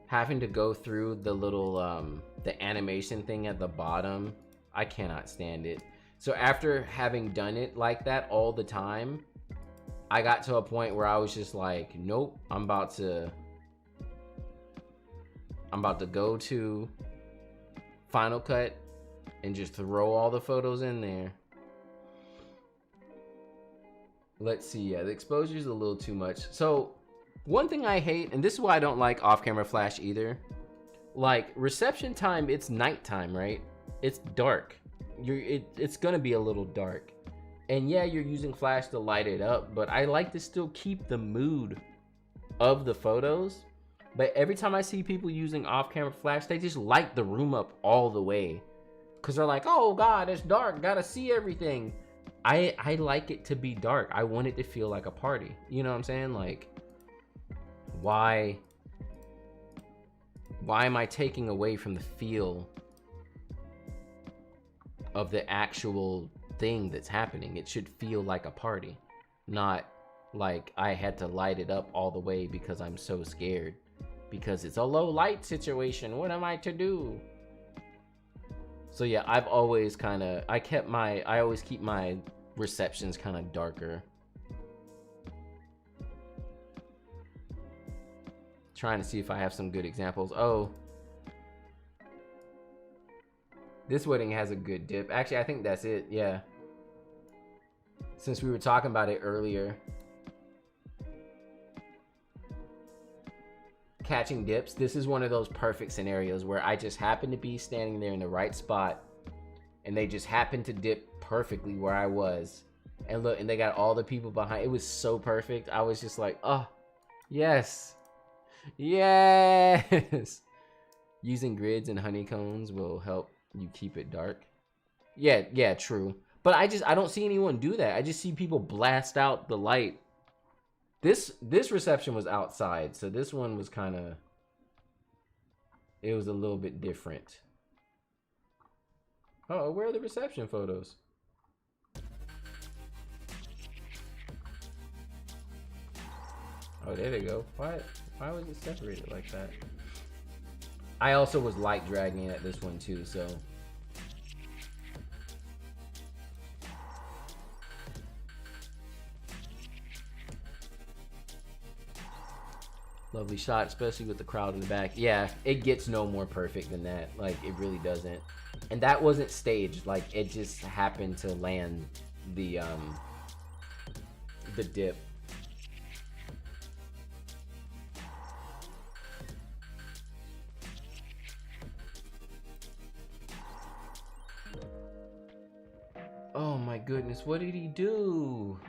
Having to go through the little the animation thing at the bottom, I cannot stand it. So after having done it like that all the time, I got to a point where I was just like, nope, I'm about to go to Final Cut and just throw all the photos in there. Let's see. Yeah, the exposure is a little too much. So one thing I hate, and this is why I don't like off-camera flash either, like reception time, it's nighttime, right? It's dark. It's gonna be a little dark. And yeah, you're using flash to light it up, but I like to still keep the mood of the photos. But every time I see people using off-camera flash, they just light the room up all the way. because they're like, oh God, it's dark, gotta see everything. I like it to be dark. I want it to feel like a party. You know what I'm saying? Like, why am I taking away from the feel of the actual thing that's happening? It should feel like a party, not like I had to light it up all the way because I'm so scared because it's a low light situation. What am I to do? So yeah, I've always kind of, I always keep my receptions kind of darker. Trying to see if I have some good examples. Oh, this wedding has a good dip. Actually, I think that's it. Yeah. Since we were talking about it earlier. Catching dips. This is one of those perfect scenarios where I just happen to be standing there in the right spot and they just happened to dip perfectly where I was. And look, and they got all the people behind. It was so perfect. I was just like, oh, yes. Yes. Using grids and honeycombs will help you keep it dark. Yeah, true. But I don't see anyone do that. I just see people blast out the light. This reception was outside, so this one was kind of, it was a little bit different. Oh, where are the reception photos? Oh, there they go. Why was it separated like that? I also was light dragging at this one too, so. Lovely shot, especially with the crowd in the back. Yeah, it gets no more perfect than that. Like, it really doesn't. And that wasn't staged. Like, it just happened to land the dip. Oh my goodness, what did he do?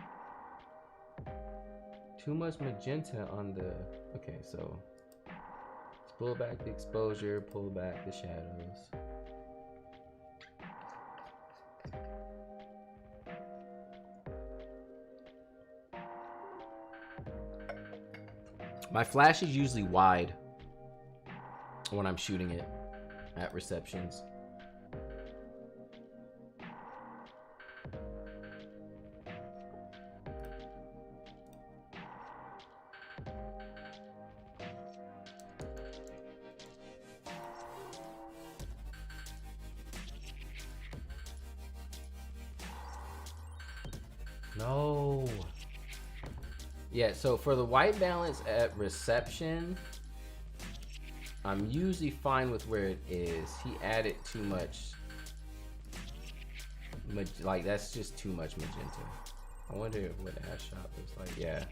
Too much magenta on the... Okay, so let's pull back the exposure, pull back the shadows. My flash is usually wide when I'm shooting it at receptions. No. Yeah, so for the white balance at reception, I'm usually fine with where it is. He added too much. Like, that's just too much magenta. I wonder what that shot looks like. Yeah.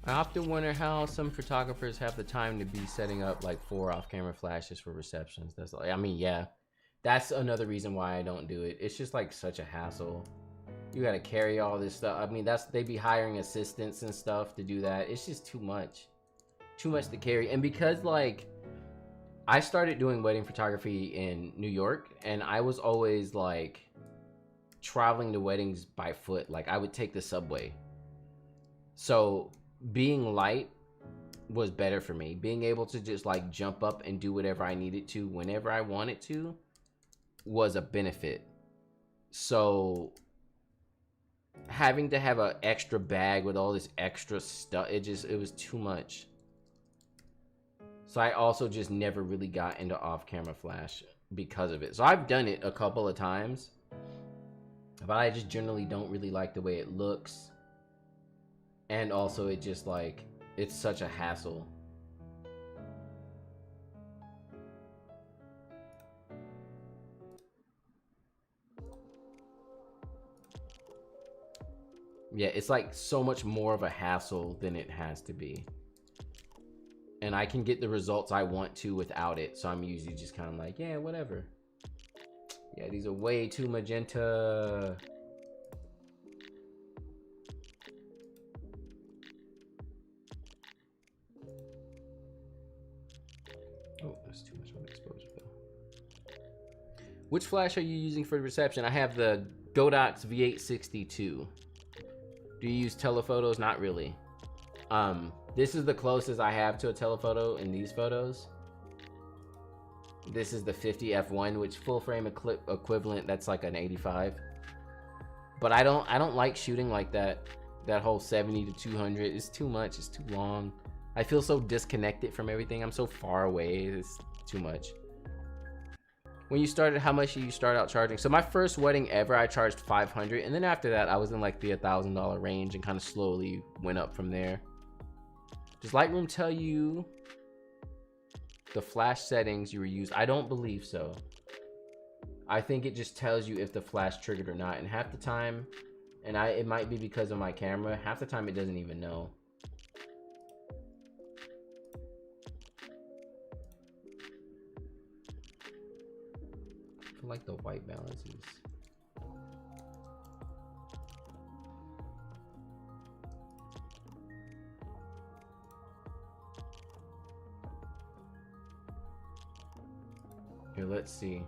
I often wonder how some photographers have the time to be setting up like 4 off-camera flashes for receptions. That's like, I mean, yeah, that's another reason why I don't do it. It's just like such a hassle. You got to carry all this stuff. I mean, they be hiring assistants and stuff to do that. It's just too much to carry. And because like I started doing wedding photography in New York, and I was always like traveling to weddings by foot. Like, I would take the subway. So being light was better for me. Being able to just like jump up and do whatever I needed to whenever I wanted to was a benefit. So having to have an extra bag with all this extra stuff, it was too much. So I also just never really got into off-camera flash because of it. So I've done it a couple of times, but I just generally don't really like the way it looks. And also it just like, it's such a hassle. Yeah, it's like so much more of a hassle than it has to be. And I can get the results I want to without it. So I'm usually just kind of like, yeah, whatever. Yeah, these are way too magenta. Oh, that's too much on exposure though. Which flash are you using for the reception? I have the Godox V862. Do you use telephotos? Not really. This is the closest I have to a telephoto in these photos. This is the 50 f1, which full frame equivalent, that's like an 85. But I don't like shooting like that. That whole 70 to 200 is too much. It's too long. I feel so disconnected from everything. I'm so far away. It's too much. When you started, how much did you start out charging? So my first wedding ever, I charged 500, and then after that, I was in like the $1,000 range and kind of slowly went up from there. Does Lightroom tell you the flash settings you were using? I don't believe so. I think it just tells you if the flash triggered or not, and half the time, and it might be because of my camera, half the time it doesn't even know. I feel like the white balance is... Here, let's see.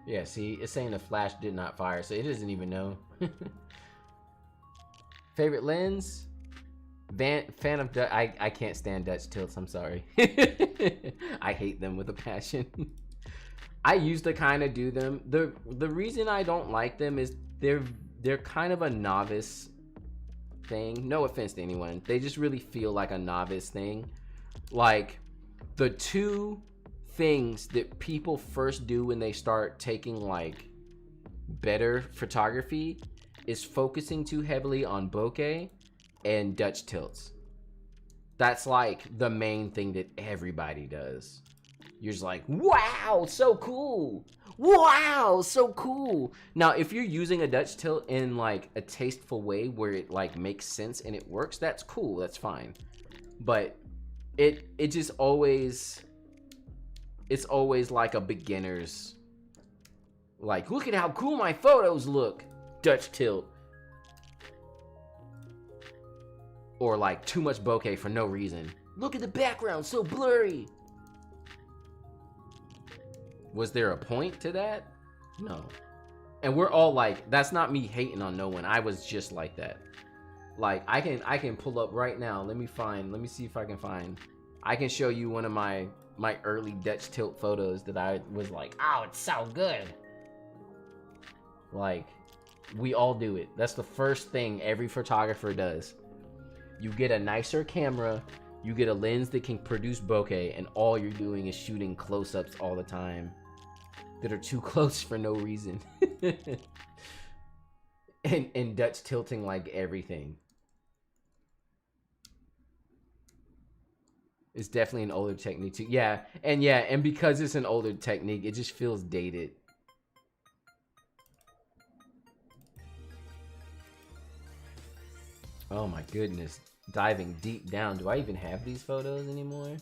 Yeah, see, it's saying the flash did not fire, so it doesn't even know. Favorite lens? Fan of Dutch. I can't stand Dutch tilts, I'm sorry. I hate them with a passion. I used to kind of do them. The reason I don't like them is they're kind of a novice thing. No offense to anyone. They just really feel like a novice thing. Like, the two things that people first do when they start taking like better photography is focusing too heavily on bokeh and Dutch tilts. That's like the main thing that everybody does. You're just like, wow, so cool. Wow, so cool. Now, if you're using a Dutch tilt in like a tasteful way where it like makes sense and it works, that's cool, that's fine. But it just always, it's always like a beginner's, like, look at how cool my photos look, Dutch tilt. Or like too much bokeh for no reason. Look at the background, so blurry. Was there a point to that? No. And we're all like, that's not me hating on no one. I was just like that. Like, I can pull up right now. Let me see if I can find. I can show you one of my early Dutch tilt photos that I was like, oh, it's so good. Like, we all do it. That's the first thing every photographer does. You get a nicer camera, you get a lens that can produce bokeh, and all you're doing is shooting close-ups all the time that are too close for no reason. and Dutch tilting like everything. It's definitely an older technique too. Yeah, and because it's an older technique, it just feels dated. Oh my goodness. Diving deep down. Do I even have these photos anymore?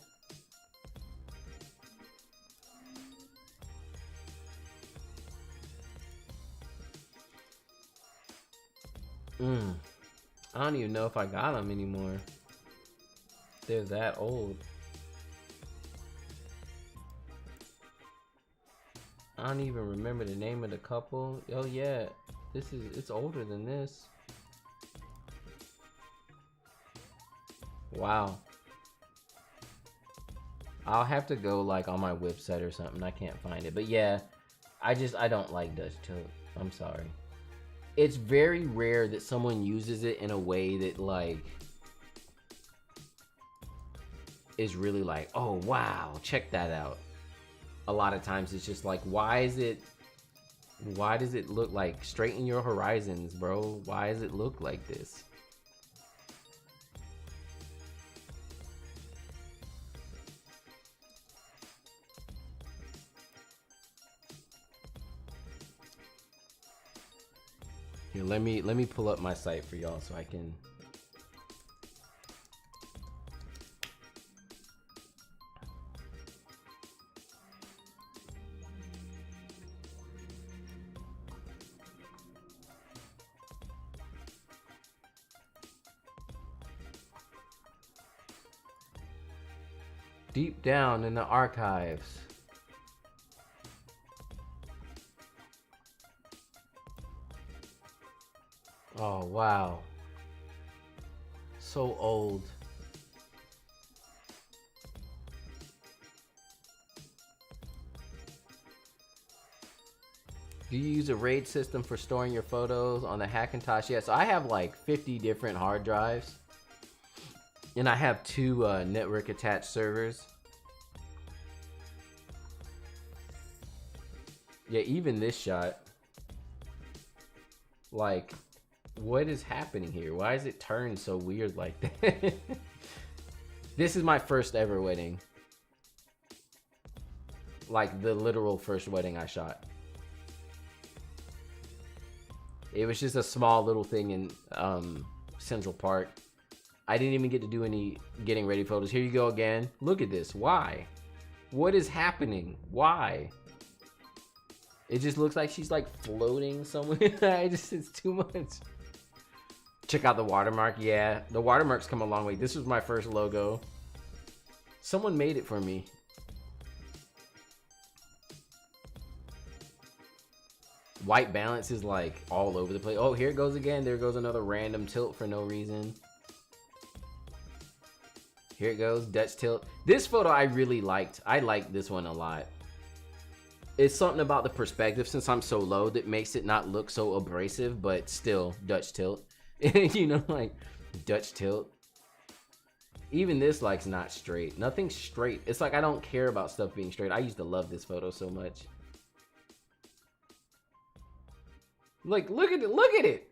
I don't even know if I got them anymore. They're that old. I don't even remember the name of the couple. Oh yeah, it's older than this. Wow. I'll have to go like on my website or something. I can't find it. But yeah, I don't like Dutch tilt. I'm sorry. It's very rare that someone uses it in a way that like is really like, oh wow, check that out. A lot of times it's just like, why does it look like, straighten your horizons, bro? Why does it look like this? Here, let me pull up my site for y'all so I can. Deep down in the archives. Oh, wow. So old. Do you use a RAID system for storing your photos on the Hackintosh? Yeah, so I have like 50 different hard drives. And I have 2 network attached servers. Yeah, even this shot. Like, what is happening here? Why is it turned so weird like that? This is my first ever wedding. Like, the literal first wedding I shot. It was just a small little thing in Central Park. I didn't even get to do any getting ready photos. Here you go again. Look at this. Why? What is happening? Why? It just looks like she's like floating somewhere. It's too much. Check out the watermark. Yeah, the watermarks come a long way. This was my first logo. Someone made it for me. White balance is like all over the place. Oh, here it goes again. There goes another random tilt for no reason. Here it goes, Dutch tilt. This photo I really liked. I liked this one a lot. It's something about the perspective since I'm so low that makes it not look so abrasive, but still Dutch tilt. You know, like Dutch tilt. Even this like's not straight. Nothing's straight. It's like I don't care about stuff being straight. I used to love this photo so much. Like, look at it, look at it.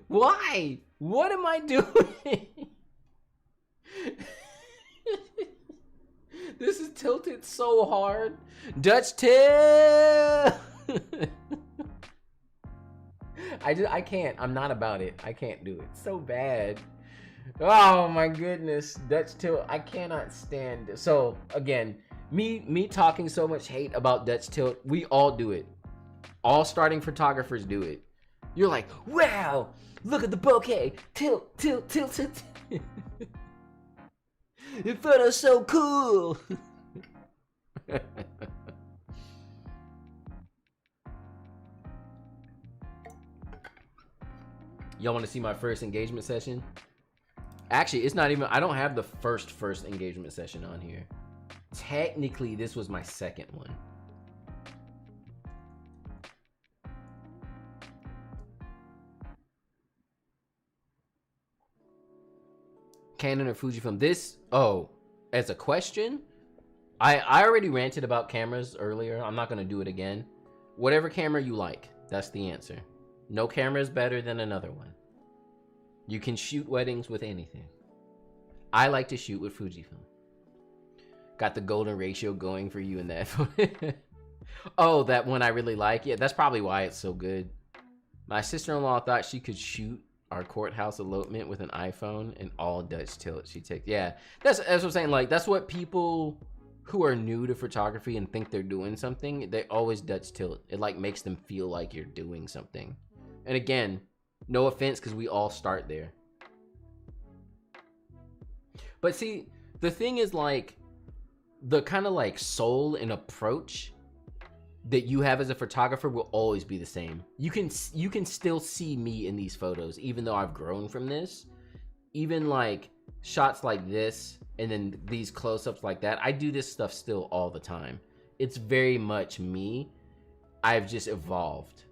Why? What am I doing? This is tilted so hard. Dutch tilt. I can't. I'm not about it. I can't do it. So bad. Oh my goodness. Dutch tilt. I cannot stand it. So again, me talking so much hate about Dutch tilt, we all do it. All starting photographers do it. You're like, wow, look at the bokeh. Tilt, tilt, tilt, tilt. The photo's so cool. Y'all want to see my first engagement session? Actually, it's not even, I don't have the first engagement session on here. Technically, this was my second one. Canon or Fujifilm? This, oh, as a question, I already ranted about cameras earlier. I'm not going to do it again. Whatever camera you like, that's the answer. No camera is better than another one. You can shoot weddings with anything. I like to shoot with Fujifilm. Got the golden ratio going for you in that. Oh, that one I really like. Yeah, that's probably why it's so good. My sister-in-law thought she could shoot our courthouse elopement with an iPhone and all Dutch tilt she takes. Yeah, that's what I'm saying. Like, that's what people who are new to photography and think they're doing something, they always Dutch tilt. It like makes them feel like you're doing something. And again, no offense, because we all start there. But see, the thing is, like, the kind of like soul and approach that you have as a photographer will always be the same. You can still see me in these photos, even though I've grown from this. Even like shots like this, and then these close-ups like that, I do this stuff still all the time. It's very much me. I've just evolved.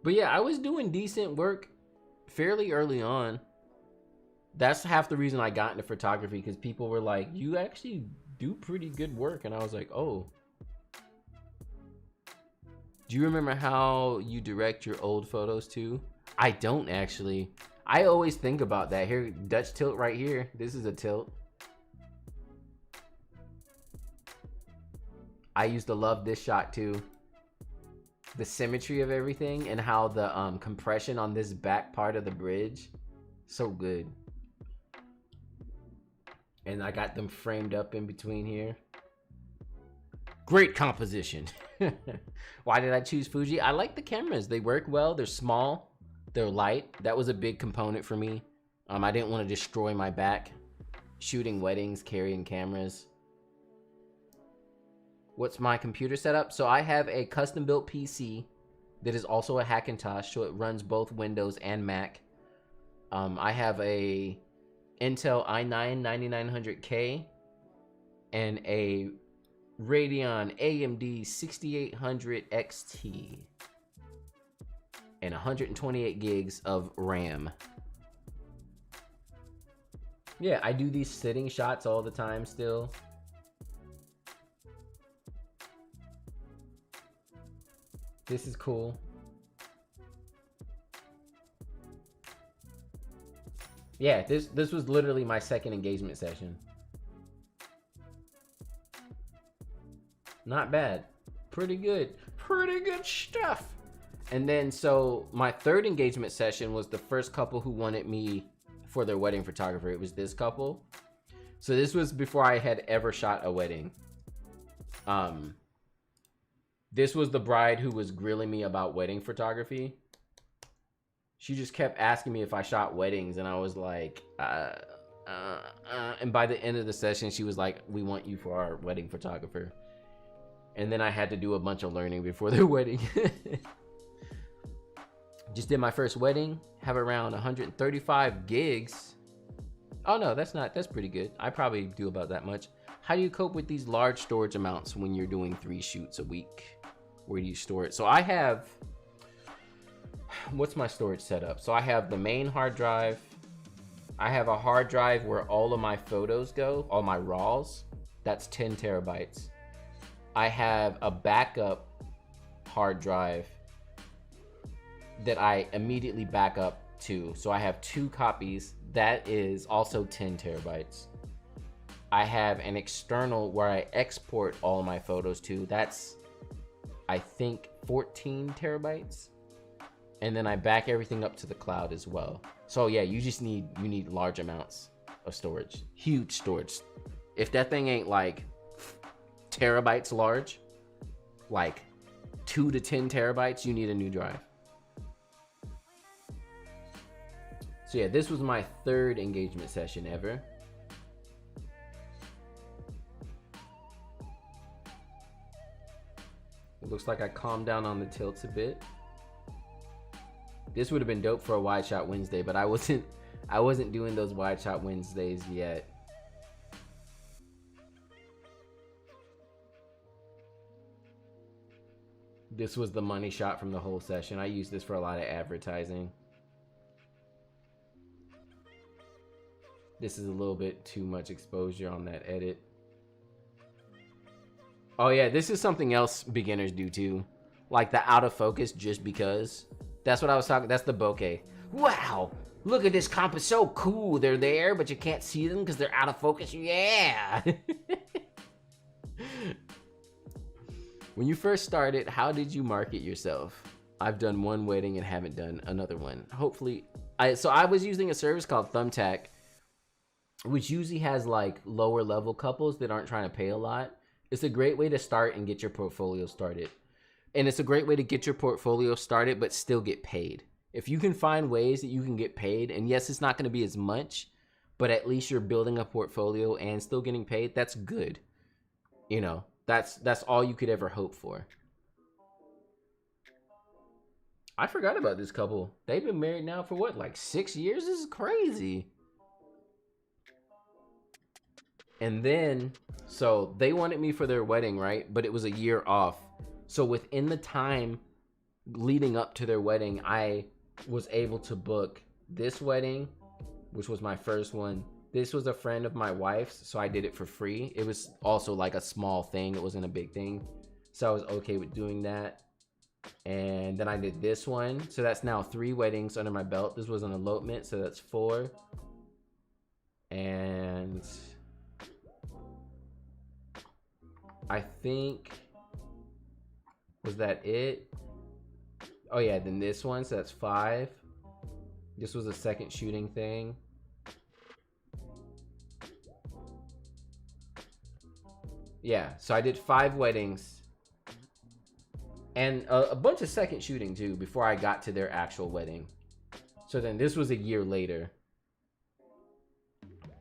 But yeah, I was doing decent work fairly early on. That's half the reason I got into photography, because people were like, you actually do pretty good work. And I was like, oh. Do you remember how you direct your old photos too? I don't actually. I always think about that. Here, Dutch tilt right here. This is a tilt. I used to love this shot too. The symmetry of everything and how the compression on this back part of the bridge, so good. And I got them framed up in between here. Great composition. Why did I choose Fuji? I like the cameras. They work well. They're small. They're light. That was a big component for me. I didn't want to destroy my back shooting weddings, carrying cameras. What's my computer setup? So I have a custom built PC that is also a Hackintosh, so it runs both Windows and Mac. I have a Intel i9 9900K and a Radeon AMD 6800 XT and 128 gigs of RAM. Yeah, I do these sitting shots all the time still. This is cool. Yeah, this was literally my second engagement session. Not bad. Pretty good. Pretty good stuff. And then, so my third engagement session was the first couple who wanted me for their wedding photographer. It was this couple. So this was before I had ever shot a wedding. This was the bride who was grilling me about wedding photography. She just kept asking me if I shot weddings, and I was like, and by the end of the session, she was like, we want you for our wedding photographer. And then I had to do a bunch of learning before their wedding. Just did my first wedding, have around 135 gigs. Oh no, that's pretty good. I probably do about that much. How do you cope with these large storage amounts when you're doing 3 shoots a week? Where do you store it? So I have, what's my storage setup? So I have the main hard drive. I have a hard drive where all of my photos go, all my RAWs. That's 10 terabytes. I have a backup hard drive that I immediately back up to. So I have 2 copies. That is also 10 terabytes. I have an external where I export all my photos to. That's, I think, 14 terabytes. And then I back everything up to the cloud as well. So yeah, you need large amounts of storage. Huge storage. If that thing ain't like terabytes large, like 2 to 10 terabytes, you need a new drive. So yeah, this was my third engagement session ever. It looks like I calmed down on the tilts a bit. This would have been dope for a wide shot Wednesday, but I wasn't doing those wide shot Wednesdays yet. This was the money shot from the whole session. I used this for a lot of advertising. This is a little bit too much exposure on that edit. Oh yeah, this is something else beginners do too. Like the out of focus just because. That's what I was talking, that's the bokeh. Wow, look at this comp, is so cool. They're there, but you can't see them because they're out of focus. Yeah. When you first started, how did you market yourself? I've done one wedding and haven't done another one. Hopefully, so I was using a service called Thumbtack, which usually has like lower level couples that aren't trying to pay a lot. It's a great way to start and get your portfolio started. And it's a great way to get your portfolio started, but still get paid. If you can find ways that you can get paid, and yes, it's not going to be as much, but at least you're building a portfolio and still getting paid, that's good. You know, that's all you could ever hope for. I forgot about this couple. They've been married now for what, like 6 years? This is crazy. And then, so they wanted me for their wedding, right? But it was a year off. So within the time leading up to their wedding, I was able to book this wedding, which was my first one. This was a friend of my wife's, so I did it for free. It was also like a small thing. It wasn't a big thing. So I was okay with doing that. And then I did this one. So that's now 3 weddings under my belt. This was an elopement, so that's 4. And I think, was that it? Oh yeah, then this one, so that's 5. This was a second shooting thing. Yeah, so I did 5 weddings and a bunch of second shooting too before I got to their actual wedding. So then this was a year later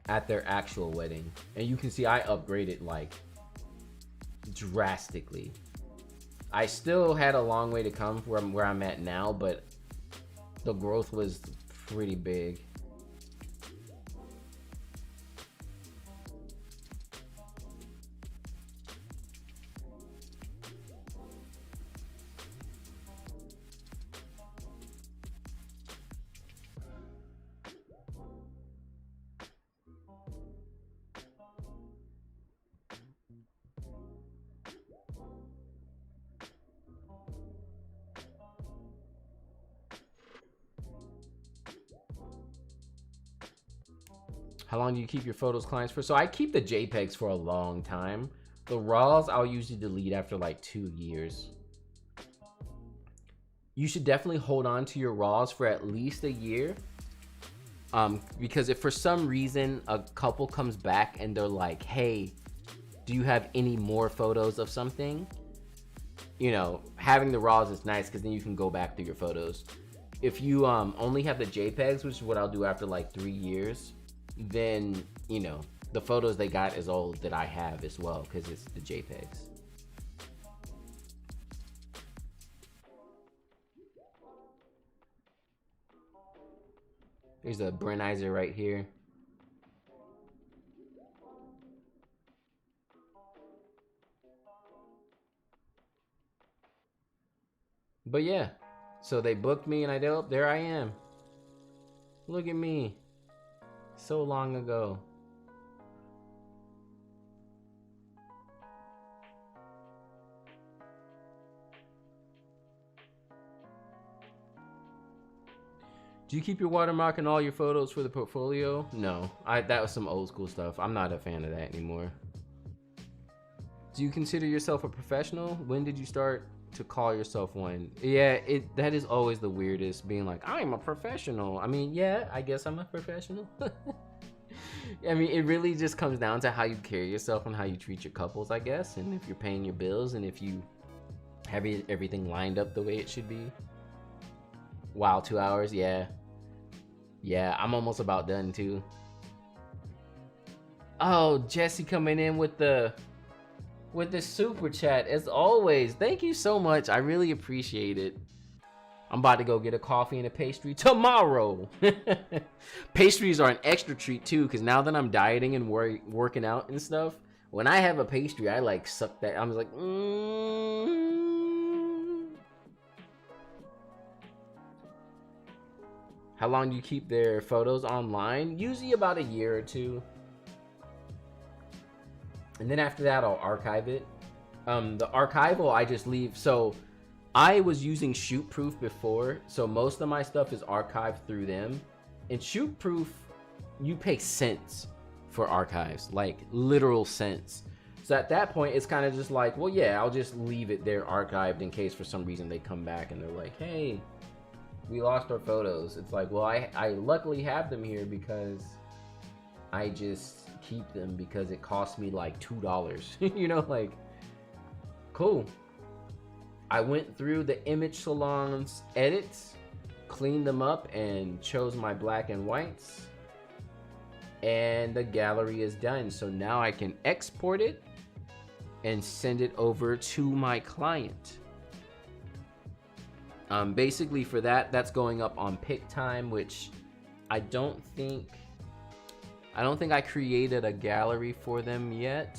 at their actual wedding. And you can see I upgraded like drastically. I still had a long way to come from where I'm at now, but the growth was pretty big. How long do you keep your photos clients for? So I keep the JPEGs for a long time. The RAWs I'll usually delete after like 2 years. You should definitely hold on to your RAWs for at least a year. Because if for some reason a couple comes back and they're like, hey, do you have any more photos of something? You know, having the RAWs is nice because then you can go back through your photos. If you only have the JPEGs, which is what I'll do after like 3 years, then, you know, the photos they got is all that I have as well because it's the JPEGs. There's a Brenizer right here. But yeah, so they booked me and I did, oh, there I am. Look at me. So long ago. Do you keep your watermark in all your photos for the portfolio? No, that was some old school stuff. I'm not a fan of that anymore. Do you consider yourself a professional? When did you start to call yourself one? Yeah, that is always the weirdest, being like, I'm a professional. I mean, yeah, I guess I'm a professional. I mean, it really just comes down to how you carry yourself and how you treat your couples, I guess. And if you're paying your bills and if you have everything lined up the way it should be. Wow, 2 hours, yeah. Yeah, I'm almost about done too. Oh, Jesse coming in with the super chat as always. Thank you so much. I really appreciate it. I'm about to go get a coffee and a pastry tomorrow. Pastries are an extra treat too, because now that I'm dieting and working out and stuff, when I have a pastry, I like suck that. I'm just like, How long do you keep their photos online? Usually about a year or two. And then after that, I'll archive it. The archival, I just leave. So I was using Shootproof before, so most of my stuff is archived through them. And Shootproof, you pay cents for archives, like literal cents. So at that point, it's kind of just like, well, yeah, I'll just leave it there archived in case for some reason they come back and they're like, hey, we lost our photos. It's like, well, I luckily have them here because I just keep them because it cost me like $2. You know, like, cool. I went through the Image Salon's edits, cleaned them up, and chose my black and whites. And the gallery is done. So now I can export it and send it over to my client. Basically for that's going up on PicTime, which I don't think I created a gallery for them yet.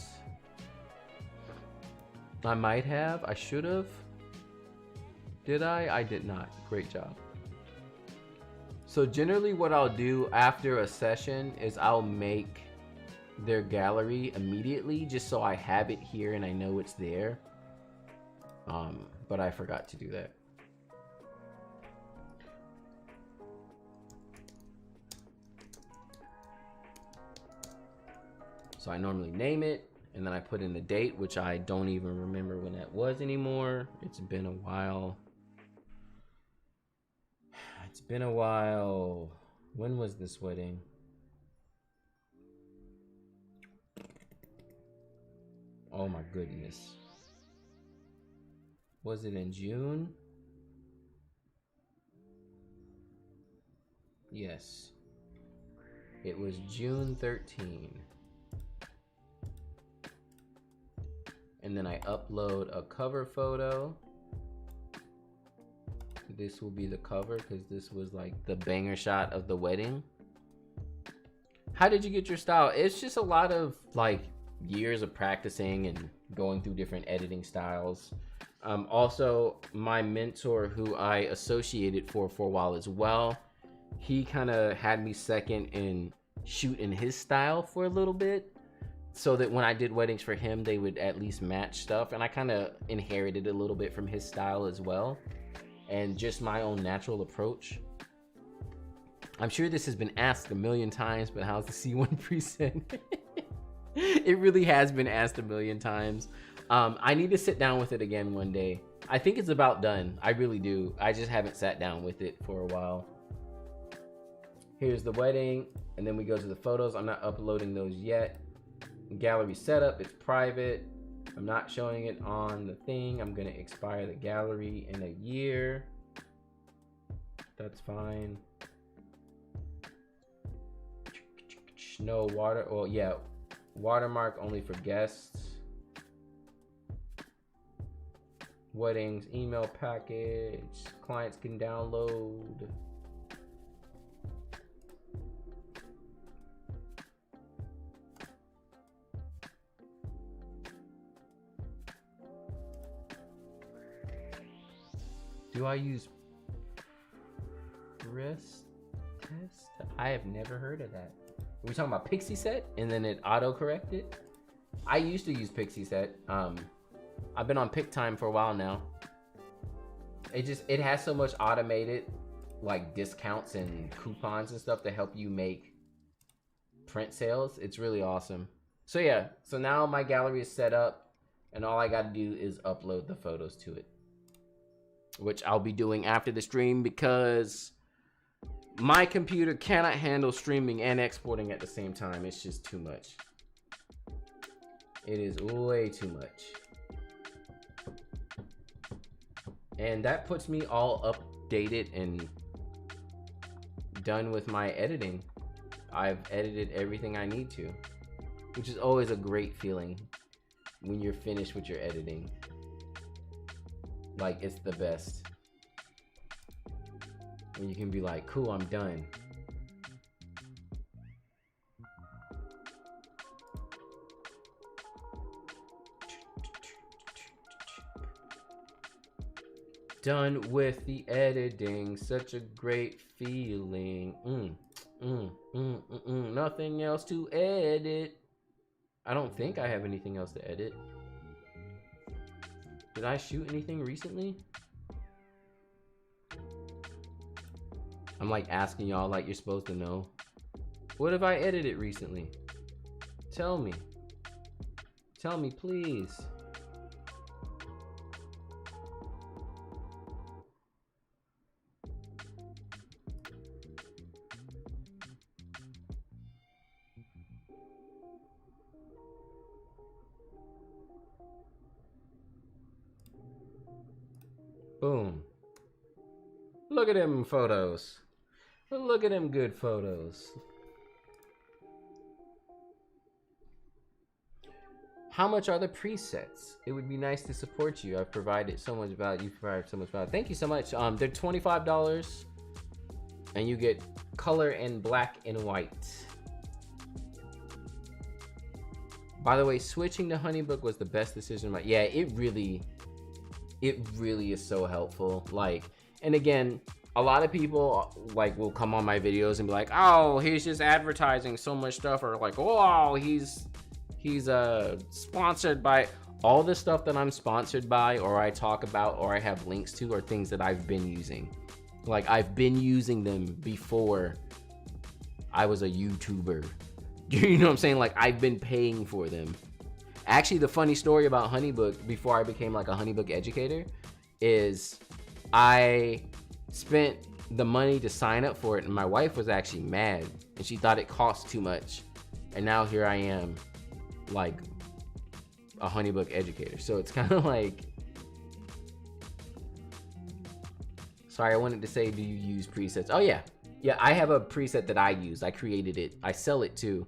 I might have. I should have. Did I? I did not. Great job. So generally what I'll do after a session is I'll make their gallery immediately just so I have it here and I know it's there. But I forgot to do that. So I normally name it, and then I put in the date, which I don't even remember when that was anymore. It's been a while. It's been a while. When was this wedding? Oh my goodness. Was it in June? Yes. It was June 13. And then I upload a cover photo. This will be the cover because this was like the banger shot of the wedding. How did you get your style? It's just a lot of like years of practicing and going through different editing styles. Also, my mentor who I associated for a while as well, he kind of had me second in shooting his style for a little bit, so that when I did weddings for him, they would at least match stuff. And I kind of inherited a little bit from his style as well, and just my own natural approach. I'm sure this has been asked a million times, but how's the C1 preset? It really has been asked a million times. I need to sit down with it again one day. I think it's about done. I really do. I just haven't sat down with it for a while. Here's the wedding, and then we go to the photos. I'm not uploading those yet. Gallery setup, it's private. I'm not showing it on the thing. I'm gonna expire the gallery in a year. That's fine. No water, well, yeah, watermark only for guests. Weddings, email package, clients can download. Do I use press test? I have never heard of that. Are we talking about Pixie Set and then it auto corrected? I used to use Pixie Set. I've been on PicTime for a while now. It has so much automated like discounts and coupons and stuff to help you make print sales. It's really awesome. So yeah, so now my gallery is set up and all I got to do is upload the photos to it, which I'll be doing after the stream because my computer cannot handle streaming and exporting at the same time. It's just too much. It is way too much. And that puts me all updated and done with my editing. I've edited everything I need to, which is always a great feeling when you're finished with your editing. Like, it's the best. When you can be like, cool, I'm done. Done with the editing, such a great feeling. Nothing else to edit. I don't think I have anything else to edit. Did I shoot anything recently? I'm like asking y'all like you're supposed to know. What have I edited recently? Tell me. Tell me, please. Boom. Look at them photos. Look at them good photos. How much are the presets? It would be nice to support you. I've provided so much value. You provide so much value. Thank you so much. They're $25 and you get color and black and white. By the way, switching to HoneyBook was the best decision. Yeah, it really is so helpful. Like, and again, a lot of people like will come on my videos and be like, oh, he's just advertising so much stuff, or like, oh, he's sponsored by. All the stuff that I'm sponsored by or I talk about or I have links to are things that I've been using. Like, I've been using them before I was a YouTuber. You know what I'm saying? Like, I've been paying for them. Actually, the funny story about HoneyBook before I became like a HoneyBook educator is I spent the money to sign up for it and my wife was actually mad and she thought it cost too much. And now here I am, like a HoneyBook educator. So it's kind of like, sorry, I wanted to say, do you use presets? Oh yeah, Yeah, I have a preset that I use. I created it. I sell it too.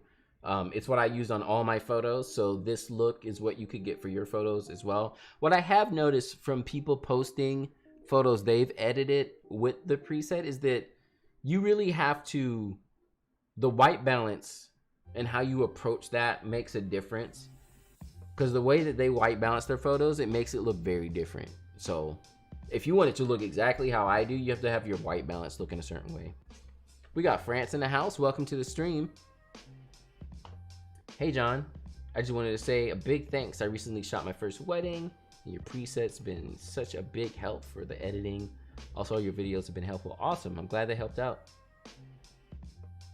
It's what I use on all my photos. So this look is what you could get for your photos as well. What I have noticed from people posting photos they've edited with the preset is that you really have to, the white balance and how you approach that makes a difference. Because the way that they white balance their photos, it makes it look very different. So if you want it to look exactly how I do, you have to have your white balance look in a certain way. We got France in the house. Welcome to the stream. Hey, John. I just wanted to say a big thanks. I recently shot my first wedding. Your presets been such a big help for the editing. Also, your videos have been helpful. Awesome. I'm glad they helped out.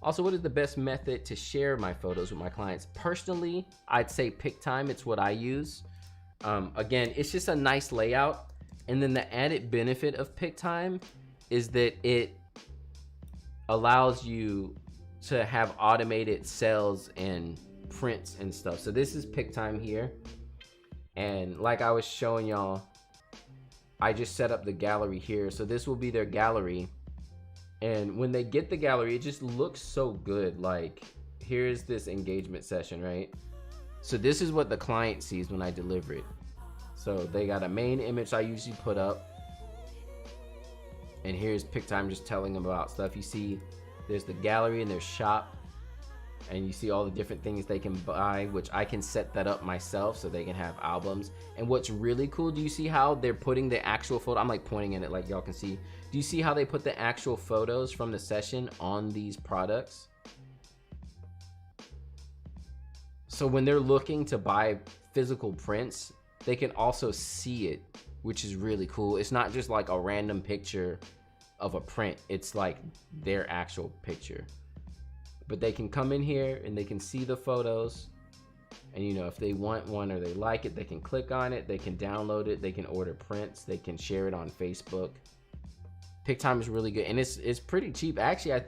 Also, what is the best method to share my photos with my clients? Personally, I'd say PicTime. It's what I use. Again, it's just a nice layout. And then the added benefit of PicTime is that it allows you to have automated sales and prints and stuff. So this is PicTime here. And like I was showing y'all, I just set up the gallery here. So this will be their gallery. And when they get the gallery, it just looks so good. Like, here's this engagement session, right? So this is what the client sees when I deliver it. So they got a main image I usually put up. And here's PicTime just telling them about stuff. You see, there's the gallery and there's shop. And you see all the different things they can buy, which I can set that up myself so they can have albums. And what's really cool, do you see how they're putting the actual photo? I'm like pointing at it like y'all can see. Do you see how they put the actual photos from the session on these products? So when they're looking to buy physical prints, they can also see it, which is really cool. It's not just like a random picture of a print. It's like their actual picture. But they can come in here and they can see the photos. And you know, if they want one or they like it, they can click on it, they can download it, they can order prints, they can share it on Facebook. PicTime is really good, and it's pretty cheap. Actually, I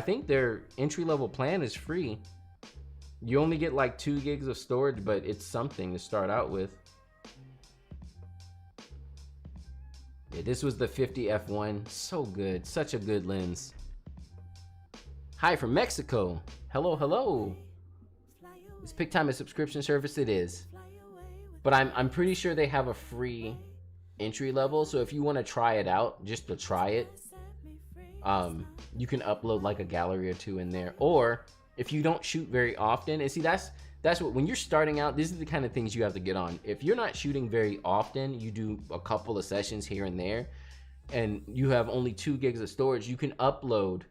think their entry-level plan is free. You only get like 2 gigs of storage, but it's something to start out with. Yeah, this was the 50 f1. So good, such a good lens. Hi from Mexico. Hello, hello. Is PicTime a subscription service? It is. But I'm pretty sure they have a free entry level. So if you want to try it out, just to try it, you can upload like a gallery or two in there. Or if you don't shoot very often, and see that's what, when you're starting out, this is the kind of things you have to get on. If you're not shooting very often, you do a couple of sessions here and there, and you have only 2 gigs of storage, you can upload,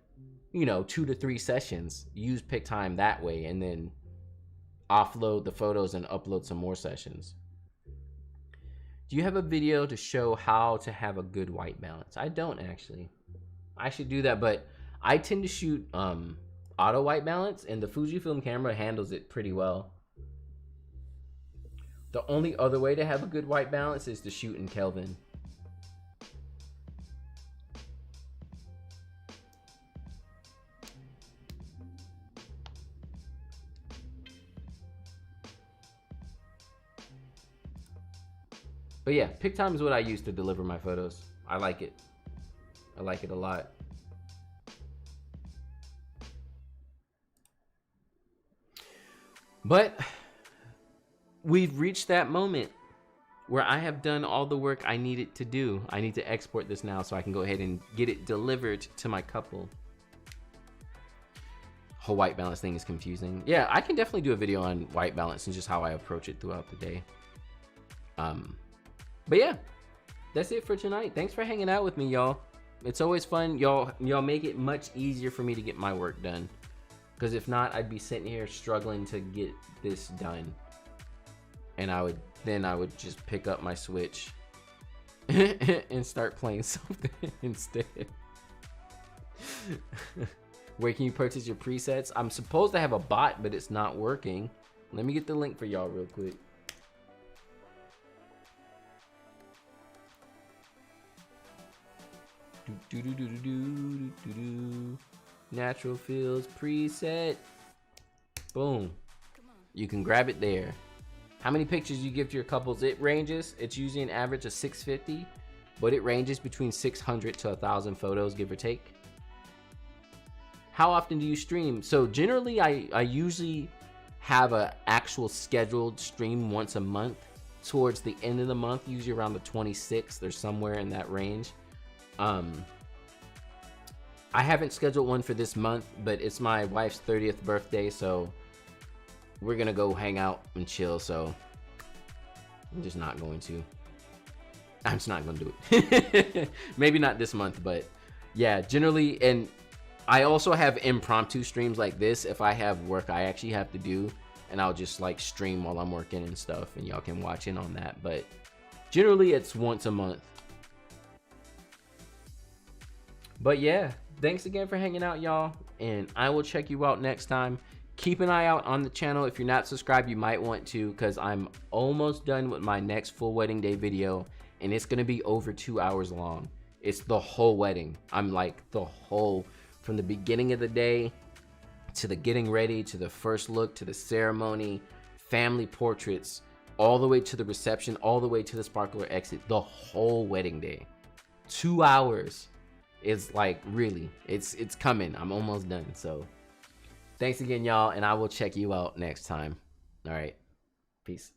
you know, 2 to 3 sessions, use PicTime that way, and then offload the photos and upload some more sessions. Do you have a video to show how to have a good white balance? I don't actually. I should do that, but I tend to shoot auto white balance, and the Fujifilm camera handles it pretty well. The only other way to have a good white balance is to shoot in Kelvin. But yeah, PicTime is what I use to deliver my photos. I like it. I like it a lot. But we've reached that moment where I have done all the work I needed to do. I need to export this now so I can go ahead and get it delivered to my couple. Whole white balance thing is confusing. Yeah, I can definitely do a video on white balance and just how I approach it throughout the day. But yeah, that's it for tonight. Thanks for hanging out with me, y'all. It's always fun. Y'all make it much easier for me to get my work done. Because if not, I'd be sitting here struggling to get this done. And I would just pick up my Switch and start playing something instead. Where can you purchase your presets? I'm supposed to have a bot, but it's not working. Let me get the link for y'all real quick. Natural Fields preset. Boom. You can grab it there. How many pictures you give to your couples? It ranges. It's usually an average of 650, but it ranges between 600 to 1,000 photos, give or take. how often do you stream? So generally I usually have a actual scheduled stream once a month towards the end of the month, usually around the 26th or somewhere in that range. I haven't scheduled one for this month, but it's my wife's 30th birthday, so we're gonna go hang out and chill. So I'm just not going to. I'm just not gonna do it. Maybe not this month, but yeah, generally. And I also have impromptu streams like this if I have work I actually have to do, and I'll just like stream while I'm working and stuff, and y'all can watch in on that. But generally it's once a month. But yeah, thanks again for hanging out, y'all, and I will check you out next time. Keep an eye out on the channel. If you're not subscribed, you might want to, because I'm almost done with my next full wedding day video, and it's gonna be over 2 hours long. It's the whole wedding. I'm like the whole, from the beginning of the day to the getting ready, to the first look, to the ceremony, family portraits, all the way to the reception, all the way to the sparkler exit, the whole wedding day. 2 hours. It's like, really, it's coming. I'm almost done. So thanks again, y'all, and I will check you out next time. All right, peace.